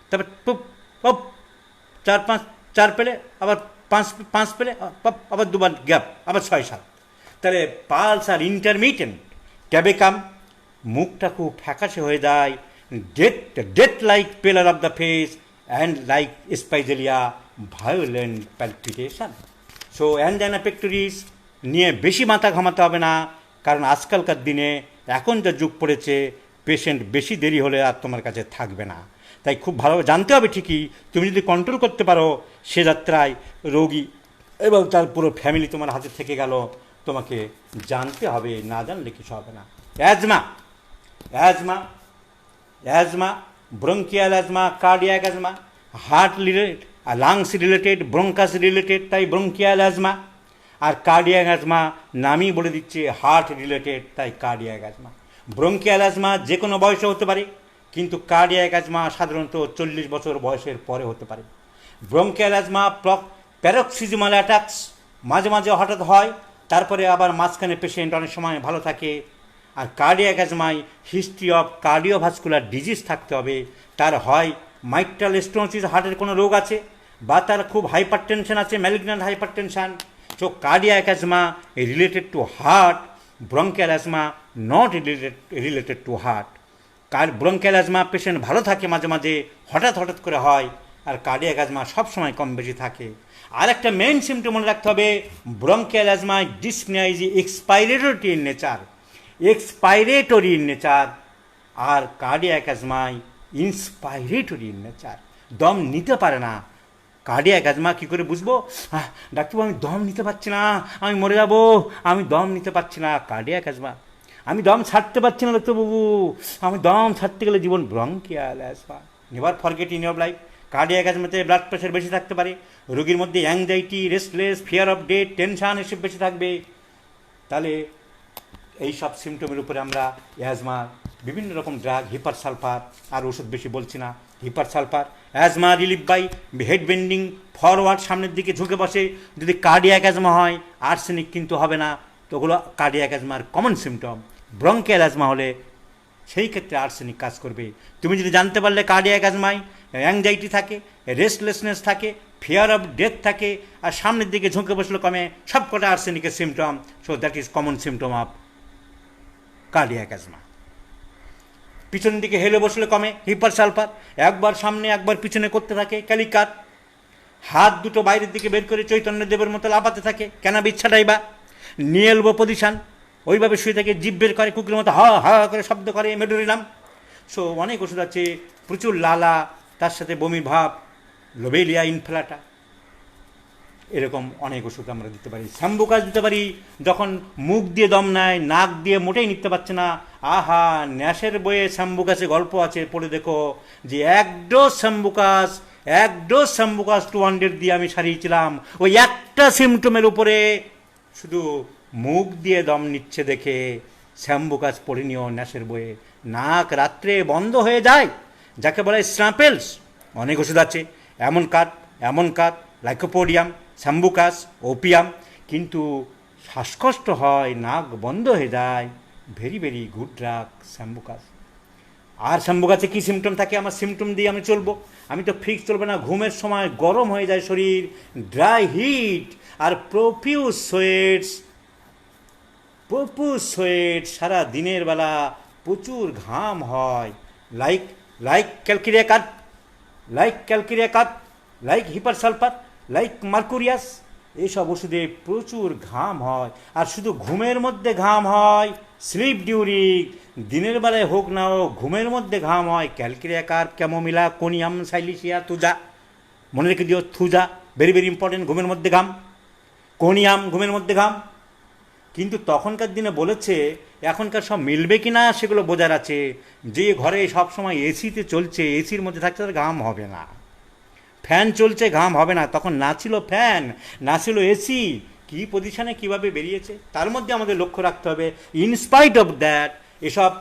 তারপর পুপ পপ, 4, 5, 4 পেলে আবার 5 পেলে আবার দুবার গ্যাপ, আবার 6, 7। তাহলে পালস আর ইন্টারমিটেন্ট। ট্যাবেকাম, মুখটা খুব ফ্যাকাশে হয়ে যায়, death like pillar of the face, and like Spigelia, violent palpitation. So angina pectoris নিয়ে বেশি মাথা ঘামাতে হবে না, কারণ আজকালকার দিনে এখন যা যুগ পড়েছে, পেশেন্ট বেশি দেরি হলে আর তোমার কাছে থাকবে না। তাই খুব ভালো জানতে হবে ঠিকই, তুমি যদি কন্ট্রোল করতে পারো, সে যাত্রায় রোগী এবং তার পুরো ফ্যামিলি তোমার হাতে থেকে গেল। তোমাকে জানতে হবে, না জানলে কিছু হবে না। Asthma, asthma, asthma, bronchial asthma, cardiac asthma, heart related, lungs related, bronchus related, তাই ব্রঙ্কিয়াল অ্যাজমা। আর কার্ডিয়াক অ্যাজমা নামই বলে দিচ্ছে হার্ট রিলেটেড, তাই কার্ডিয়াক অ্যাজমা। ব্রঙ্কিয়াল অ্যাজমা যে কোনো বয়সে হতে পারে, কিন্তু কার্ডিয়াক অ্যাজমা সাধারণত 40 বছর বয়সের পরে হতে পারে। ব্রঙ্কিয়াল অ্যাজমা প্যারক্সিজমাল অ্যাটাকস মাঝে মাঝে হঠাৎ হয়, তারপরে আবার মাঝখানে পেশেন্ট অনেক সময় ভালো থাকে। আর কার্ডিয়াক অ্যাজমায় হিস্ট্রি অফ কার্ডিওভাস্কুলার ডিজিজ থাকতে হবে, তার হয় মাইট্রাল স্টেনোসিস, হার্টের কোনো রোগ আছে, বা তার খুব হাইপার টেনশন আছে, malignant hyper tension. So cardiac asthma related to heart, bronchial asthma not related to heart. Bronchial asthma patient ভালো থাকে, মাঝে মাঝে হঠাৎ হঠাৎ করে হয়, আর কার্ডিয়াক অ্যাজমা সবসময় কম বেশি থাকে। আর একটা মেইন সিমটম মনে রাখতে হবে, bronchial asthma dyspnoea is expiratory in nature, expiratory in nature. আর কার্ডিয়াক অ্যাজমায় ইন্সপাইরেটরি ইন নেচার, দম নিতে পারে না। কার্ডিয়াক অ্যাজমা কী করে বুঝবো? ডাক্তারবাবু আমি দম নিতে পারছি না, আমি মরে যাব, আমি দম নিতে পারছি না। Cardiac asthma. আমি দম ছাড়তে পারছি না ডাক্তারবাবু, আমি দম ছাড়তে গেলে জীবন। Bronchial asthma. Never forget in your life, cardiac অ্যাজমাতে ব্লাড প্রেশার বেশি থাকতে পারে, রোগীর মধ্যে anxiety, restless, fear of death, tension এসব বেশি থাকবে। তাহলে এই সব সিমটমের উপরে আমরা অ্যাজমা বিভিন্ন রকম ড্রাগ, হিপার সালফার, আর ওষুধ বেশি বলছি না, hepar sulphur. Asthma relief by head bending, forward, সামনের দিকে ঝুঁকে বসে। যদি কার্ডিয়াক অ্যাজমা হয়, আর্সেনিক কিন্তু হবে না, তো ওগুলো কার্ডিয়াক অ্যাজমার কমন সিমটম। ব্রঙ্কিয়াল অ্যাজমা হলে সেই ক্ষেত্রে আর্সেনিক কাজ করবে। তুমি যদি জানতে পারলে কার্ডিয়াক অ্যাজমায় অ্যাংজাইটি থাকে, রেস্টলেসনেস থাকে, ফিয়ার অফ ডেথ থাকে, আর সামনের দিকে ঝুঁকে বসলে কমে, সবকটা আর্সেনিকের symptom. So that is common symptom of cardiac asthma. পিছনের দিকে হেলে বসলে কমে, হিপার সালফার। একবার সামনে একবার পিছনে করতে থাকে, ক্যালিকার। হাত দুটো বাইরের দিকে বের করে চৈতন্যদেবের মতো লাফাতে থাকে, কেন বিচ্ছাটাই বা। নিয়েলবো পজিশন, ওইভাবে শুয়ে থাকে, জিভ বের করে, কুকুরের মতো হা হা করে শব্দ করে, মেডোরিলাম। সো অনেক ওষুধ আছে, প্রচুর লালা, তার সাথে বমির ভাব, লোবেলিয়া ইনফ্লাটা, এরকম অনেক ওষুধ আমরা দিতে পারি। স্যাম্বুকাস দিতে পারি, যখন মুখ দিয়ে দম নেয়, নাক দিয়ে মোটেই নিতে পারছে না। আহা, ন্যাসের বইয়ে স্যাম্বুকাসে গল্প আছে, পড়ে দেখো, যে এক ডোজ স্যাম্বুকাস 200 দিয়ে আমি সারিয়েছিলাম, ওই একটা সিমটমের উপরে। শুধু মুখ দিয়ে দম নিচ্ছে দেখে স্যাম্বুকাস পড়ে নিও ন্যাসের বইয়ে। নাক রাত্রে বন্ধ হয়ে যায়, যাকে বলে স্নাপেলস। অনেক ওষুধ আছে, এমন কাত, লাইকোপোডিয়াম, স্যাম্বুকাস, ওপিয়াম। কিন্তু শ্বাসকষ্ট হয়, নাক বন্ধ হয়ে যায়, ভেরি ভেরি গুড ড্রাগ স্যাম্বুকাস। আর স্যাম্বুকাসে কী সিমটম থাকে? আমার সিমটম দিয়ে আমি চলবো, আমি তো ফিক্স চলবে না। ঘুমের সময় গরম হয়ে যায় শরীর, ড্রাই হিট আর প্রফিউজ সোয়েটস, প্রচুর সোয়েট, সারা দিনের বেলা প্রচুর ঘাম হয়, like like calcarea carb, like calcarea carb, like hepar sulphur, like mercurius. এইসব ওষুধে প্রচুর ঘাম হয়। আর শুধু ঘুমের মধ্যে ঘাম হয়, স্লিপ ডিউরিং, দিনের বেলায় হোক না হোক ঘুমের মধ্যে ঘাম হয়। ক্যালকিরিয়া carp, chamomilla, conium, silicea, Thuja, মনে রেখে দিও, থুজা ভেরি ভেরি ইম্পর্টেন্ট, ঘুমের মধ্যে ঘাম। কোনিয়াম, ঘুমের মধ্যে ঘাম। কিন্তু তখনকার দিনে বলেছে, এখনকার সব মিলবে কি না সেগুলো বোঝার আছে। যে ঘরে সব সময় এসিতে চলছে, এসির মধ্যে থাকতে তার ঘাম হবে না। ফ্যান চলছে, ঘাম হবে না। তখন না ছিল ফ্যান, না ছিল এসি, কী পজিশনে কীভাবে বেরিয়েছে তার মধ্যে আমাদের লক্ষ্য রাখতে হবে। ইনস্পাইট অফ দ্যাট, এসব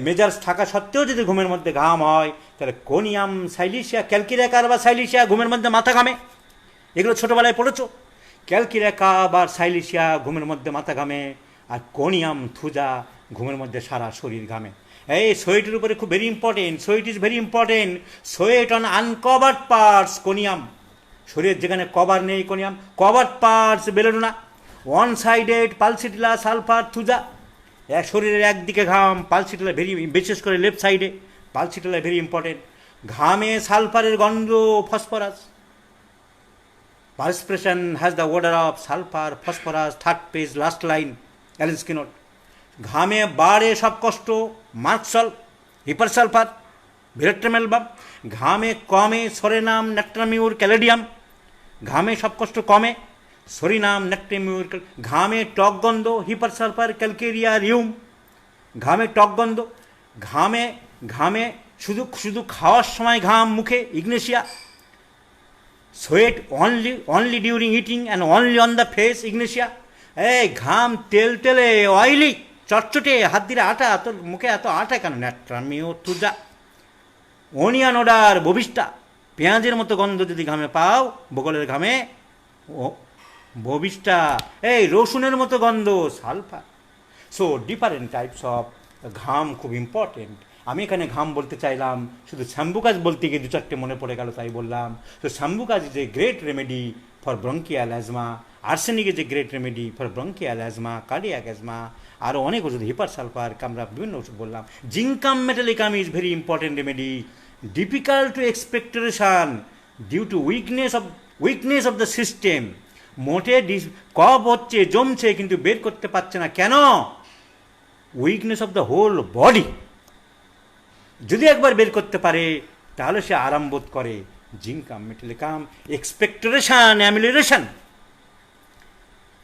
মেজার্স থাকা সত্ত্বেও যদি ঘুমের মধ্যে ঘাম হয়, তাহলে কোনিয়াম, সাইলিসিয়া, ক্যালকিরিয়া কার্প বা সাইলিসিয়া ঘুমের মধ্যে মাথা ঘামে। এগুলো ছোটোবেলায় পড়েছো। ক্যালকিরিয়া কার্প আর সাইলিসিয়া ঘুমের মধ্যে মাথা ঘামে, আর কোনিয়াম, থুজা ঘুমের মধ্যে সারা শরীর ঘামে। এই সোয়েটের উপরে খুব very important, sweat is very important. Sweat on uncovered parts, conium. শরীরের যেখানে কভার নেই, conium. Covered parts, belladonna. One sided, pulsatilla, sulphur, Thuja. শরীরের একদিকে ঘাম, পালসিটিলা ভেরি, বিশেষ করে লেফট সাইডে পালসিটিলা ভেরি ইম্পর্টেন্ট। ঘামে সালফারের গন্ধ, phosphorus. Perspiration has the odor of sulfur, phosphorus, third page, last line, Allen Skinner. ঘামে বাড়ে সব কষ্ট, মার্কসল, হিপারসালফার, ভিরেট্রামেলবাম। ঘামে কমে সরেনাম, ন্যাট্রামিউর, ক্যালেডিয়াম। ঘামে সব কষ্ট কমে, সরিনাম, ন্যাট্রামিউর। ঘামে টক গন্ধ, হিপারসালফার, ক্যালকেরিয়া, রিউম। ঘামে টক গন্ধ। ঘামে ঘামে শুধু শুধু খাওয়ার সময় ঘাম মুখে, Ignatia. Sweat only during eating and only on the face, Ignatia. এই ঘাম তেল তেলে, অয়েলি, চটচটে, হাত দিলে আটা, তোর মুখে এত আটা কেন, natrum mur, thuja. Onion odour, bovista. পেঁয়াজের মতো গন্ধ যদি ঘামে পাও, বগলের ঘামে, ও ববিষ্টা। এই রসুনের মতো গন্ধ, sulphur. So different types of ঘাম খুব ইম্পর্টেন্ট। আমি এখানে ঘাম বলতে চাইলাম, শুধু শ্যাম্বুকাজ বলতে গিয়ে দু চারটে মনে পড়ে গেল তাই বললাম। তো sambucus is a great remedy for bronchial asthma. Arsenic is a great remedy for bronchial asthma, cardiac asthma. আরও অনেক ওষুধ, হিপারসালফার, আমরা বিভিন্ন ওষুধ বললাম। Zincum metallicum is very important remedy. Difficult to expectoration due to weakness of the system. মোটে কফ হচ্ছে, জমছে, কিন্তু বের করতে পারছে না। কেন? Weakness of the whole body. যদি একবার বের করতে পারে তাহলে সে আরাম বোধ করে। Zincum metallicum. এক্সপেক্টোরেশন, অ্যামিলেশন।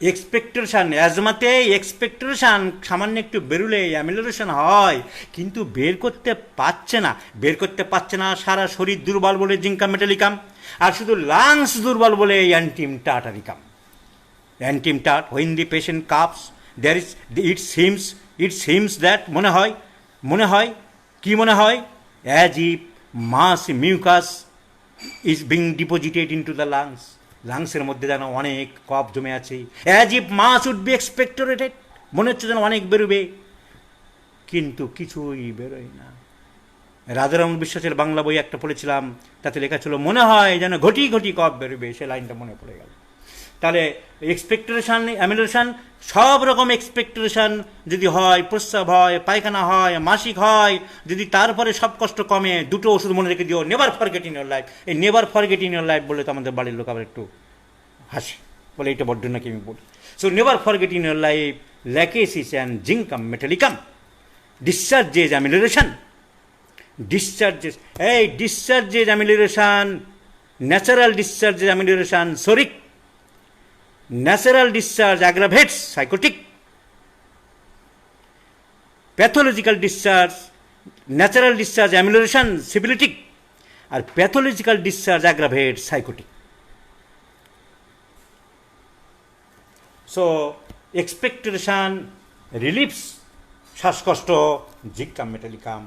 এক্সপেক্টোরেশন, অ্যাজমাতে এক্সপেক্টোরেশন সামান্য একটু বেরুলে অ্যামিলেশন হয়, কিন্তু বের করতে পারছে না। বের করতে পারছে না, সারা শরীর দুর্বল বলে জিঙ্কাম মেটালিকাম। আর শুধু লাংস দুর্বল বলে অ্যান্টিম টাটারিকাম। অ্যান্টিম টাট, when the patient coughs there is, it seems that, মনে হয় কি মনে হয়? As if mass mucus is being deposited into the lungs. লাংসের মধ্যে যেন অনেক কফ জমে আছে। As if mass would be expectorated, মনে হচ্ছে যেন অনেক বেরোবে, কিন্তু কিছুই বেরোয় না। রাজারাম বিশ্বাসের বাংলা বই একটা পড়েছিলাম, তাতে লেখা ছিল মনে হয় যেন ঘটি ঘটি কফ বেরোবে। সে লাইনটা মনে পড়ে গেল। তাহলে এক্সপেক্টোরেশন, অ্যামিলেশন, সব রকম এক্সপেক্টোরেশন যদি হয়, প্রস্রাব হয়, পায়খানা হয়, মাসিক হয়, যদি তারপরে সব কষ্ট কমে, দুটো ওষুধ মনে রেখে দিও। Never forget in your life. এই never forget in your life বলে তো আমাদের বাড়ির লোক আবার একটু হাসি, বলে এটা বড্ড নাকি আমি বলি। So never forget in your life, lachesis and zincum metallicum. Discharges, amelioration. Discharges, এই discharges, amelioration, natural discharges, amelioration, psoric. Natural discharge aggravates psychotic. Pathological discharge, natural discharge amelioration syphilitic, আর pathological discharge aggravates psychotic. So expectoration relieves শ্বাসকষ্ট, zincum metallicum.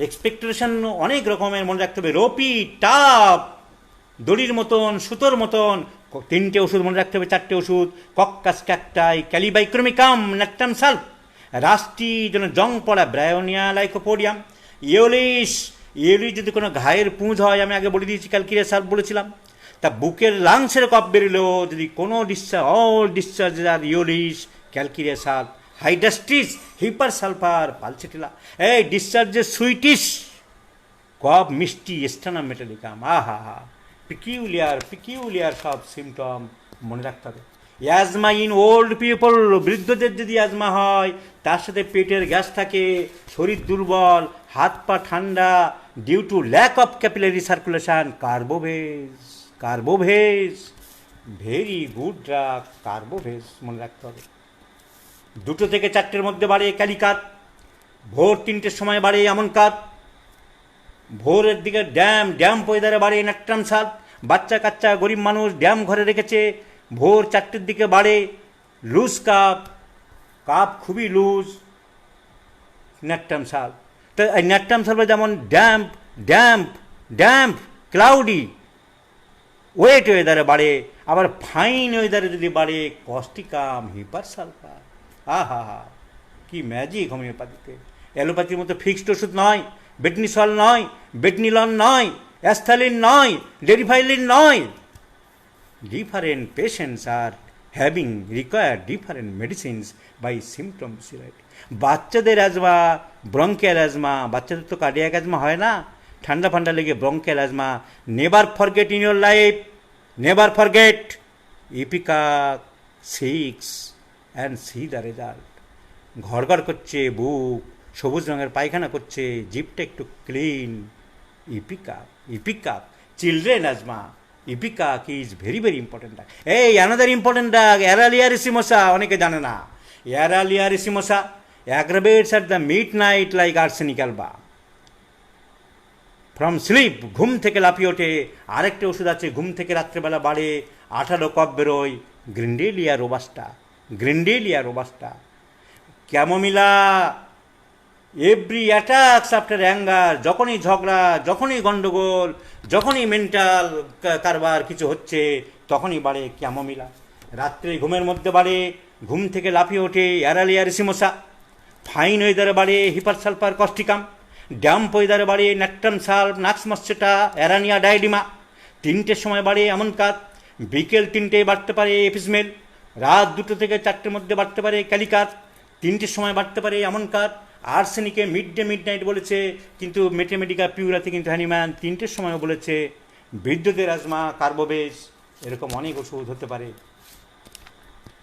Expectoration অনেক রকমের, মনে রাখতে হবে। রোপি, টাপ, দড়ির মতন, সুতোর মতন। তিনটে ওষুধ মনে রাখতে হবে, চারটে ওষুধ। কক্কাস ক্যাকটাই, ক্যালিবাইক্রোমিকাম, ন্যাকটাম সাল্ফ। রাস্টি যেন জং পড়া, ব্রায়োনিয়া লাইকোপোডিয়াম। ইওলিস যদি কোনো ঘায়ের পুঁজ হয়, আমি আগে বলে দিয়েছি, ক্যালকিরিয়া সাল্ফ বলেছিলাম। তা বুকের লাংসের কফ বেরোলেও যদি কোনো ডিসচার্জ, অল ডিসচার্জ আর ইওলিস, ক্যালকিরিয়াসাল, হাইডাস্ট্রিস, হিপারসালফার, পালসেটিলা। এই ডিসচার্জের সুইটিশ, কফ মিষ্টি, স্টানাম মেটালিকাম। আহা হা, পিকিউলিয়ার সব সিমটম মনে রাখতে হবে। অ্যাজমা ইন ওল্ড পিপল, বৃদ্ধদের যদি অ্যাজমা হয়, তার সাথে পেটের গ্যাস থাকে, শরীর দুর্বল, হাত পা ঠান্ডা, due to lack of capillary circulation. Carbo veg very good drug, carbo veg মনে রাখতে হবে। 2 থেকে 4টের মধ্যে বাড়ে ক্যালিকাত, ভোর 3টের সময় বাড়ে এমন কাত, ভোরের দিকে ড্যাম্প ওয়েদারে বাড়ে ন্যাট্রাম সাল। বাচ্চা কাচ্চা গরিব মানুষ ড্যাম ঘরে রেখেছে, ভোর 4টের দিকে বাড়ে লুজ কাপ খুবই লুজ, ন্যাট্রাম সাল। তো এই ন্যাট্রাম সালফে যেমন ড্যাম্প ক্লাউডি ওয়েট ওয়েদারে বাড়ে, আবার ফাইন ওয়েদারে যদি বাড়ে কস্টিকাম, হিপারসালফার। আহা হা, কি ম্যাজিক হোমিওপ্যাথিতে। অ্যালোপ্যাথির মতো ফিক্সড ওষুধ নয়, বেটনিসল নয়, বেটনিলন নয়, অ্যাস্থ্যালিন নয়, ডেরিফাইলিন নয়। Different patients are having required different medicines by symptoms. বাচ্চাদের অ্যাজমা, ব্রঙ্কিয়াল অ্যাজমা, বাচ্চাদের তো কার্ডিয়াক অ্যাজমা হয় না, ঠান্ডা ফান্ডা লেগে bronchial asthma. Never forget in your life, never forget ipecac 6 and see the result. ঘড়ঘড় করছে বুক, সবুজ রঙের পায়খানা করছে, জিপটা একটু clean. Ipecac children asthma, ipecac is very important drug. এই অ্যানাদার ইম্পর্টেন্ট ডাক, অ্যারালিয়া রেসিমোসা, অনেকে জানে না। Aralia racemosa aggravates at the midnight like arsenic alba. From sleep, ঘুম থেকে লাফিয়ে ওঠে। আরেকটা ওষুধ আছে, ঘুম থেকে রাত্রেবেলা বাড়ে, 18 কফ বেরোয়, grindelia robusta. Chamomilla every attacks after anger, যখনই ঝগড়া, যখনই গন্ডগোল, যখনই মেন্টাল কারবার কিছু হচ্ছে, তখনই বাড়ে ক্যামোমিলা। রাত্রে ঘুমের মধ্যে বাড়ে, ঘুম থেকে লাফিয়ে ওঠে অ্যারালিয়া রেসিমোসা। ফাইন ওয়েদারে বাড়ে হিপারসালফার কস্টিকাম, ড্যাম্প ওয়েদারে বাড়ে ন্যাট্রাম সালফ, নাক্স মস্সেটা, অ্যারানিয়া ডায়ডিমা। 3টের সময় বাড়ে এমন কাত, বিকেল 3টেয় বাড়তে পারে এপিসমেল, রাত 2 থেকে 4টের মধ্যে বাড়তে পারে ক্যালিকাত, 3টের সময় বাড়তে পারে এমন কাত। আর্সেনিকে মিড নাইট বলেছে, কিন্তু মেটেমেটিকা পিউরাতে কিন্তু হ্যানিম্যান 3টের সময়ও বলেছে। বৃদ্ধদের অ্যাজমা, কার্বোভেজ, এরকম অনেক ওষুধ হতে পারে।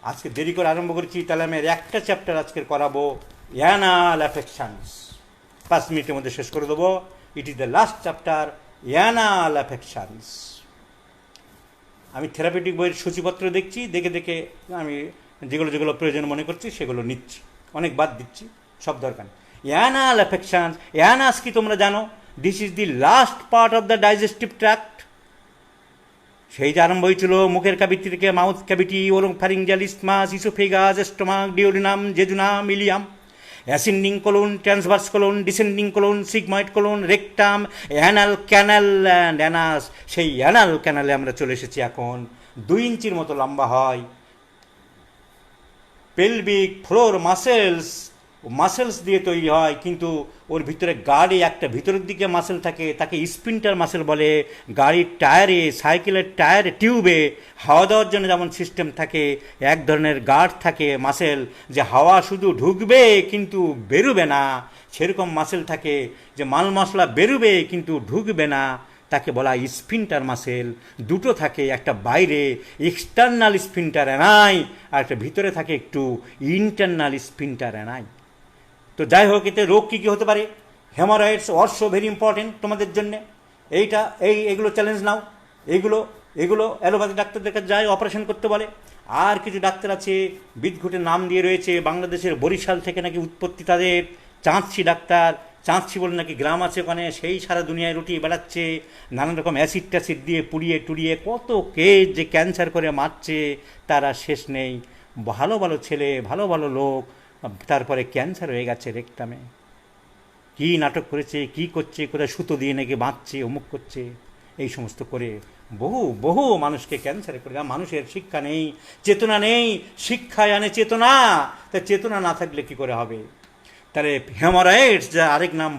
আজকে দেরি করে আরম্ভ করেছি, তাহলে আমি একটা চ্যাপ্টার আজকের করাবো, অ্যানাল অ্যাফেকশনস। 5 মিনিটের মধ্যে শেষ করে দেবো। It is the last chapter, anal affections. আমি থেরাপিউটিক বইয়ের সূচিপত্র দেখছি, দেখে আমি যেগুলো প্রয়োজন মনে করছি সেগুলো নিচ্ছি, অনেক বাদ দিচ্ছি, সব দরকার। অ্যানাল অ্যাফেকশনস, অ্যানাস কি তোমরা জানো? This is the last part of the digestive tract. সেই যে আরম্ভ হয়েছিল মুখের ক্যাভিটি থেকে, mouth cavity, oropharyngeal isthmus, oesophagus, stomach, duodenum, jejunum, ileum, ascending colon, transverse colon, descending colon, sigmoid colon, rectum, anal canal and anus. সেই anal ক্যানালে আমরা চলে এসেছি এখন। 2 ইঞ্চির মতো লম্বা হয়। পেলভিক ফ্লোর মাসেলস দিয়ে তৈরি হয়, কিন্তু ওর ভিতরে গাড়ি একটা ভিতরের দিকে মাসেল থাকে, তাকে স্পিন্টার মাসেল বলে। গাড়ির টায়ারে, সাইকেলের টায়ারে, টিউবে হাওয়া দেওয়ার জন্য যেমন সিস্টেম থাকে, এক ধরনের গার্ড থাকে মাসেল, যে হাওয়া শুধু ঢুকবে কিন্তু বেরোবে না, সেরকম মাসেল থাকে, যে মাল মশলা বেরোবে কিন্তু ঢুকবে না, তাকে বলা স্পিন্টার মাসেল। 2টো থাকে, একটা বাইরে এক্সটার্নাল স্পিন্টার অ্যানাই, আর একটা ভিতরে থাকে একটু ইন্টারনাল স্পিন্টার অ্যানাই। তো যাই হোক, এতে রোগ কী হতে পারে? হেমোরয়েডস অলসো ভেরি ইম্পর্টেন্ট তোমাদের জন্যে। এইগুলো চ্যালেঞ্জ নাও। এগুলো অ্যালোপ্যাথি ডাক্তারদের কাছে যায়, অপারেশন করতে বলে। আর কিছু ডাক্তার আছে, বিদঘুটে নাম দিয়ে রয়েছে, বাংলাদেশের বরিশাল থেকে নাকি উৎপত্তি তাদের, চাঁদছি ডাক্তার, চাঁদছি বলে নাকি গ্রাম আছে ওখানে, সেই সারা দুনিয়ায় রুটিয়ে বেড়াচ্ছে, নানান রকম অ্যাসিড ট্যাসিড দিয়ে পুড়িয়ে টুড়িয়ে কত কেস যে ক্যান্সার করে মারছে তারা শেষ নেই। ভালো ছেলে, ভালো লোক, তারপরে ক্যান্সার হয়ে গেছে রেকটামে। কী নাটক করেছে, কি করছে, কোথায় সুতো দিয়ে নাকি বাঁধছে, অমুক করছে, এই সমস্ত করে বহু মানুষকে ক্যান্সারে করে। মানুষের শিক্ষা নেই, চেতনা নেই, শিক্ষায় আনে চেতনা। তা চেতনা না থাকলে কি করে হবে? তাহলে হেমোরয়েডস, যা আরেক নাম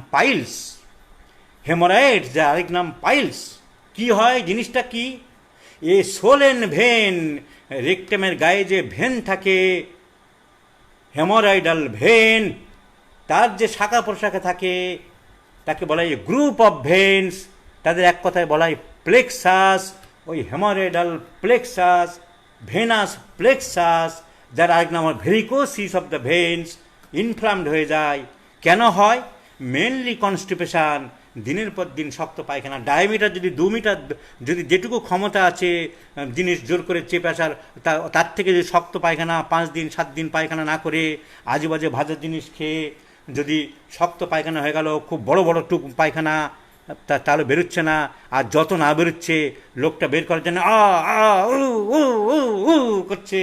পাইলস, কি হয় জিনিসটা কি? এ সোলেন ভেন, রেকটামের গায়ে যে ভেন থাকে, হেমোরয়েডাল ভেন, তার যে শাখা প্রশাখা থাকে তাকে বলা হয় গ্রুপ অফ ভেন্স, তাদের এক কথায় বলা হয় প্লেক্সাস। ওই হেমোরয়েডাল প্লেক্সাস, ভেনাস প্লেক্সাস, যার আরেক নাম ভেরিকোসিস অফ দ্য ভেন্স, ইনফ্লামড হয়ে যায়। কেন হয়? মেনলি কনস্টিপেশন, দিনের পর দিন শক্ত পায়খানা, ডায়ামিটার যদি 2 মিটার, যদি যেটুকু ক্ষমতা আছে জিনিস জোর করে চেপে আসার, তার থেকে যদি শক্ত পায়খানা 5 দিন 7 দিন পায়খানা না করে আজেবাজে ভাজা জিনিস খেয়ে যদি শক্ত পায়খানা হয়ে গেল, খুব বড় বড় টুক পায়খানা, তাহলে বেরোচ্ছে না। আর যত না বেরোচ্ছে, লোকটা বের করার জন্য আ আ উ উ উ উ করছে,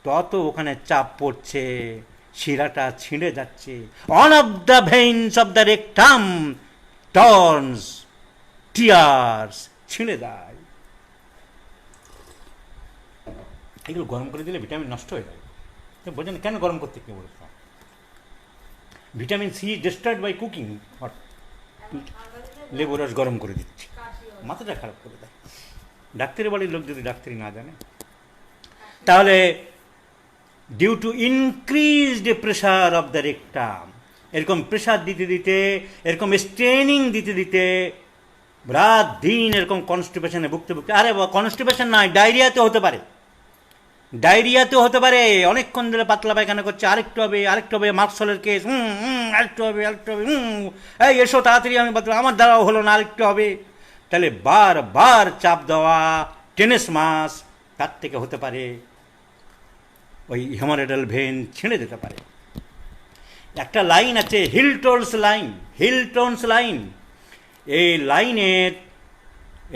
তত ওখানে চাপ পড়ছে, শিরাটা ছিঁড়ে যাচ্ছে। One of the veins of the rectum turns, tears, ছিঁড়ে দেয়। এগুলো গরম করে দিলে ভিটামিন নষ্ট হয়ে যায়। বোঝেন কেন গরম করতে, কে বলেছ? Vitamin C destroyed by cooking. লেবু রস গরম করে দিচ্ছে, মাথাটা খারাপ করে দেয়। ডাক্তারি বাড়ির লোক যদি ডাক্তারি না জানে, তাহলে due to increased pressure of the rectum, এরকম প্রেশার দিতে দিতে, এরকম স্ট্রেনিং দিতে দিতে, রাত দিন এরকম কনস্টিপেশনে ভুগতে ভুগতে, আরে কনস্টিপেশন নয়, ডায়রিয়াতে হতে পারে, ডায়রিয়াতেও হতে পারে। অনেকক্ষণ ধরে পাতলা পায়খানা করছে, আরেকটু হবে, আরেকটু হবে, মার্কসলের কেস, আরেকটু হবে, আরেকটু হবে, এই এসো তাড়াতাড়ি, আমি আমার দ্বারাও হলো না, আরেকটু হবে। তাহলে বারবার চাপ দেওয়া, টেনেসমাস, তার থেকে হতে পারে ওই হেমোরয়েডাল ভেন ছিঁড়ে যেতে পারে। একটা লাইন আছে হিলটনস লাইন, হিলটনস লাইন।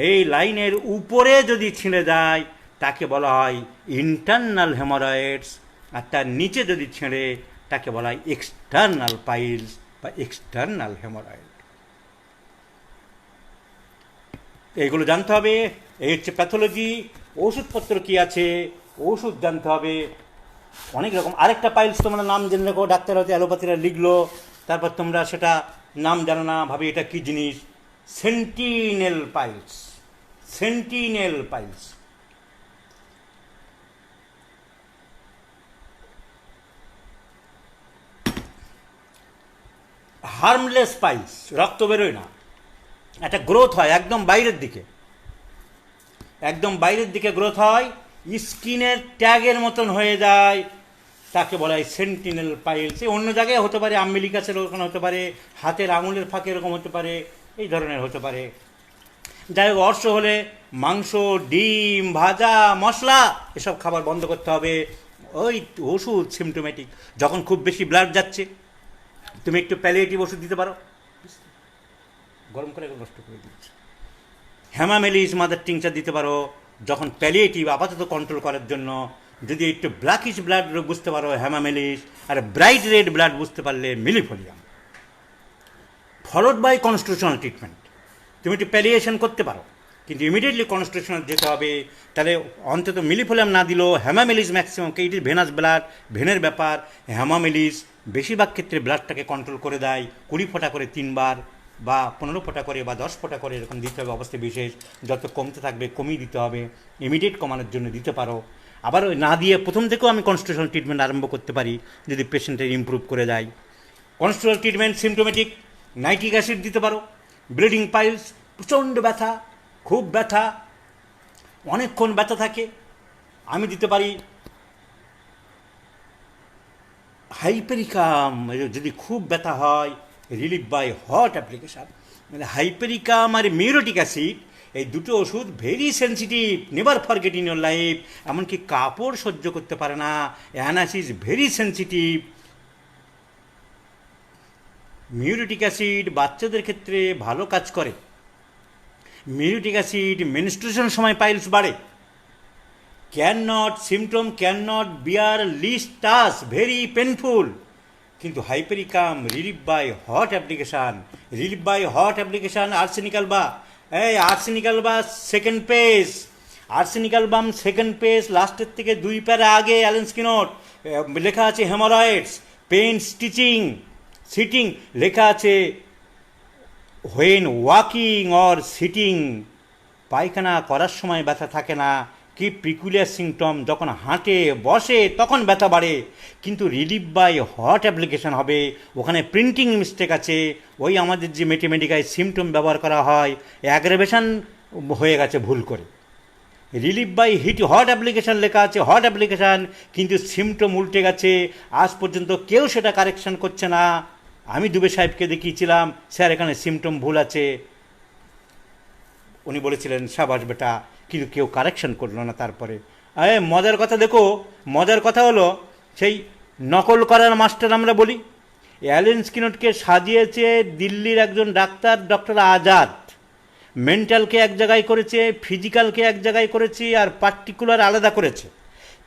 এই লাইনের উপরে যদি ছিঁড়ে যায় তাকে বলা হয় ইন্টারনাল হেমোরয়েডস, আর তার নিচে যদি ছিঁড়ে তাকে বলা হয় এক্সটার্নাল পাইলস বা এক্সটার্নাল হেমোরয়েড। এইগুলো জানতে হবে। এই হচ্ছে প্যাথোলজি। ওষুধপত্র কি আছে, ওষুধ জানতে হবে অনেক রকম। আরেকটা পাইলস তোমরা নাম জেনে রাখো, ডাক্তার হয়তো অ্যালোপ্যাথিরা লিখলো, তারপর তোমরা সেটা নাম জানো না, ভাবে এটা কি জিনিস। Sentinel piles, sentinel piles. Harmless piles, রক্ত বেরোয় না, একটা গ্রোথ হয় একদম বাইরের দিকে, একদম বাইরের দিকে গ্রোথ হয়, স্কিনের ট্যাগের মতন হয়ে যায়, তাকে বলা হয় সেন্টিনেল পাইলস। অন্য জায়গায় হতে পারে, আমেলিকাসের ওখানে হতে পারে, হাতের আঙুলের ফাঁকে এরকম হতে পারে, এই ধরনের হতে পারে। যাই হোক, অর্শ হলে মাংস, ডিম, ভাজা, মশলা এসব খাবার বন্ধ করতে হবে। ওই ওষুধ সিমটোমেটিক, যখন খুব বেশি ব্লাড যাচ্ছে তুমি একটু প্যালিয়েটিভ ওষুধ দিতে পারো, গরম করে নষ্ট করে দিচ্ছে। হ্যামামেলিস মাদার টিংচার দিতে পারো যখন প্যালিয়েটিভ, আপাতত কন্ট্রোল করার জন্য। যদি একটু ব্ল্যাকিশ ব্লাড বুঝতে পারো হ্যামামেলিস, আর ব্রাইট রেড ব্লাড বুঝতে পারলে মিলিফোলিয়াম, ফলোড বাই কনস্টিটিউশনাল ট্রিটমেন্ট। তুমি একটু প্যালিয়েশন করতে পারো, কিন্তু ইমিডিয়েটলি কনস্টিটিউশনাল যেতে হবে। তাহলে অন্তত মিলিফোলিয়াম না দিলেও hamamelis maximum, it is venous blood, ভেনের ব্যাপার। হ্যামামেলিস বেশিরভাগ ক্ষেত্রে ব্লাডটাকে কন্ট্রোল করে দেয়। 20 ফোঁটা করে 3 বার, বা 15 ফোঁটা করে, বা 10 ফোঁটা করে এরকম দিতে হবে অবস্থা বিশেষ। যত কমতে থাকবে কমিয়ে দিতে হবে, ইমিডিয়েট কমানোর জন্য দিতে পারো। আবার ওই না দিয়ে প্রথম থেকেও আমি কনস্টিটিউশনাল ট্রিটমেন্ট আরম্ভ করতে পারি যদি পেশেন্টের ইমপ্রুভ করে দেয়। Constitutional treatment symptomatic, nitric acid দিতে পারো। ব্লিডিং পাইলস, প্রচণ্ড ব্যথা, খুব ব্যথা, অনেকক্ষণ ব্যথা থাকে, আমি দিতে পারি হাইপেরিকাম। যদি খুব ব্যথা হয়, রিলিফ বাই হট অ্যাপ্লিকেশান। মানে হাইপেরিকাম আর মিউরেটিক অ্যাসিড, এই দুটো ওষুধ very sensitive, never forget in your life. এমনকি কাপড় সহ্য করতে পারে না, anus is very sensitive. Muriatic acid বাচ্চাদের ক্ষেত্রে ভালো কাজ করে। মিউরেটিক অ্যাসিড মেনস্ট্রুয়েশন সময় পাইলস বাড়ে। Symptom can not bear least touch, very painful. কিন্তু hypericum relief by hot application, relief by hot application. Arsenical বা, এই আর্সেনিকাল বা সেকেন্ড পেজ, আর্সেনিকাল বাম সেকেন্ড পেজ, লাস্টের থেকে 2 প্যারা আগে অ্যালেন্সকি নোট লেখা আছে হেমোরয়েডস, পেন, স্টিচিং, সিটিং লেখা আছে হোয়েন ওয়াকিং অর সিটিং। পায়খানা করার সময় ব্যথা থাকে না, কি প্রিকুলিয়ার সিমটম, যখন হাঁটে বসে তখন ব্যথা বাড়ে, কিন্তু রিলিফ বাই হট অ্যাপ্লিকেশন হবে, ওখানে প্রিন্টিং মিস্টেক আছে, ওই আমাদের যে ম্যাথমেটিক্যাল সিমটম ব্যবহার করা হয় অ্যাগ্রাভেশন হয়ে গেছে ভুল করে। রিলিফ বাই হট অ্যাপ্লিকেশান লেখা আছে, হট অ্যাপ্লিকেশান, কিন্তু সিমটম উল্টে গেছে। আজ পর্যন্ত কেউ সেটা কারেকশন করছে না। আমি দুবে সাহেবকে দেখিয়েছিলাম, স্যার এখানে সিমটম ভুল আছে, উনি বলেছিলেন সাবাস বেটা, কিন্তু কেউ কারেকশন করলো না। তারপরে মজার কথা দেখো, মজার কথা হলো সেই নকল করার মাস্টার আমরা বলি, অ্যালেন স্কিনটকে সাজিয়েছে দিল্লির একজন ডাক্তার, ডক্টর আজাদ। মেন্টালকে এক জায়গায় করেছে, ফিজিক্যালকে এক জায়গায় করেছে, আর পার্টিকুলার আলাদা করেছে।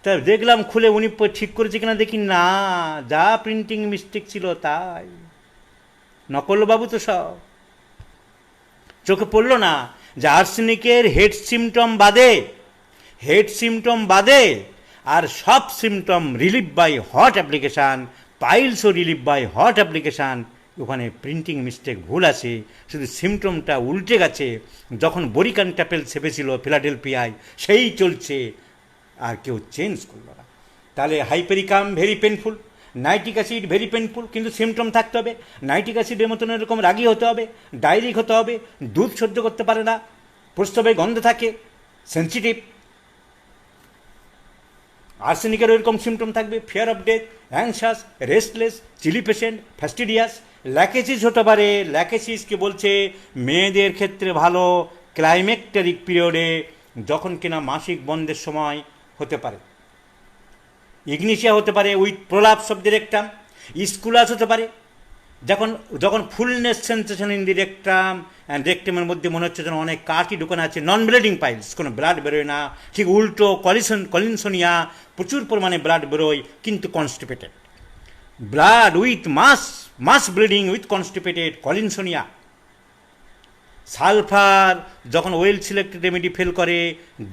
তা দেখলাম খুলে উনি ঠিক করেছে কিনা, দেখি না, যা প্রিন্টিং মিস্টেক ছিল তাই। নকলবাবু তো সব চোখে পড়লো না যে আর্সেনিকের হেড সিমটম বাদে আর সব symptom relief by hot application, পাইলসও রিলিফ বাই হট অ্যাপ্লিকেশান। ওখানে প্রিন্টিং মিস্টেক ভুল আছে, শুধু সিমটমটা উল্টে গেছে। যখন বরিকান ট্যাপেল ছেপেছিল ফিলাডেলফিয়ায়, সেই চলছে, আর কেউ চেঞ্জ করলো না। তাহলে hypericum very painful, nitric acid very painful, কিন্তু সিমটম থাকতে হবে। নাইট্রিক অ্যাসিডের মতন এরকম রাগি হতে হবে, ডায়রিক হতে হবে, দুধ সহ্য করতে পারে না, প্রস্রাবে গন্ধ থাকে, সেন্সিটিভ। আর্সেনিকের ওইরকম সিমটম থাকবে, fear of death, anxious, restless, chilly patient, fastidious. Lachesis হতে পারে, ল্যাকেসিসকে বলছে মেয়েদের ক্ষেত্রে ভালো ক্লাইমেক্টারিক পিরিয়ডে, যখন কিনা মাসিক বন্ধের সময় হতে পারে। ইগনিশিয়া হতে পারে with prolapse of the rectum. Aesculus হতে পারে যখন যখন fullness sensation in the rectum and রেকটামের মধ্যে মনে হচ্ছে যেন অনেক কাঠই ঢুকানো আছে, নন ব্লিডিং পাইলস, কোনো ব্লাড বেরোয় না। ঠিক উল্টো কলিনসোনিয়া, প্রচুর পরিমাণে ব্লাড বেরোয় কিন্তু constipated. Blood with mass bleeding with constipated, collinsonia. Sulphur যখন ওয়েল সিলেক্টেড রেমেডি ফেল করে,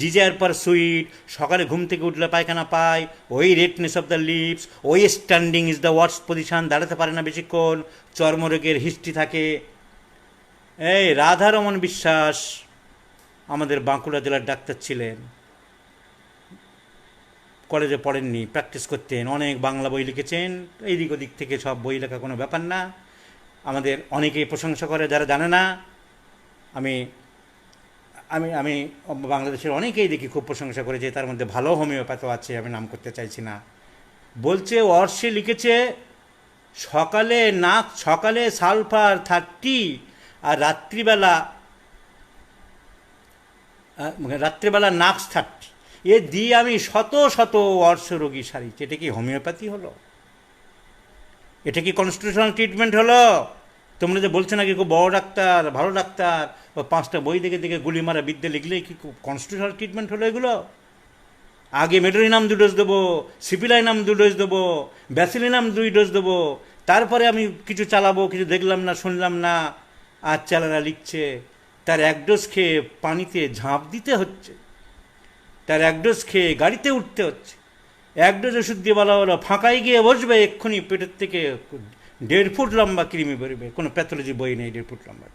ডিজায়ার পার সুইট, সকালে ঘুম থেকে উঠলে পায়খানা পায়, ওই রেডনেস অফ দ্য লিপস, ওই standing is the worst position, দাঁড়াতে পারে না বেশিক্ষণ, চর্মরোগের হিস্ট্রি থাকে। এই রাধারমন বিশ্বাস আমাদের বাঁকুড়া জেলার ডাক্তার ছিলেন, কলেজে পড়েননি, প্র্যাকটিস করতেন, অনেক বাংলা বই লিখেছেন, এইদিক ওদিক থেকে সব বই লেখা কোনো ব্যাপার না। আমাদের অনেকেই প্রশংসা করে, যারা জানে না। আমি আমি আমি বাংলাদেশের অনেকেই দেখি খুব প্রশংসা করেছে, তার মধ্যে ভালো হোমিওপ্যাথও আছে, আমি নাম করতে চাইছি না। বলছে অর্শে লিখেছে সকালে সালফার 30 আর রাত্রিবেলা নাক্স 30, এ দিয়ে আমি শত শত অর্শ রোগী সারিছি। এটা কি হোমিওপ্যাথি হলো? এটা কি কনস্টিটিউশনাল ট্রিটমেন্ট হলো? তোমরা যে বলছো নাকি খুব বড় ডাক্তার, ভালো ডাক্তার, ও 5টা বই দেখে দেখে গুলি মারা বিদ্যে লিখলেই কি কনস্টিটিউশনাল ট্রিটমেন্ট হলো এগুলো? আগে মেডোরিনাম 2 ডোজ দেবো, সিপিলাইনাম 2 ডোজ দেবো, ব্যাসিলিনাম 2 ডোজ দেবো, তারপরে আমি কিছু চালাবো, কিছু দেখলাম না, শুনলাম না, আর চালারা লিখছে তার 1 ডোজ খেয়ে পানিতে ঝাঁপ দিতে হচ্ছে, তার 1 ডোজ খেয়ে গাড়িতে উঠতে হচ্ছে, 1 ডোজ ওষুধ দিয়ে বলা হলো ফাঁকায় গিয়ে বসবে, এক্ষুনি পেটের থেকে 1.5 ফুট লম্বা কৃমি বেরোবে। কোনো প্যাথোলজি বই নেই 1.5 ফুট লম্বা।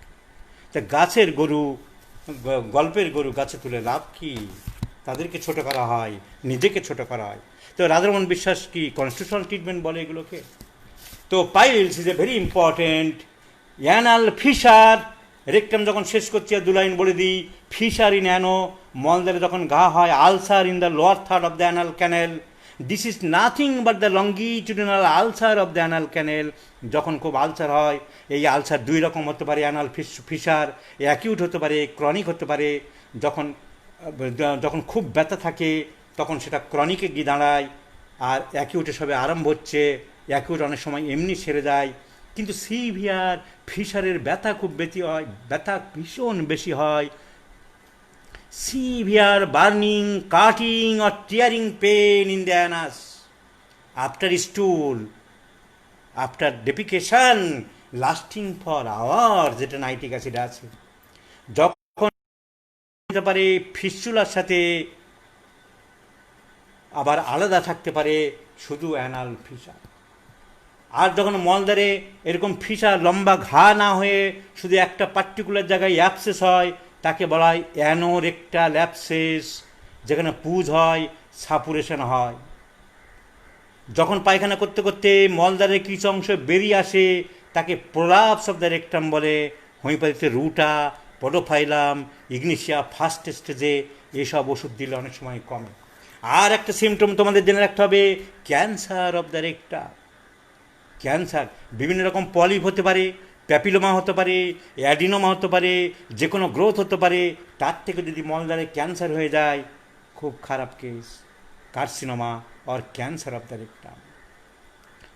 তা গাছের গরু, গল্পের গরু গাছে তুলে লাভ কি? তাদেরকে ছোট করা হয়, নিজেকে ছোট করা হয়। তো রাধারমন বিশ্বাস কি কনস্টিটিউশনাল ট্রিটমেন্ট বলে এগুলোকে? তো piles is a very important. Anal fisher, rectum যখন শেষ করছি 2 লাইন বলে দিই, ফিশার ইন অ্যানো, মলদারে যখন ঘা হয়, ulcer in the lower third of the anal cancel, this is nothing but the longitudinal ulcer of the anal ক্যানেল। যখন খুব আলসার হয়, এই আলসার 2 রকম হতে পারে, অ্যানাল ফিশার, অ্যাকিউট হতে পারে, ক্রনিক হতে পারে। যখন খুব ব্যথা থাকে তখন সেটা ক্রনিকে গিয়ে দাঁড়ায়, আর অ্যাকিউটে সবে আরম্ভ হচ্ছে, অ্যাকিউট অনেক সময় এমনি সেরে যায়। কিন্তু সিভিয়ার ফিশারের ব্যথা খুব বেশি হয়, ব্যথা ভীষণ বেশি হয়। Severe burning, cutting or tearing pain in the anus after stool, after defecation, lasting for hours, যেটা নাইট্রিক অ্যাসিড আছে। যখন হতে পারে ফিস্চুলার সাথে, আবার আলাদা থাকতে পারে শুধু অ্যানাল ফিশার। আর যখন মলদ্বারে এরকম ফিশার, লম্বা ঘা না হয়ে শুধু একটা পার্টিকুলার জায়গায় অ্যাবসেস হয়, তাকে বলা হয় অ্যানোরেক্টাল অ্যাবসেস। যেখানে পুজ হয়, সাপুরেশন হয়। যখন পায়খানা করতে করতে মলদ্বারের কিছু অংশ বেরিয়ে আসে তাকে প্রলাপস অফ দ্য রেকটাম বলে। হোমিওপ্যাথিতে রুটা, পডোফাইলাম, ইগনিশিয়া ফার্স্ট স্টেজে এসব ওষুধ দিলে অনেক সময় কমে। আর একটা সিমটম তোমাদের জেনে রাখতে হবে, cancer of the rectum. Cancer বিভিন্ন রকম পলিপ হতে পারে, প্যাপিলোমা হতে পারে, অ্যাডিনোমা হতে পারে, যে কোনো গ্রোথ হতে পারে। তার থেকে যদি মলদ্বারে ক্যান্সার হয়ে যায়, খুব খারাপ case, carcinoma or cancer of the rectum.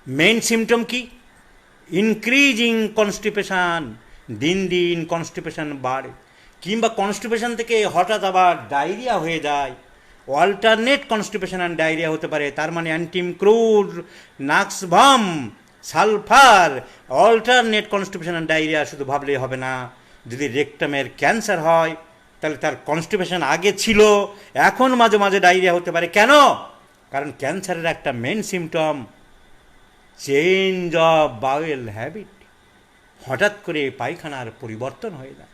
Main symptom কি? ইনক্রিজিং কনস্টিপেশন, দিন দিন কনস্টিপেশন বাড়ে, কিংবা কনস্টিপেশন থেকে হঠাৎ আবার ডায়রিয়া হয়ে যায়। অল্টারনেট কনস্টিপেশন অ্যান্ড ডায়রিয়া হতে পারে। তার মানে antim crud, nux vom, sulphur, alternate constipation and diarrhoea শুধু ভাবলেই হবে না। যদি রেকটামের ক্যান্সার হয় তাহলে তার কনস্টিপেশন আগে ছিল, এখন মাঝে মাঝে ডায়রিয়া হতে পারে। কেন? কারণ ক্যান্সারের একটা main symptom change of bowel habit. হঠাৎ করে পায়খানার পরিবর্তন হয়ে যায়,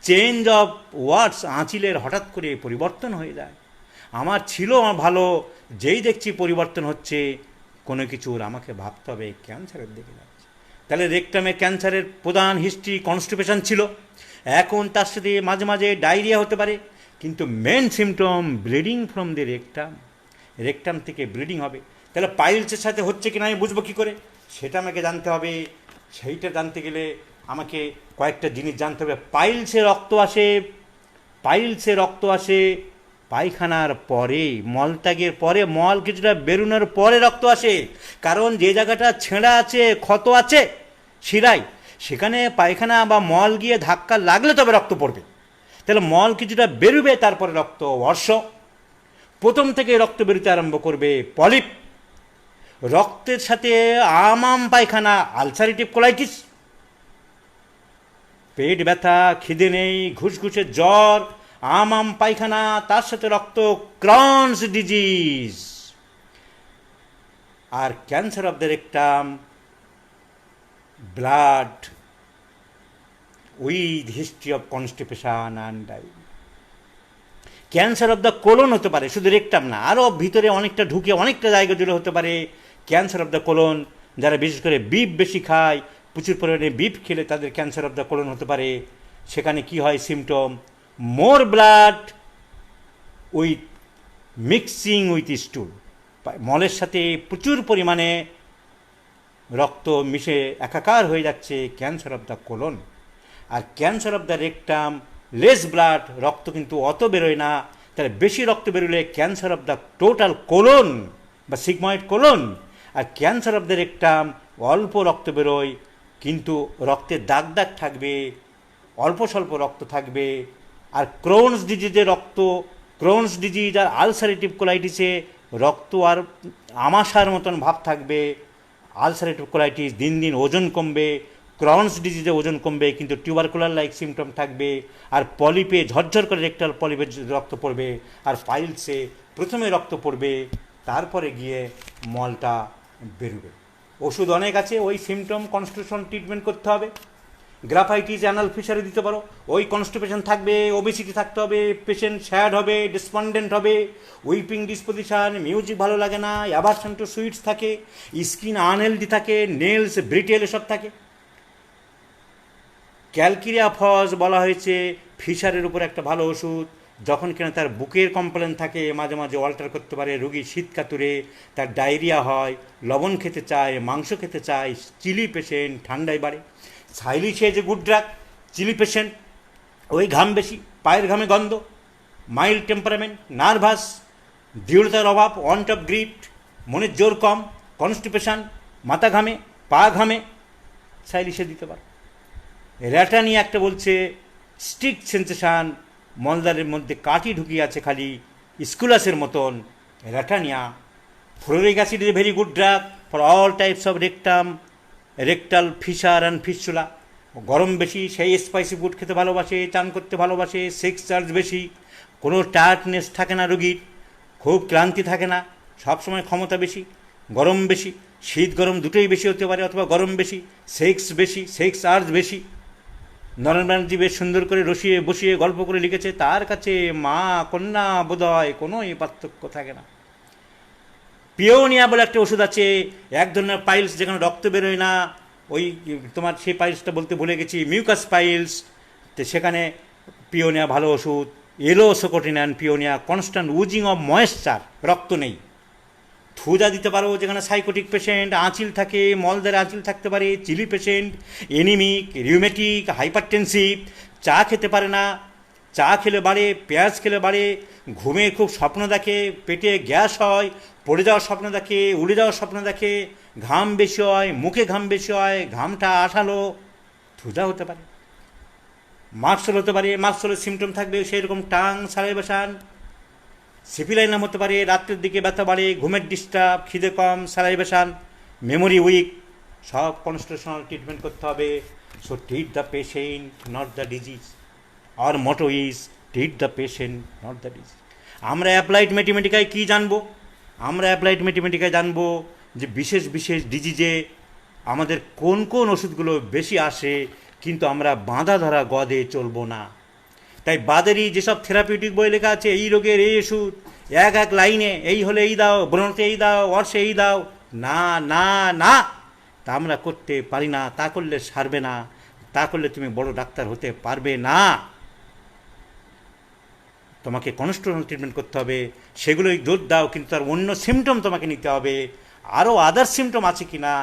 চেঞ্জ অফ ওয়ার্ডস, আঁচিলের হঠাৎ করে পরিবর্তন হয়ে যায়। আমার ছিল ভালো, যেই দেখছি পরিবর্তন হচ্ছে, কোনো কিছুর আমাকে ভাবতে হবে ক্যান্সারের দিকে যাচ্ছে। তাহলে রেকটামে ক্যান্সারের প্রধান হিস্ট্রি কনস্টিপেশন ছিল, এখন তার সাথে মাঝে মাঝে ডায়রিয়া হতে পারে। কিন্তু main symptom bleeding from the rectum, rectum থেকে ব্লিডিং হবে। তাহলে পাইলসের সাথে হচ্ছে কিনা আমি বুঝবো কী করে? সেটা আমাকে জানতে হবে। সেইটা জানতে গেলে আমাকে কয়েকটা জিনিস জানতে হবে। পাইলসে রক্ত আসে, পাইলসে রক্ত আসে পায়খানার পরে, মলত্যাগের পরে, মল কিছুটা বেরোনোর পরে রক্ত আসে। কারণ যে জায়গাটা ছেঁড়া আছে, ক্ষত আছে শিরায়, সেখানে পায়খানা বা মল গিয়ে ধাক্কা লাগলে তবে রক্ত পড়বে। তাহলে মল কিছুটা বেরোবে, তারপরে রক্ত বর্ষ। প্রথম থেকে রক্ত বেরোতে আরম্ভ করবে পলিপ, রক্তের সাথে আমাম পায়খানা, আলসারেটিভ কোলাইটিস, পেট ব্যথা, খিদে নেই, ঘুষঘুষে জ্বর, আমাম পায়খানা, তার সাথে রক্ত, ক্রনস ডিজিজ। আর cancer of the rectum, blood with history of constipation and diarrhoea. Cancer of the colon হতে পারে, শুধু রেকটাম না, আরও ভিতরে অনেকটা ঢুকে অনেকটা জায়গা জুড়ে হতে পারে ক্যান্সার অফ দ্য কোলন। যারা বিশেষ করে বিফ বেশি খায়, প্রচুর পরিমাণে বিফ খেলে তাদের ক্যান্সার অফ দ্য কোলন হতে পারে। সেখানে কি হয় symptom? More blood with mixing with stool, মলের সাথে প্রচুর পরিমাণে রক্ত মিশে একাকার হয়ে যাচ্ছে, ক্যান্সার অফ দ্য কোলন। আর cancer of the rectum, less blood, রক্ত কিন্তু অত বেরোয় না। তাহলে বেশি রক্ত বেরোলে cancer of the total colon বা সিগময়েড কোলন। আর ক্যান্সার অফ দ্য রেকটাম, অল্প রক্ত বেরোয় কিন্তু রক্তে দাগ দাগ থাকবে, অল্প স্বল্প রক্ত থাকবে। আর ক্রোনস ডিজিজে রক্ত, ক্রোনস ডিজিজ আর আলসারেটিভ কোলাইটিসে রক্ত আর আমাশার মতন ভাব থাকবে। আলসারেটিভ কোলাইটিস দিন দিন ওজন কমবে, ক্রনস ডিজিজে ওজন কমবে কিন্তু টিউবারকুলার লাইক সিমটম থাকবে। আর পলিপে ঝরঝর করে রেকটাল পলিপে রক্ত পড়বে। আর পাইলসে প্রথমে রক্ত পড়বে, তারপরে গিয়ে মলটা বেরোবে। ওষুধ অনেক আছে, ওই সিমটম কনস্টিটিউশন ট্রিটমেন্ট করতে হবে। গ্রাফাইটিস, অ্যানাল ফিশারি দিতে পারো। ওই কনস্টিপেশন থাকবে, ওবেসিটি থাকতে হবে, পেশেন্ট স্যাড হবে, ডিসপন্ডেন্ট হবে, উইপিং ডিসপোজিশন, মিউজিক ভালো লাগে না, অ্যাভারশন টু সুইটস থাকে, স্কিন আনহেলদি থাকে, নেলস ব্রিটেল এসব থাকে। ক্যালকিরিয়া ফস বলা হয়েছে ফিশারের উপর একটা ভালো ওষুধ। যখন কিনা তার বুকের কমপ্লেন থাকে, মাঝে মাঝে অল্টার করতে পারে, রুগী শীত কাতুরে, তার ডায়রিয়া হয়, লবণ খেতে চায়, মাংস খেতে চায়, চিলি পেশেন্ট, ঠান্ডায় বাড়ে। সাইলিশিয়া যে গুড ড্রাগ, চিলি পেশেন্ট, ওই ঘাম বেশি, পায়ের ঘামে গন্ধ, মাইল্ড টেম্পারামেন্ট, নার্ভাস, দৃঢ়তার অভাব, ওয়ান্ট অফ গ্রিট, মনের জোর কম, কনস্টিপেশন, মাথা ঘামে, পা ঘামে, সাইলিশিয়া দিতে পারে। র্যাটানি একটা বলছে স্টিক সেন্সেশন, মলদারের মধ্যে কাঠি ঢুকিয়ে আছে খালি, স্কুলাসের মতন, ratanhia. Fluoric acid is a very good drug for all types of rectum, rectal fissure and fistula. গরম বেশি, সেই স্পাইসি ফুড খেতে ভালোবাসে, চান করতে ভালোবাসে, সেক্স চার্জ বেশি, কোনো টায়ার্ডনেস থাকে না রোগীর, খুব ক্লান্তি থাকে না, সবসময় ক্ষমতা বেশি, গরম বেশি, শীত গরম দুটোই বেশি হতে পারে, অথবা গরম বেশি, সেক্স বেশি, সেক্স আর্জ বেশি। নরেন ব্যানার্জি বেশ সুন্দর করে রসিয়ে বসিয়ে গল্প করে লিখেছে, তার কাছে মা কন্যা বোধহয় কোনোই পার্থক্য থাকে না। পিওনিয়া বলে একটা ওষুধ আছে, এক ধরনের পাইলস, যেখানে রক্ত বেরোয় না, ওই তোমার সেই পাইলসটা বলতে ভুলে গেছি, মিউকাস পাইলস, তো সেখানে পিওনিয়া ভালো ওষুধ। এলো সোকোটিনান paeonia, constant oozing of moisture, রক্ত নেই। থুজা দিতে পারো যেখানে সাইকোটিক পেশেন্ট, আঁচিল থাকে, মলদের আঁচিল থাকতে পারে, chilli patient, anaemic, rheumatic, hypertensive, চা খেতে পারে না, চা খেলে বাড়ে, পেঁয়াজ খেলে বাড়ে, ঘুমে খুব স্বপ্ন দেখে, পেটে গ্যাস হয়, পড়ে যাওয়ার স্বপ্ন দেখে, উড়ে যাওয়ার স্বপ্ন দেখে, ঘাম বেশি হয়, মুখে ঘাম বেশি হয়, ঘামটা আঠালো, থুজা হতে পারে। মার্কসল হতে পারে, মার্কসলের সিমটম থাকবে সেই রকম টাং সালাইভেশন। সিপিলাইনাম হতে পারে, রাত্রের দিকে ব্যথা বাড়ে, ঘুমের ডিস্টার্ব, খিদে কম, সালাইভেশন, মেমোরি উইক, সব কনস্টিটিউশনাল ট্রিটমেন্ট করতে হবে। So treat the patient not the disease, আর motto is treat the patient not the disease. আমরা অ্যাপ্লাইড ম্যাথমেটিকায় কী জানবো? আমরা অ্যাপ্লাইড ম্যাথমেটিকায় জানবো যে বিশেষ বিশেষ ডিজিজে আমাদের কোন কোন ওষুধগুলো বেশি আসে, কিন্তু আমরা বাঁধা ধরা গদে চলবো না। তাই বাদেরই যেসব থেরাপিউটিক বই লেখা আছে, এই রোগের এই ওষুধ, এক এক লাইনে, এই হলে এই দাও, ব্রণতে এই দাও, অর্শে এই দাও, না না না, তা আমরা করতে পারি না। তা করলে সারবে না, তা করলে তুমি বড় ডাক্তার হতে পারবে না। তোমাকে কনস্টিটিউশনাল ট্রিটমেন্ট করতে হবে, সেগুলোই দোষ দাও, কিন্তু তার অন্য সিমটম তোমাকে নিতে হবে। আরও আদার সিমটম আছে কি না,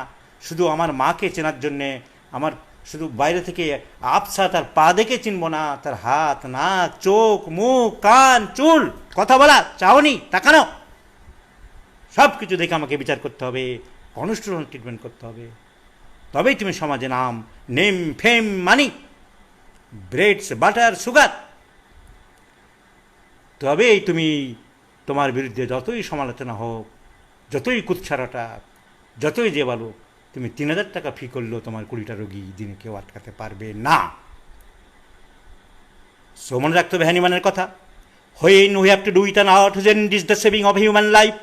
শুধু আমার মাকে চেনার জন্যে আমার শুধু বাইরে থেকে আবসা তার পা দেখে চিনব না, তার হাত, নাক, চোখ, মুখ, কান, চুল, কথা বলা, চাহনি, তাকানো, সব কিছু দেখে আমাকে বিচার করতে হবে, কনস্টিটিউশনাল ট্রিটমেন্ট করতে হবে। তবেই তুমি সমাজে নাম, নেম, ফেম, মানি, ব্রেডস, বাটার, সুগার, তবেই তুমি তোমার বিরুদ্ধে যতই সমালোচনা হোক, যতই কুৎসারাটা, যতই যে বলো, তুমি ৩,০০০ টাকা ফি করলেও তোমার ২০টা রোগী দিনে কেউ আটকাতে পারবে না। সো মনে রাখতে হবে হ্যানিম্যানের কথা, when we have to do with an art whose end is the saving of human life,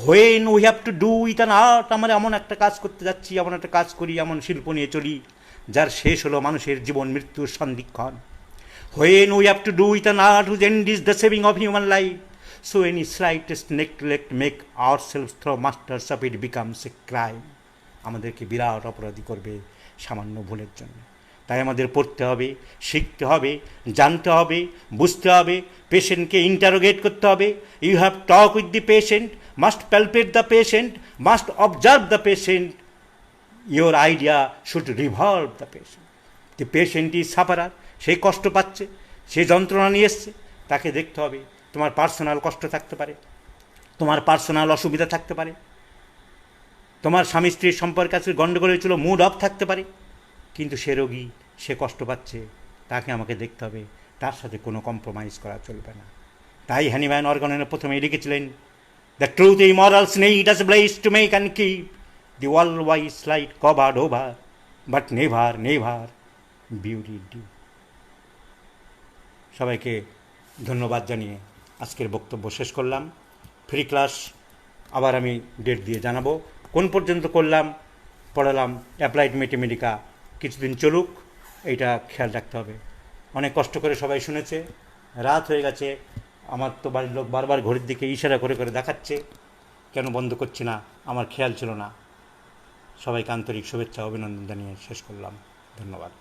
when we have to do with an art, আমরা এমন একটা কাজ করতে যাচ্ছি, এমন একটা কাজ করি, এমন শিল্প নিয়ে চলি যার শেষ হলো মানুষের জীবন মৃত্যুর সন্ধিক্ষণ। When we have to do with an art whose end is the saving of human life, so any slightest neglect make ourselves through masters of it becomes a crime. আমাদেরকে বিরাট অপরাধী করবে সামান্য ভুলের জন্য। তাই আমাদের পড়তে হবে, শিখতে হবে, জানতে হবে, বুঝতে হবে, পেশেন্টকে ইন্টারোগেট করতে হবে। You have talk with the patient, must palpate the patient, must observe the patient, your idea should revolve the patient. The patient is sufferer, সে কষ্ট পাচ্ছে, সে যন্ত্রণা নিয়ে এসছে, তাকে দেখতে হবে। তোমার পার্সোনাল কষ্ট থাকতে পারে, তোমার পার্সোনাল অসুবিধা থাকতে পারে, তোমার স্বামী স্ত্রীর সম্পর্কে আছে গণ্ডগোল হয়েছিল, মুড অফ থাকতে পারে, কিন্তু সে রোগী, সে কষ্ট পাচ্ছে, তাকে আমাকে দেখতে হবে, তার সাথে কোনো কম্প্রোমাইজ করা চলবে না। তাই হ্যানিম্যান অর্গানের প্রথমে লিখেছিলেন, দ্য ট্রুথ এই মরালস নেই does bless to make and keep the wall wise light covered over, but never never beauty dew. সবাইকে ধন্যবাদ জানিয়ে আজকের বক্তব্য শেষ করলাম। ফ্রি ক্লাস আবার আমি ডেট দিয়ে জানাবো, কোন পর্যন্ত করলাম, পড়ালাম অ্যাপ্লাইড ম্যাথমেটিকা, কিছুদিন চলুক, এইটা খেয়াল রাখতে হবে। অনেক কষ্ট করে সবাই শুনেছে, রাত হয়ে গেছে, আমার তো বাড়ির লোক বারবার ঘড়ির দিকে ইশারা করে করে দেখাচ্ছে, কেন বন্ধ করছি না, আমার খেয়াল ছিল না। সবাইকে আন্তরিক শুভেচ্ছা অভিনন্দন জানিয়ে শেষ করলাম। ধন্যবাদ।